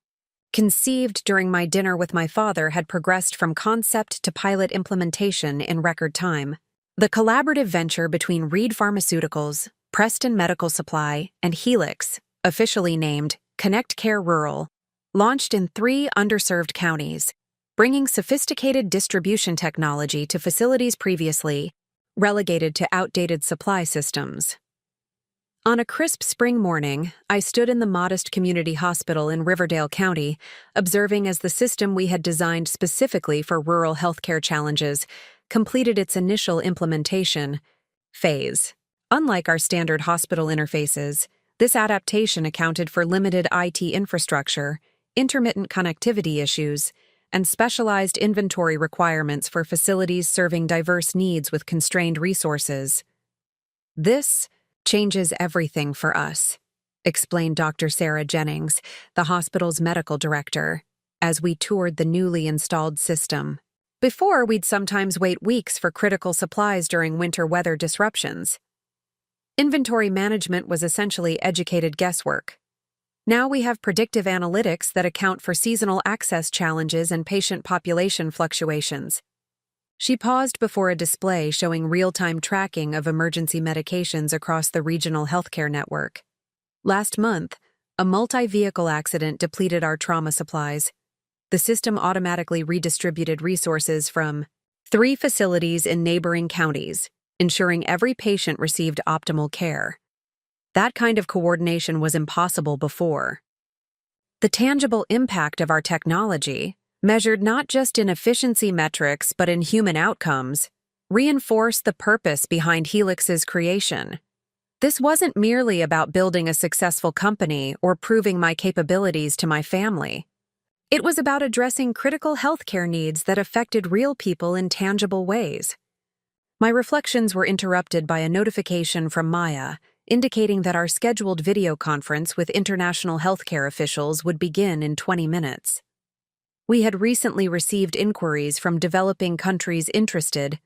conceived during my dinner with my father, had progressed from concept to pilot implementation in record time. The collaborative venture between Reed Pharmaceuticals, Preston Medical Supply, and Helix, officially named Connect Care Rural, launched in 3 underserved counties, bringing sophisticated distribution technology to facilities previously relegated to outdated supply systems. On a crisp spring morning, I stood in the modest community hospital in Riverdale County, observing as the system we had designed specifically for rural healthcare challenges completed its initial implementation phase. Unlike our standard hospital interfaces, this adaptation accounted for limited IT infrastructure, intermittent connectivity issues, and specialized inventory requirements for facilities serving diverse needs with constrained resources. This changes everything for us, explained Dr. Sarah Jennings, the hospital's medical director, as we toured the newly installed system. Before, we'd sometimes wait weeks for critical supplies during winter weather disruptions. Inventory management was essentially educated guesswork. Now we have predictive analytics that account for seasonal access challenges and patient population fluctuations. She paused before a display showing real-time tracking of emergency medications across the regional healthcare network. Last month, a multi-vehicle accident depleted our trauma supplies. The system automatically redistributed resources from 3 facilities in neighboring counties, ensuring every patient received optimal care. That kind of coordination was impossible before. The tangible impact of our technology, measured not just in efficiency metrics but in human outcomes, reinforced the purpose behind Helix's creation. This wasn't merely about building a successful company or proving my capabilities to my family. It was about addressing critical healthcare needs that affected real people in tangible ways. My reflections were interrupted by a notification from Maya, indicating that our scheduled video conference with international healthcare officials would begin in 20 minutes. We had recently received inquiries from developing countries interested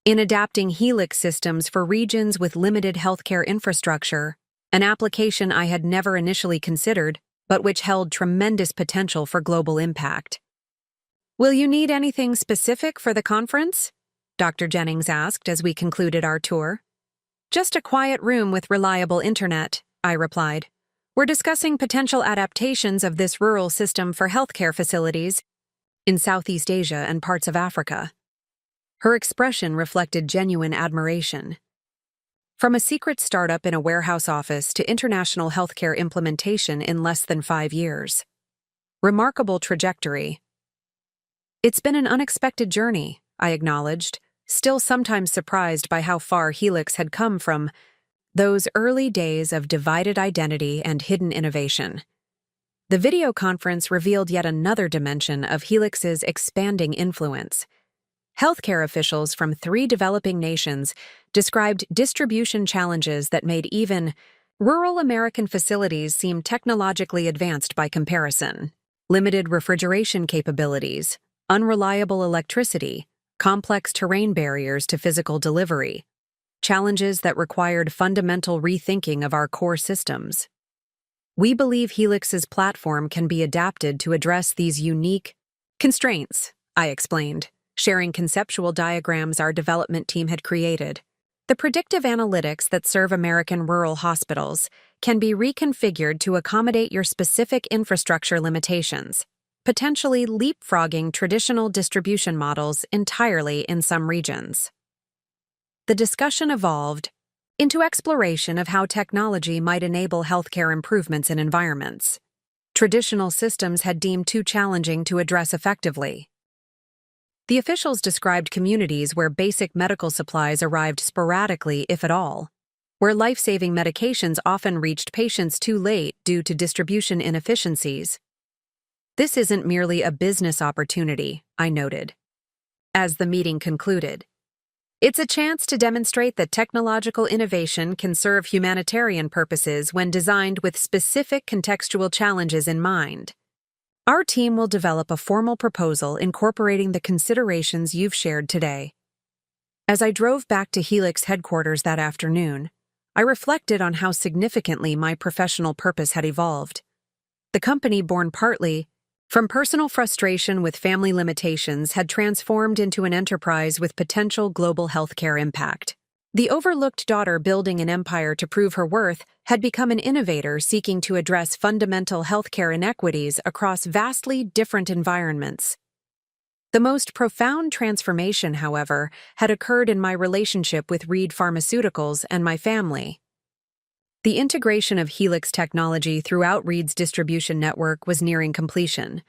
in adapting Helix systems for regions with limited healthcare infrastructure, an application I had never initially considered, but which held tremendous potential for global impact. "Will you need anything specific for the conference?" Dr. Jennings asked as we concluded our tour. "Just a quiet room with reliable internet," I replied. "We're discussing potential adaptations of this rural system for healthcare facilities in Southeast Asia and parts of Africa." Her expression reflected genuine admiration. From a secret startup in a warehouse office to international healthcare implementation in less than 5 years. Remarkable trajectory. "It's been an unexpected journey," I acknowledged, still sometimes surprised by how far Helix had come from those early days of divided identity and hidden innovation. The video conference revealed yet another dimension of Helix's expanding influence. Healthcare officials from 3 developing nations described distribution challenges that made even rural American facilities seem technologically advanced by comparison. Limited refrigeration capabilities, unreliable electricity, complex terrain barriers to physical delivery, challenges that required fundamental rethinking of our core systems. We believe Helix's platform can be adapted to address these unique constraints, I explained, sharing conceptual diagrams our development team had created. The predictive analytics that serve American rural hospitals can be reconfigured to accommodate your specific infrastructure limitations, potentially leapfrogging traditional distribution models entirely in some regions. The discussion evolved into exploration of how technology might enable healthcare improvements in environments traditional systems had deemed too challenging to address effectively. The officials described communities where basic medical supplies arrived sporadically, if at all, where life-saving medications often reached patients too late due to distribution inefficiencies. "This isn't merely a business opportunity," I noted, as the meeting concluded. "It's a chance to demonstrate that technological innovation can serve humanitarian purposes when designed with specific contextual challenges in mind. Our team will develop a formal proposal incorporating the considerations you've shared today." As I drove back to Helix headquarters that afternoon, I reflected on how significantly my professional purpose had evolved. The company, born partly from personal frustration with family limitations, had transformed into an enterprise with potential global healthcare impact. The overlooked daughter building an empire to prove her worth had become an innovator seeking to address fundamental healthcare inequities across vastly different environments. The most profound transformation, however, had occurred in my relationship with Reed Pharmaceuticals and my family. The integration of Helix technology throughout Reed's distribution network was nearing completion,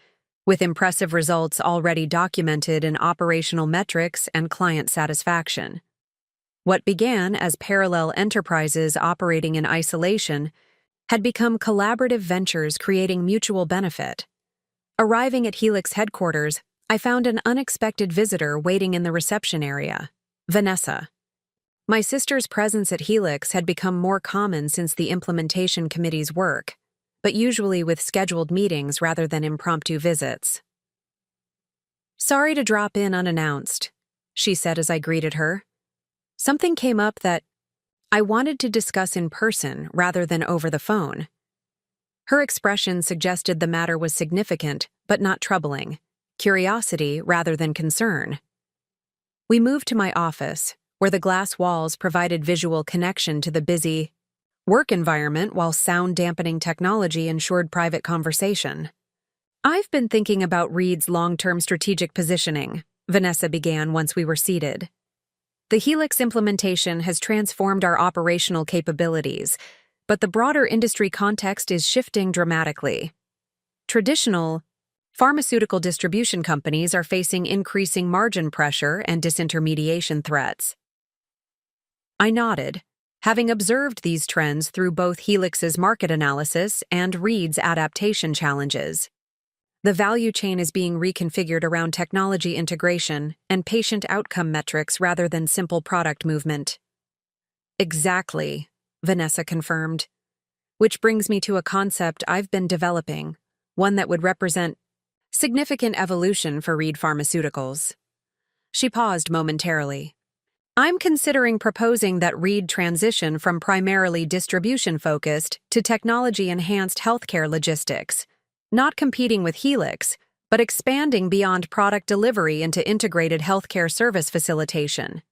with impressive results already documented in operational metrics and client satisfaction. What began as parallel enterprises operating in isolation had become collaborative ventures creating mutual benefit. Arriving at Helix headquarters, I found an unexpected visitor waiting in the reception area, Vanessa. My sister's presence at Helix had become more common since the implementation committee's work, but usually with scheduled meetings rather than impromptu visits. "Sorry to drop in unannounced," she said as I greeted her. "Something came up that I wanted to discuss in person rather than over the phone." Her expression suggested the matter was significant but not troubling, curiosity rather than concern. We moved to my office, where the glass walls provided visual connection to the busy work environment while sound-dampening technology ensured private conversation. "I've been thinking about Reed's long-term strategic positioning," Vanessa began once we were seated. "The Helix implementation has transformed our operational capabilities, but the broader industry context is shifting dramatically. Traditional pharmaceutical distribution companies are facing increasing margin pressure and disintermediation threats." I nodded, having observed these trends through both Helix's market analysis and Reed's adaptation challenges. The value chain is being reconfigured around technology integration and patient outcome metrics rather than simple product movement. "Exactly," Vanessa confirmed. "Which brings me to a concept I've been developing, one that would represent significant evolution for Reed Pharmaceuticals." She paused momentarily. "I'm considering proposing that Reed transition from primarily distribution-focused to technology-enhanced healthcare logistics, not competing with Helix, but expanding beyond product delivery into integrated healthcare service facilitation."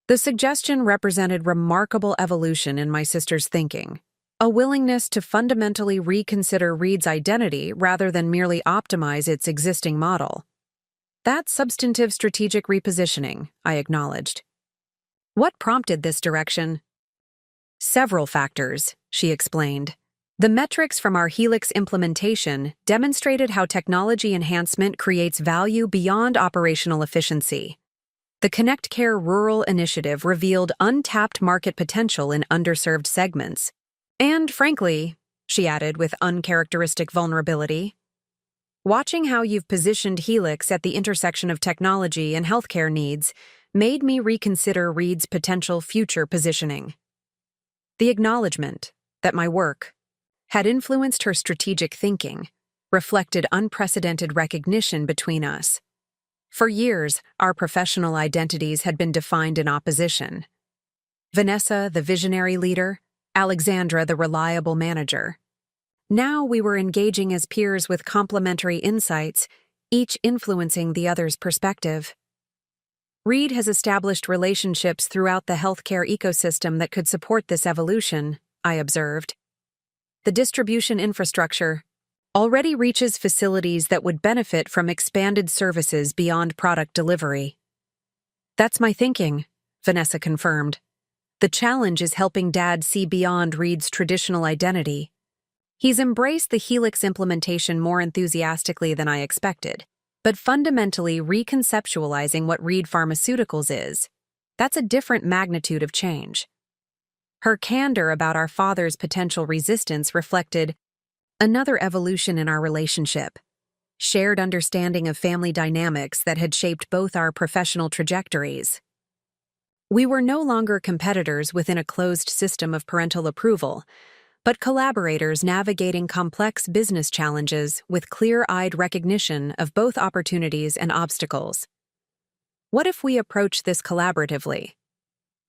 The suggestion represented remarkable evolution in my sister's thinking, a willingness to fundamentally reconsider Reed's identity rather than merely optimize its existing model. "That's substantive strategic repositioning," I acknowledged. "What prompted this direction?" "Several factors," she explained. "The metrics from our Helix implementation demonstrated how technology enhancement creates value beyond operational efficiency. The Connect Care Rural Initiative revealed untapped market potential in underserved segments. And, frankly," she added with uncharacteristic vulnerability, "watching how you've positioned Helix at the intersection of technology and healthcare needs made me reconsider Reed's potential future positioning." The acknowledgement that my work had influenced her strategic thinking reflected unprecedented recognition between us. For years, our professional identities had been defined in opposition. Vanessa, the visionary leader, Alexandra, the reliable manager. Now we were engaging as peers with complementary insights, each influencing the other's perspective. Reed has established relationships throughout the healthcare ecosystem that could support this evolution, I observed. The distribution infrastructure already reaches facilities that would benefit from expanded services beyond product delivery. "That's my thinking," Vanessa confirmed. "The challenge is helping Dad see beyond Reed's traditional identity. He's embraced the Helix implementation more enthusiastically than I expected, but fundamentally reconceptualizing what Reed Pharmaceuticals is, that's a different magnitude of change." Her candor about our father's potential resistance reflected another evolution in our relationship, shared understanding of family dynamics that had shaped both our professional trajectories. We were no longer competitors within a closed system of parental approval, but collaborators navigating complex business challenges with clear-eyed recognition of both opportunities and obstacles. "What if we approach this collaboratively?"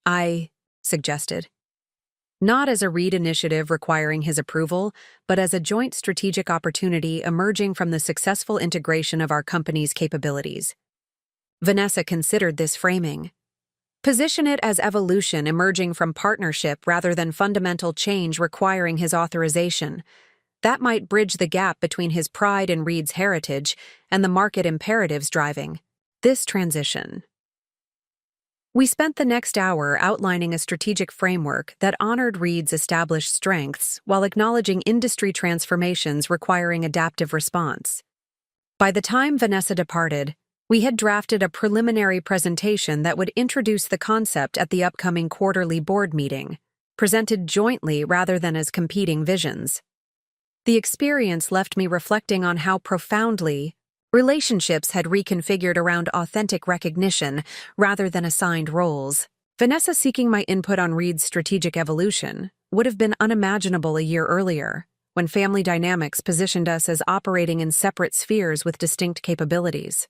I suggested. "Not as a Reed initiative requiring his approval, but as a joint strategic opportunity emerging from the successful integration of our company's capabilities." Vanessa considered this framing. "Position it as evolution emerging from partnership rather than fundamental change requiring his authorization. That might bridge the gap between his pride in Reed's heritage and the market imperatives driving this transition." We spent the next hour outlining a strategic framework that honored Reed's established strengths while acknowledging industry transformations requiring adaptive response. By the time Vanessa departed, we had drafted a preliminary presentation that would introduce the concept at the upcoming quarterly board meeting, presented jointly rather than as competing visions. The experience left me reflecting on how profoundly Relationships had reconfigured around authentic recognition rather than assigned roles. Vanessa seeking my input on Reed's strategic evolution would have been unimaginable a year earlier, when family dynamics positioned us as operating in separate spheres with distinct capabilities.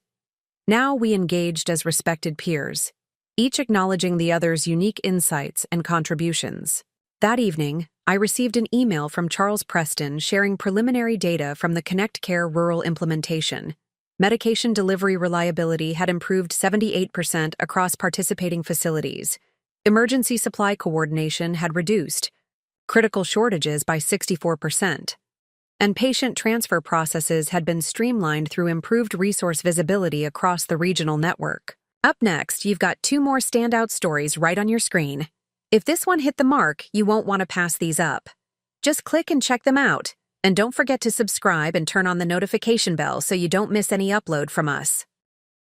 Now we engaged as respected peers, each acknowledging the other's unique insights and contributions. That evening, I received an email from Charles Preston sharing preliminary data from the Connect Care rural implementation. Medication delivery reliability had improved 78% across participating facilities. Emergency supply coordination had reduced critical shortages by 64%. And patient transfer processes had been streamlined through improved resource visibility across the regional network. Up next, you've got 2 more standout stories right on your screen. If this one hit the mark, you won't want to pass these up. Just click and check them out. And don't forget to subscribe and turn on the notification bell so you don't miss any upload from us.